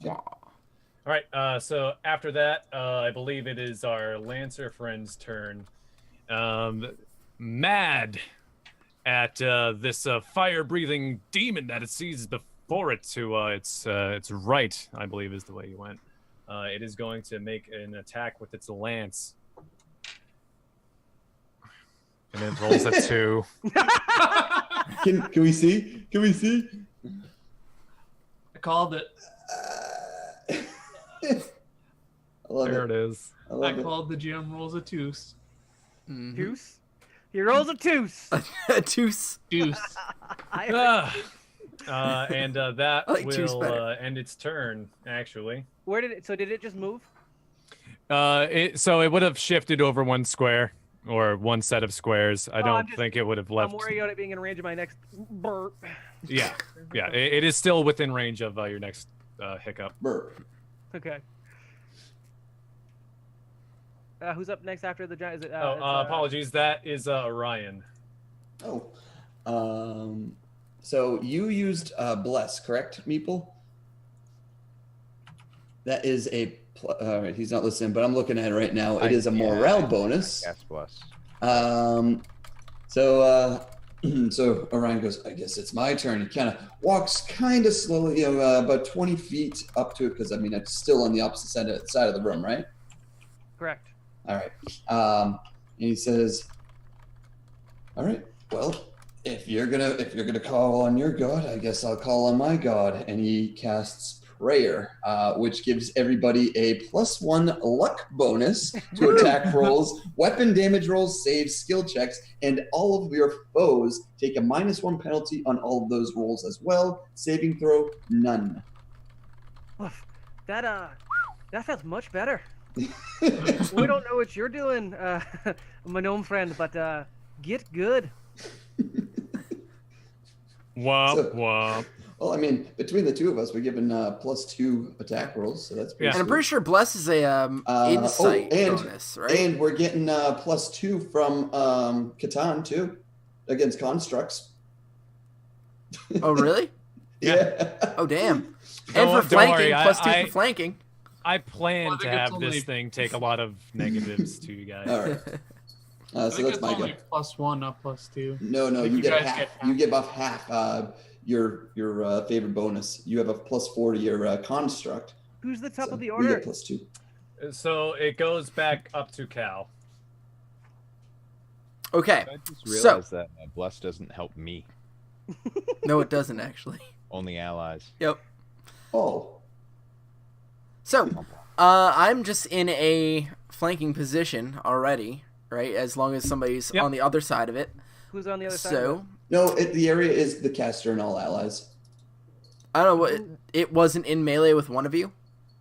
Yeah. All right. So after that, I believe it is our Lancer friend's turn. Mad at this fire-breathing demon that it sees before it to its right, I believe is the way you went. It is going to make an attack with its lance. And it rolls a 2. Can we see? Can we see? I called it. I love There it. it is. I I love it. called the GM rolls a tooth. Tooth? He rolls a tooth. Tooth. Deuce. I heard- And that I like Tooth will better. end its turn, actually. Where did it? So did it just move? So it would have shifted over one square or one set of squares. I I'm don't just- think it would have I'm left. worried about it being in range of my next burp. Yeah, it is still within range of your next hiccup. Burp. Okay. Who's up next after the giant? Is it? Apologies. That is Orion. Oh. So you used bless, correct, Meeple? That is a. All right, he's not listening, but I'm looking at it right now. It is a morale bonus. Cast Bless. So Orion goes, I guess it's my turn. He kind of walks kind of slowly, about 20 feet up to it, because I mean it's still on the opposite side of the room, right? Correct. All right. And he says, "All right. Well, if you're gonna call on your god, I guess I'll call on my god." And he casts Prayer, which gives everybody a +1 luck bonus to attack rolls, weapon damage rolls, saves, skill checks, and all of your foes take a -1 penalty on all of those rolls as well. Saving throw, none. Oof. That felt much better. We don't know what you're doing, my gnome friend, but get good. Womp So- womp. Well, I mean, between the two of us, we're given +2 attack rolls, so that's pretty. Yeah. And I'm pretty sure Bless is a insight bonus, right? And we're getting +2 from Catan too, against constructs. Oh, really? Yeah. Oh, damn. And Don't for flanking, worry, +2 for flanking. I plan Well, I to think it's have this only- thing take a lot of negatives to you guys. All right. I So think that's it's my only go. +1, not +2. No, I think you you get guys half. get half. You get buff half. Your favorite bonus. You have a +4 to your construct. Who's the top So of the we order? get +2. So it goes back up to Cal. Okay. I just So- realized that Bless doesn't help me. No, it doesn't actually. Only allies. Yep. Oh. So, I'm just in a flanking position already, right? As long as somebody's Yep. on the other side of it. Who's on the other side? Of So, No, the area is the caster and all allies. I don't know what it wasn't in melee with one of you.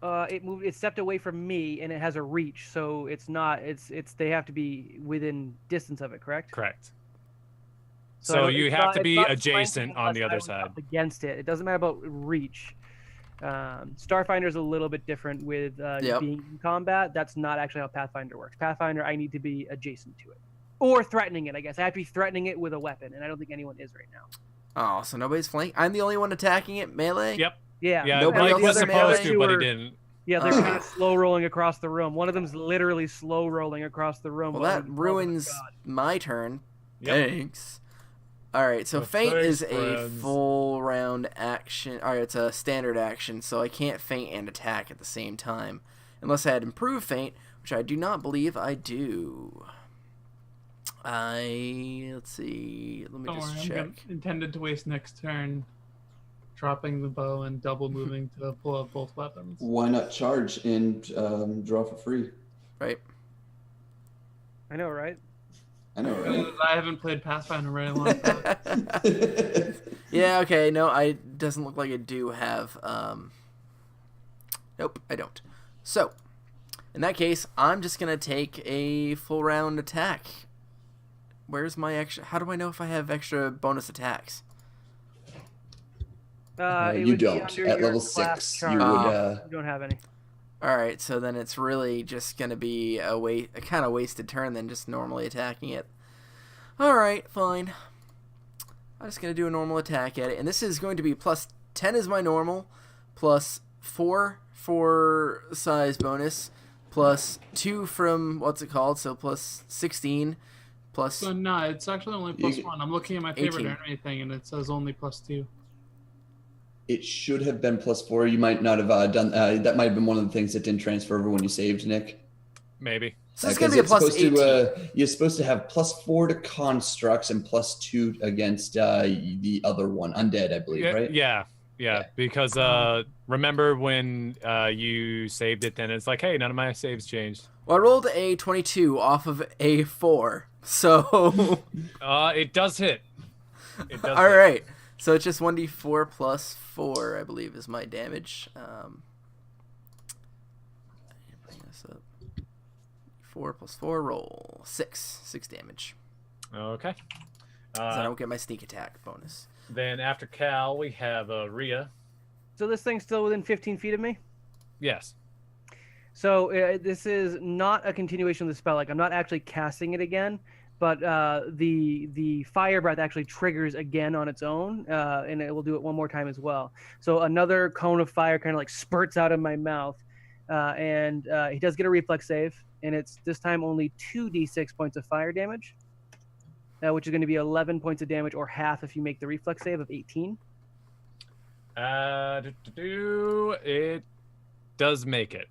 it moved. It stepped away from me, and it has a reach, so it's not. It's. They have to be within distance of it, correct? Correct. I So don't- you it's have not- to it's be not adjacent flanking on the unless other I was side. up against it. It doesn't matter about reach. Starfinder's a little bit different with Yep. being in combat. That's not actually how Pathfinder works. Pathfinder, I need to be adjacent to it. Or threatening it, I guess. I have to be threatening it with a weapon, and I don't think anyone is right now. Oh, so nobody's flanking. I'm the only one attacking it melee? Yep. Yeah. Yeah, Nobody Mike else was is supposed melee? to, but he didn't. Yeah, they're Ugh. kind of slow rolling across the room. One of them's literally slow rolling across the room. Well, while that he- oh my ruins God. my turn. Yep. Thanks. All right, so Well, feint thanks, is a friends. full round action. All right, it's a standard action, so I can't feint and attack at the same time, unless I had improved feint, which I do not believe I do. Let's see. Let me Don't just worry, check. I'm intended to waste next turn dropping the bow and double moving to pull out both weapons. Why not charge and draw for free? Right. I know, right? I know, right? I haven't played Pathfinder in a very long time. Yeah. Okay. No, I doesn't look like I do have. Nope, I don't. So, in that case, I'm just gonna take a full round attack. Where's my extra? How do I know if I have extra bonus attacks? It You would be don't. under At your level class 6, chart. you would. You don't have any. All right, so then it's really just gonna be a kind of wasted turn than just normally attacking it. All right, fine. I'm just gonna do a normal attack at it, and this is going to be +10 is my normal, +4 for size bonus, +2 from what's it called, so +16, plus. So no, it's actually only +1. I'm looking at my favorite 18. enemy thing, and it says only +2. It should have been +4. You might not have done. That might have been one of the things that didn't transfer over when you saved, Nick. Maybe. So it's gonna be a +18. You're supposed to have +4 to constructs and +2 against the other one, undead, I believe, Yeah, right? yeah. Because remember when you saved it, then it's like, hey, none of my saves changed. Well, I rolled a 22 off of a 4, so. It does hit. It does All hit. right. So it's just 1d4 plus 4, I believe, is my damage. Bring this up. 4 plus 4, roll 6 damage. Okay. 'Cause I don't get my sneak attack bonus. Then after Cal, we have Rhea. So this thing's still within 15 feet of me? Yes. So this is not a continuation of the spell. Like, I'm not actually casting it again, but the fire breath actually triggers again on its own, and it will do it one more time as well. So another cone of fire kind of like spurts out of my mouth, and he does get a reflex save, and it's this time only 2d6 points of fire damage, which is going to be 11 points of damage, or half if you make the reflex save of 18. It does make it.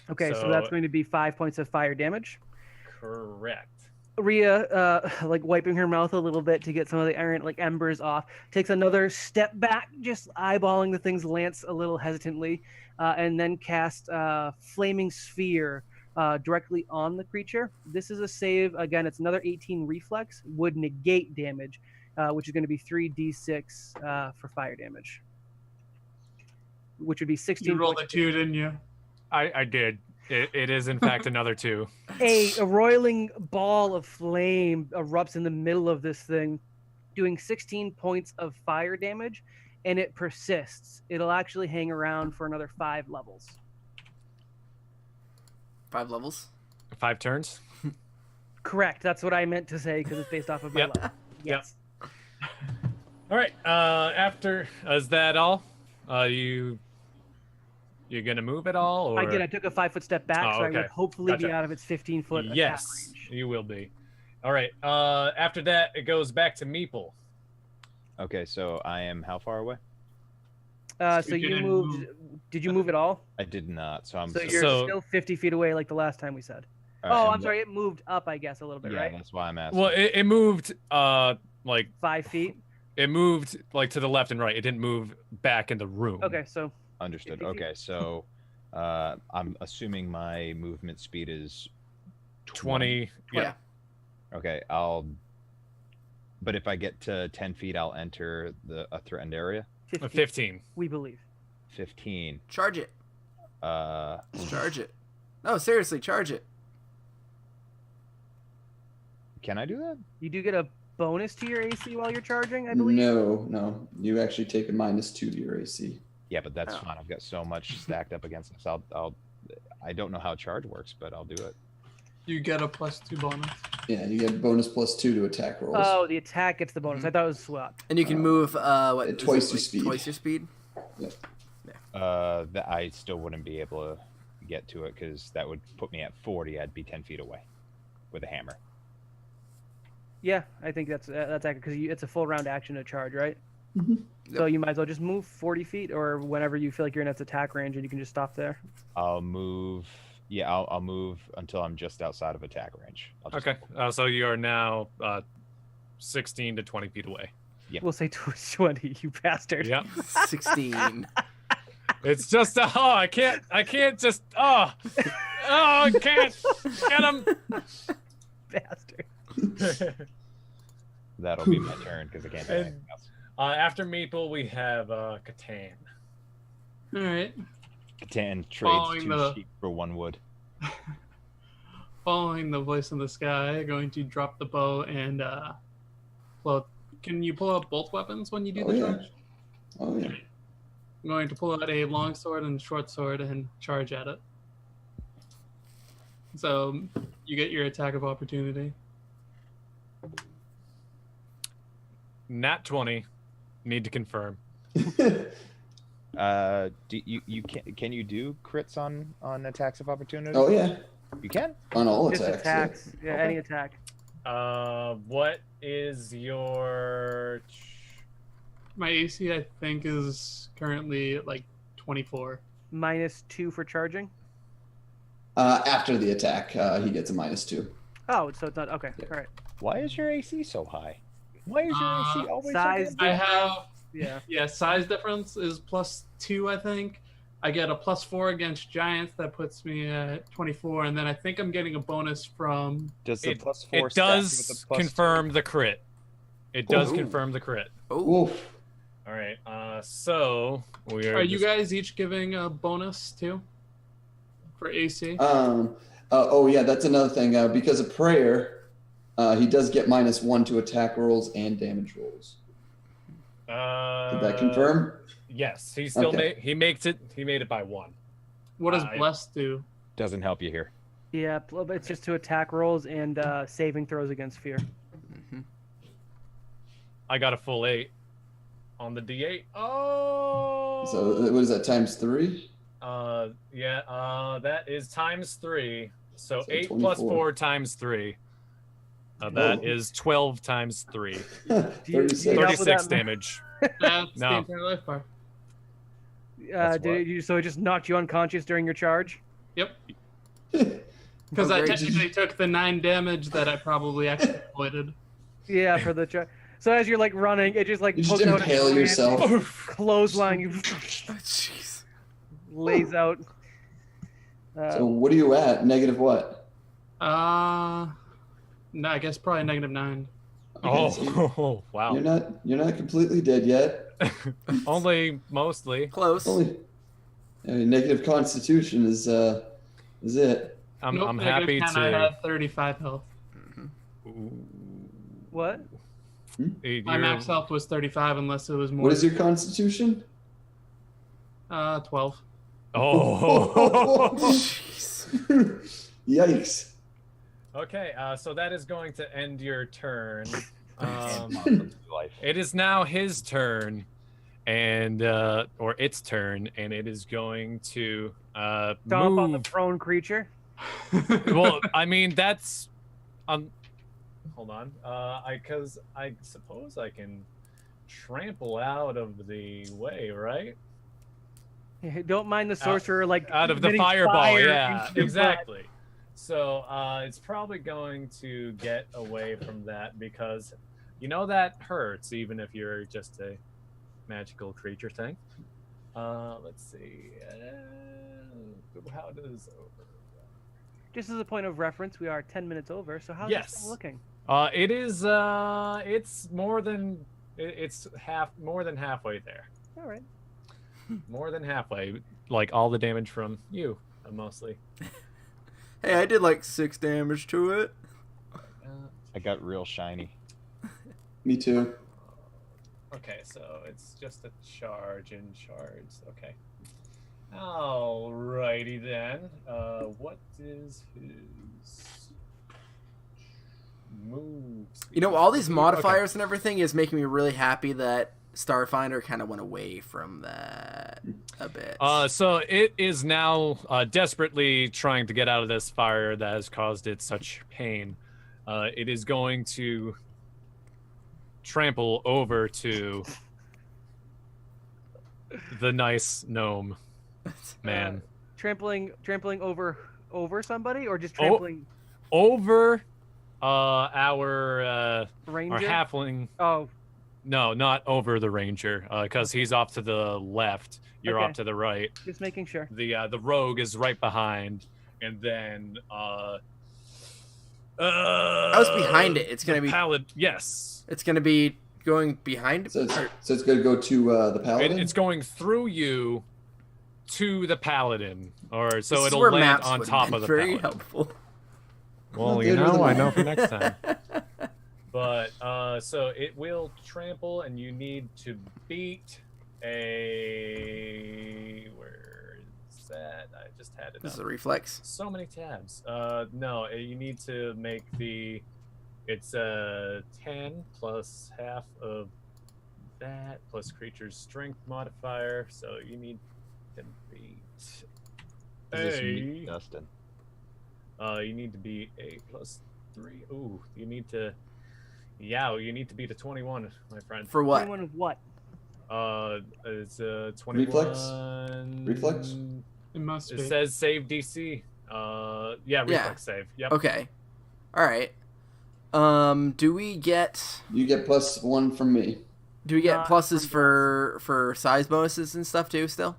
Okay, so So- that's going to be 5 points of fire damage. Correct. Rhea, like wiping her mouth a little bit to get some of the errant like embers off, takes another step back, just eyeballing the thing's lance a little hesitantly, and then casts Flaming Sphere directly on the creature. This is a save. Again, it's another 18 reflex, would negate damage, which is going to be 3d6 for fire damage, which would be 16 You rolled a points. 2, didn't you? I did. It is, in fact, another 2. A roiling ball of flame erupts in the middle of this thing, doing 16 points of fire damage, and it persists. It'll actually hang around for another 5 levels. 5 levels? 5 turns? Correct. That's what I meant to say because it's based off of my Yep. level. Yes. All right. After is that all? You're gonna move at all? Or... I did. I took a 5-foot step back, Oh, so I okay. would hopefully be Gotcha. out of its 15-foot attack Yes, range. you will be. All right. After that, it goes back to Meeple. Okay, so I am how far away? So you didn't moved. move. Did you move at all? I did not. So I'm. So you're So- still 50 feet away, like the last time we said. All right, Oh, and I'm sorry. It moved up, I guess, a little bit, Yeah, right? that's why I'm asking. Well, it moved like 5 feet. it moved like to the left and right. It didn't move back in the room. Okay, so Understood. 50 feet. Okay, so I'm assuming my movement speed is 20. Yeah. Okay, But if I get to 10 feet, I'll enter a threatened area. 15, 15. we believe. 15. Charge it. Uh, Charge it. No, seriously, charge it. can I do that? You do get a bonus to your AC while you're charging, I believe. No. You actually take a -2 to your AC. Yeah, but that's Oh. fine. I've got so much stacked up against this. I don't know how charge works, but I'll do it. You get a +2 bonus. Yeah, you get bonus +2 to attack rolls. Oh, the attack gets the bonus. I thought it was swap. And you can move what? is twice it, your speed. Twice your speed. That I still wouldn't be able to get to it because that would put me at 40. I'd be 10 feet away with a hammer. Yeah, I think that's accurate because it's a full round action to charge, right? Mhm. So you might as well just move 40 feet or whenever you feel like you're in its attack range, and you can just stop there. I'll move. Yeah, I'll move until I'm just outside of attack range. I'll just- Okay. So you are now 16 to 20 feet away. Yep. We'll say 20, you bastard. Yep. 16. It's just I can't just I can't get him. Bastard. That'll be my turn because I can't do And- anything else. After Meeple, we have Catan. All right. Catan Following trades 2 the- sheep for 1 wood. Following the voice in the sky, going to drop the bow and well, can you pull out both weapons when you do Oh, the yeah. charge? Oh yeah. I'm going to pull out a long sword and short sword and charge at it. So you get your attack of opportunity. Nat 20. Need to confirm. Do can you do crits on attacks of opportunity? Oh yeah. You can. On all Just attacks. attacks. Yeah, Okay. any attack. What is your? My AC, I think, is currently like 24. -2 for charging. After the attack, he gets a -2. Oh, so it's not okay. Yeah. All right. Why is your AC so high? Why is your AC always size so good? I have, Yeah. size difference is +2, I think. I get a +4 against giants. That puts me at 24. And then I think I'm getting a bonus from. Does the It, +4 it stack does with the +2? confirm the crit. It does Ooh. confirm the crit. Oh, Oof. All right. So we are. Are you guys each giving a bonus too? For AC? Oh yeah, that's another thing. Because of prayer, he does get -1 to attack rolls and damage rolls. Did that confirm? Yes. He still Okay. he makes it. He made it by 1. What does I- Bless do? Doesn't help you here. Yeah, but it's just to attack rolls and saving throws against fear. I got a full 8 on the D8. Oh. So what is that ×3? Yeah. That is ×3. So So 8 plus 24. 4 times 3. That Oh. is 12 times 3. Do you- 36. do you help with 36 that? damage. That's No. the entire life bar. That's Did you? So it just knocked you unconscious during your charge? Yep. Because Oh, I great. technically took the 9 damage that I probably actually avoided. Yeah, for the charge. So as you're like running, it just like You just pokes out a impale hand, yourself. clothesline, you jeez. lays out. So what are you at? Negative what? No, I guess probably -9. Okay, so Oh, wow. you're not completely dead yet. Only mostly. Close. Only negative constitution is it. I'm Nope, happy -10, I to. had 35 health. What? My max health was 35, unless it was more. What is your constitution? 12. Oh. Yikes. Okay, so that is going to end your turn. Life. It is now his turn, and or its turn, and it is going to Stomp move. on the prone creature. Well, I mean that's hold on, because I suppose I can trample out of the way, right? Don't mind the sorcerer, like Out of the emitting fireball, fire yeah, into your exactly. So it's probably going to get away from that because you know that hurts even if you're just a magical creature thing. Let's see. How does over? Just as a point of reference, we are 10 minutes over. So how's Yes. this thing looking? It is. It's more than. It's more than halfway there. All right. More than halfway. Like all the damage from you, mostly. Hey, I did like 6 damage to it. I got real shiny. Me too. Okay, so it's just a charge in shards. Okay. Alrighty then. What is his moves? You know, all these modifiers and everything is making me really happy that Starfinder kind of went away from that a bit. So it is now desperately trying to get out of this fire that has caused it such pain. It is going to trample over to the nice gnome man. Trampling over somebody, or just trampling Over our ranger? our halfling. Oh, No, not over the ranger, because he's off to the left. You're Okay. off to the right. just making sure. The rogue is right behind, and then I was behind it. It's gonna be. Yes, It's gonna be going behind. So it's going to go to the paladin? it's going through you to the paladin, or so This is it'll where land maps on would top have of the been very paladin. helpful. Well, you know, I know for next time. But so it will trample, and you need to beat a. Where is that? I just had it. This is up. a reflex. So many tabs. No, you need to make the. It's 10 plus half of that plus creature's strength modifier. So you need to beat. Is this me, A. Dustin? You need to beat a plus 3. Ooh, you need to. Yeah, you need to beat a 21, my friend. For what? Anyone of what? It's 21. Reflex? It must It be. says save DC. Yeah, reflex save. Yep. Okay. All right. Do we get You get +1 from me. Not pluses from for size bonuses and stuff too? Still.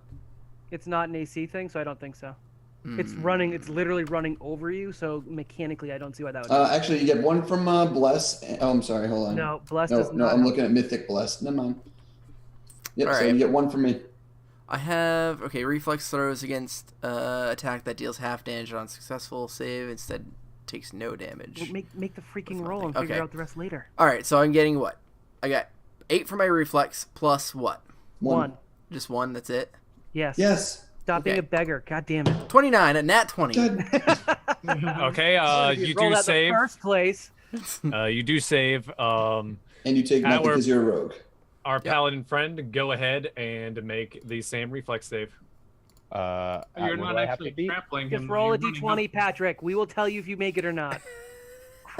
It's not an AC thing, so I don't think so. It's Hmm. running. It's literally running over you. So mechanically, I don't see why that would. Actually, you get 1 from Bless. Oh, I'm sorry. Hold on. No, blessed No, does no, not. I'm help. looking at Mythic Bless. Never mind. Yep, so Alright. you get 1 from me. I have reflex throws against attack that deals half damage on successful save. Instead, takes no damage. Well, make the freaking That's roll and nothing. figure Okay. out the rest later. All right, so I'm getting what? I got 8 for my reflex plus what? 1. Just 1. That's it. Yes. Yes. Stop being Okay. a beggar. God damn it. 29. A nat 20. God. Okay. You Roll do out save. the first place. You do save. And you take nothing Our- because you're a rogue. Our paladin friend, go ahead and make the same reflex save. You're what not do I have actually to beat? trampling Just him. roll a you're running d20, up. Patrick. We will tell you if you make it or not. Okay,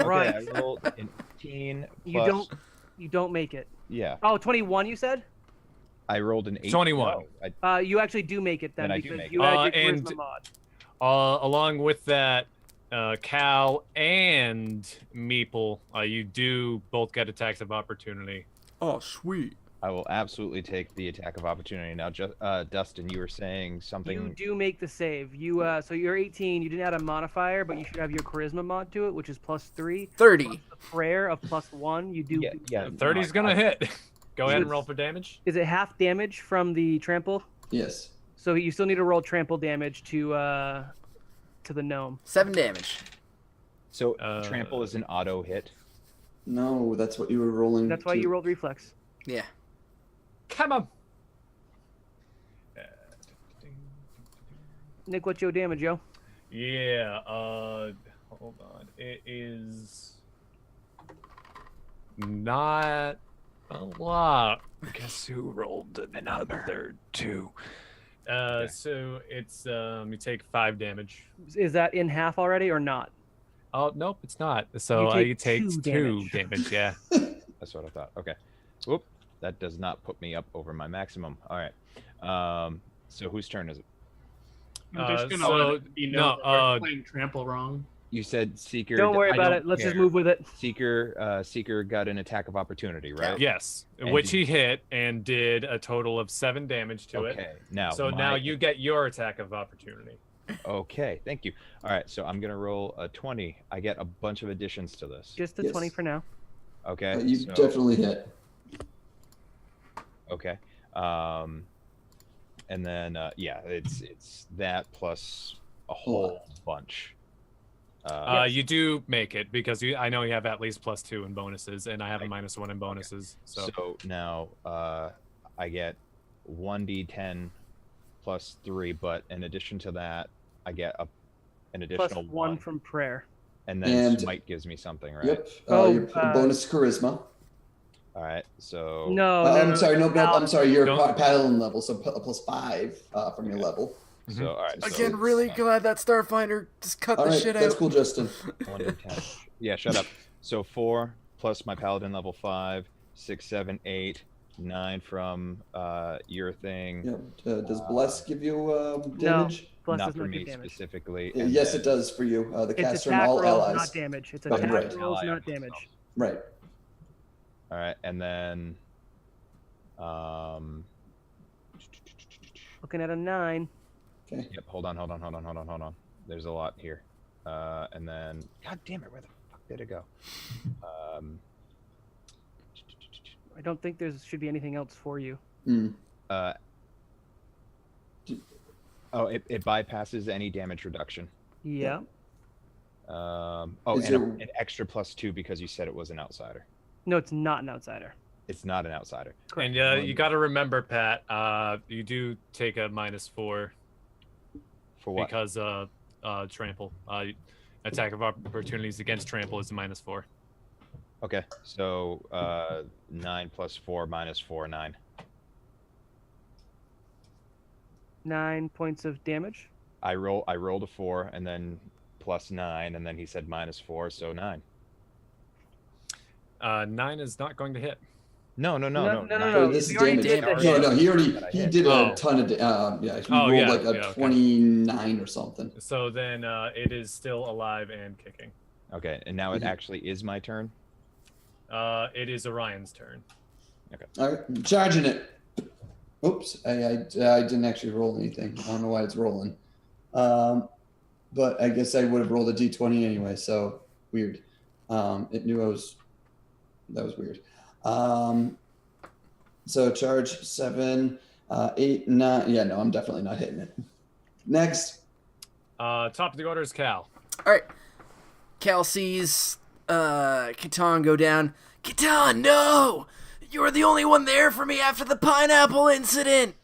Christ. I rolled an 18 plus. You don't make it. Yeah, Oh, 21 you said? I rolled an 8. 21. No, I, You actually do make it then Then I do because make you it. had your And- charisma mod. Along with that, Cal and Meeple, you do both get attacks of opportunity. Oh, sweet. I will absolutely take the attack of opportunity. Now, Dustin, you were saying something. You do make the save. You so you're 18. You didn't add a modifier, but you should have your charisma mod to it, which is +3. 30. The prayer of +1. You do. Yeah, 30's gonna hit. Go ahead and roll for damage. Is it half damage from the trample? Yes. So you still need to roll trample damage to the gnome. 7 damage. So trample is an auto hit. No, that's what you were rolling. That's why you rolled reflex. Yeah. Come on. Nick, what's your damage, yo? Yeah, hold on. It is not a lot. Guess who rolled another 2? So it's you take 5 damage. Is that in half already or not? Oh nope, it's not. So You you take take 2 2 damage. Yeah. That's what I thought. Okay. Whoop. That does not put me up over my maximum. All right. So whose turn is it? I'm just gonna so- let it be known no, that we're playing trample wrong. You said Seeker. Don't worry I about don't it. Let's just care. move with it. Seeker got an attack of opportunity, right? Yes, And which you- he hit and did a total of 7 damage to Okay. it. Now. So now you get your attack of opportunity. Okay. Thank you. All right. So I'm gonna roll a 20. I get a bunch of additions to this. Just the Yes. 20 for now. Okay. You so- definitely hit. Okay. And then yeah, it's that plus a whole bunch. You do make it because I know you have at least +2 in bonuses, and I have a -1 in bonuses. So So now I get 1d10 plus 3, but in addition to that, I get an Plus additional 1 from prayer. and then And- smite gives me something, right? Yep. Oh, Your bonus charisma. All right. So No, I'm sorry. No, I'm sorry. You're Don't- paladin level, so +5 from your level. So all right. so Again, it's, really glad that Starfinder just cut All the right, shit that's out. cool, Justin. 1d10. Yeah, shut up. So 4 plus my paladin level 5, 6, 7, 8, 9 from your thing. Yeah. Does bless give you damage? Plus Not does for not me give damage. specifically. Yeah, and yes, then- it does for you. The It's caster and attack all rolls, allies. not damage. It's Right, attack right. rolls, Ally not on damage. Right. All right, and then Looking at a 9. Okay. yep, hold on. There's a lot here. And then god damn it, where the fuck did it go? I don't think there should be anything else for you. Mm. It bypasses any damage reduction. Yeah. Oh, Is and there- an extra +2 because you said it was an outsider. No, it's not an outsider. It's not an outsider. Correct. and you got to remember, Pat. You do take a -4 For what? because trample. Attack of opportunities against trample is a -4. Okay, so 9 plus 4 minus 4, 9. 9 points of damage. I rolled a 4 and then plus 9, and then he said -4, so 9. 9 is not going to hit. No. No. So this is you already damage. did the Yeah, hit. no, he That I he hit. did Oh. a ton of yeah. He Oh, rolled yeah, like a yeah, okay. 29 or something. So then it is still alive and kicking. Okay, and now it Mhm. actually is my turn. It is Orion's turn. All right, I'm charging it. Oops, I didn't actually roll anything. I don't know why it's rolling. But I guess I would have rolled a d20 anyway. So weird. It knew I was. That was weird. So charge 7, 8, 9. Yeah, no, I'm definitely not hitting it. Next. Top of the order is Cal. All right. Cal sees Catan go down. Catan, no! You were the only one there for me after the pineapple incident.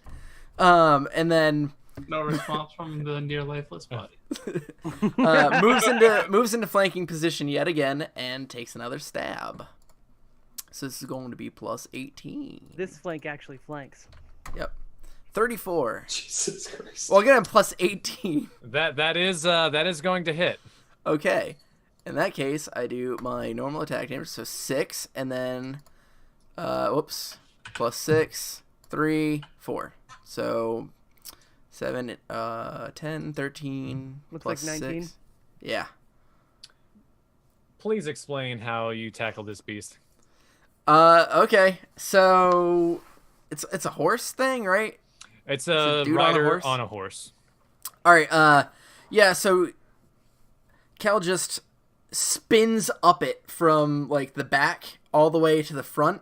And then No response from the near lifeless body. moves into flanking position yet again and takes another stab. So this is going to be plus 18. This flank actually flanks. Yep. 34. Jesus Christ. Well, again, I'm plus 18. That is going to hit. Okay. In that case, I do my normal attack damage, so 6, and then, plus 6, 3, 4. So 7, 10, 13, Looks plus like 19. 6. Yeah. Please explain how you tackle this beast. Okay. So it's a horse thing, right? It's a a dude on a rider horse? on a horse. All right. Yeah. So Cal just spins up it from like the back all the way to the front,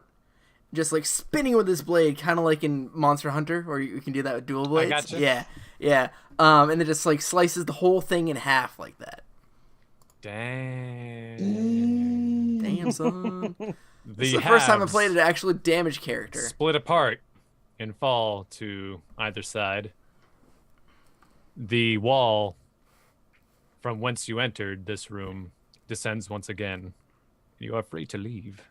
just like spinning with his blade, kind of like in Monster Hunter, where you can do that with dual blades. gotcha. Yeah. And then just like slices the whole thing in half like that. Dang. Damn. Damn, son. This The is the first time I halves played an actual damage character. split apart and fall to either side. The wall from whence you entered this room descends once again. You are free to leave.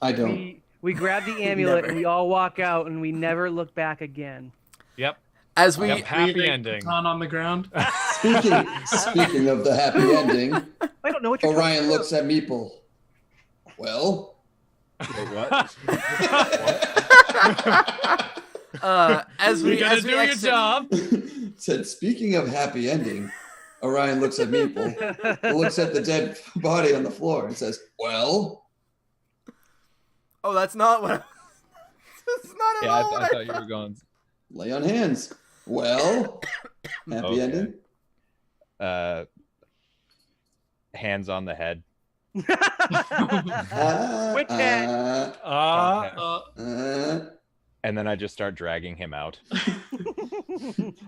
I don't. We grab the amulet Never. and we all walk out and we never look back again. Yep. As we Yep. Happy Leaving ending. Catan on the ground. Speaking of the happy ending, I don't know what you're Orion talking looks at Meeple. Well, Wait, what? as You we gotta as we do your exit, job. said, speaking of happy ending, Orion looks at Meeple, looks at the dead body on the floor, and says, well, Oh, that's not what. That's not at Yeah, all. what I thought you were going. lay on hands. Well, happy Okay. ending. Hands on the head. Which hand? And then I just start dragging him out.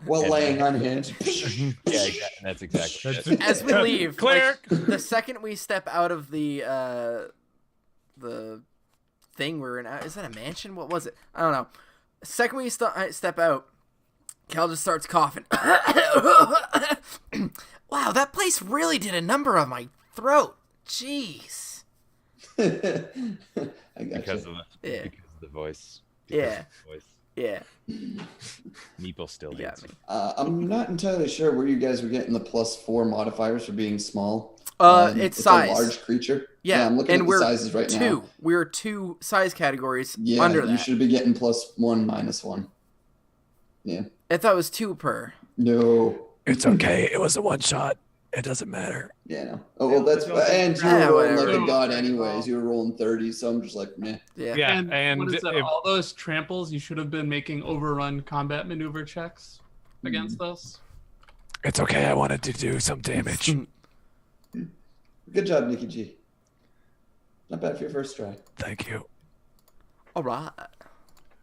While laying on hands. Yeah, exactly. That's exactly it. As we leave, Clear. like, the second we step out of the thing we're in, is that a mansion? What was it? I don't know. The second we step out, Cal just starts coughing. Wow, that place really did a number on my throat. Jeez. I got Because you. of Yeah. the voice. Yeah. Because of the voice. Yeah. Meeple still You hates got me. me. I'm not entirely sure where you guys were getting the +4 modifiers for being small. It's a size. large creature. Yeah, I'm looking and at we're the sizes right two. now. We're 2 size categories Yeah, under you that. should be getting +1, -1. Yeah. I thought it was 2 per. No. It's okay. It was a one shot. It doesn't matter. Yeah, no. Oh, well, that's... And you Yeah, were rolling like whatever. a god anyways. You were rolling 30, so I'm just like, meh. Yeah. Yeah, And, and what is it? if- All those tramples, you should have been making overrun combat maneuver checks against us. It's okay. I wanted to do some damage. Good job, Nikki G. Not bad for your first try. Thank you. All right.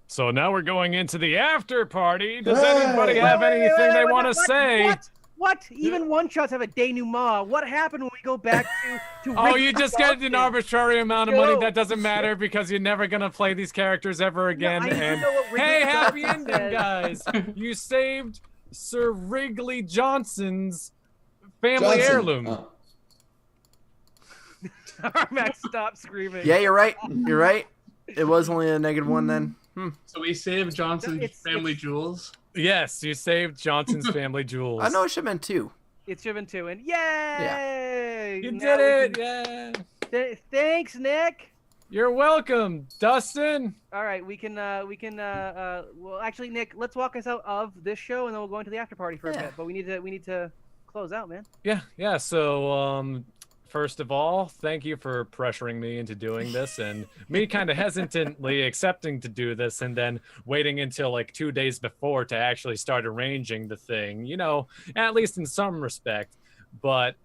So now we're going into the after party. Does Hey! anybody have anything they want to say? What? Even one shots have a denouement. What happened when we go back to Oh, Rick you just get an Dawson? arbitrary amount of money No. that doesn't matter because you're never gonna play these characters ever again. I need to and know what Rick hey, happy Dawson ending, says. guys! You saved Sir Wrigley Johnson's family Johnson. heirloom. Oh. Max, stop screaming. Yeah, you're right. You're right. It was only a -1 then. So we saved Johnson's It's- family jewels. Yes, you saved Johnson's family jewels. I know it should have been 2. It's driven 2, and yay! You Now did we it! can- Yeah. Thanks, Nick. You're welcome, Dustin. All right, we can. Well, actually, Nick, let's walk us out of this show, and then we'll go into the after party for a Yeah. bit. But we need to close out, man. Yeah. So, first of all, thank you for pressuring me into doing this, and me kind of hesitantly accepting to do this, and then waiting until like 2 days before to actually start arranging the thing. You know, at least in some respect. But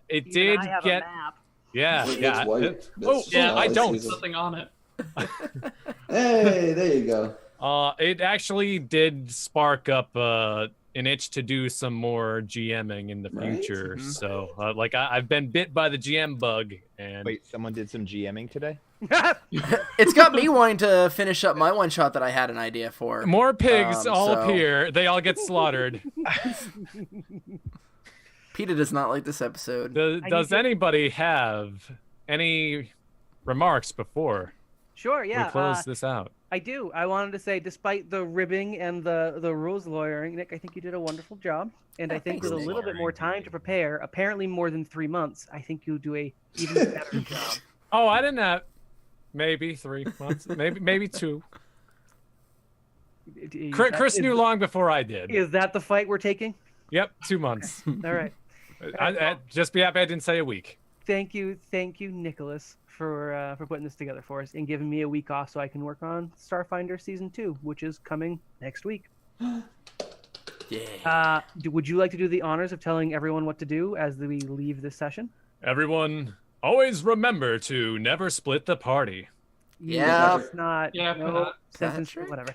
it Even did I have get. a map. Yeah, Wait, yeah. that's white. it- That's oh, just yeah, all I see don't. is a- Nothing on it. Hey, there you go. It actually did spark up an itch to do some more GMing in the Right? future. Mhm. So, like, I've been bit by the GM bug, and Wait, someone did some GMing today? It's got me wanting to finish up my one shot that I had an idea for. more pigs all so- appear. They all get slaughtered. PETA does not like this episode. Does anybody have any remarks before Sure, yeah. we close this out? I do. I wanted to say, despite the ribbing and the rules lawyering, Nick, I think you did a wonderful job. And I think thanks, with a Nick. little bit more time to prepare, apparently more than 3 months, I think you'll do a even better job. Oh, I didn't have maybe 3 months, maybe 2. Chris knew long before I did. Is that the fight we're taking? Yep, 2 months. All right. Just be happy I didn't say a week. Thank you, Nicholas, for putting this together for us and giving me a week off so I can work on Starfinder Season 2, which is coming next week. Yeah. Would you like to do the honors of telling everyone what to do as we leave this session? Everyone, always remember to never split the party. Yeah. It's not. Yeah, no, Pat. sentence, Patrick? whatever.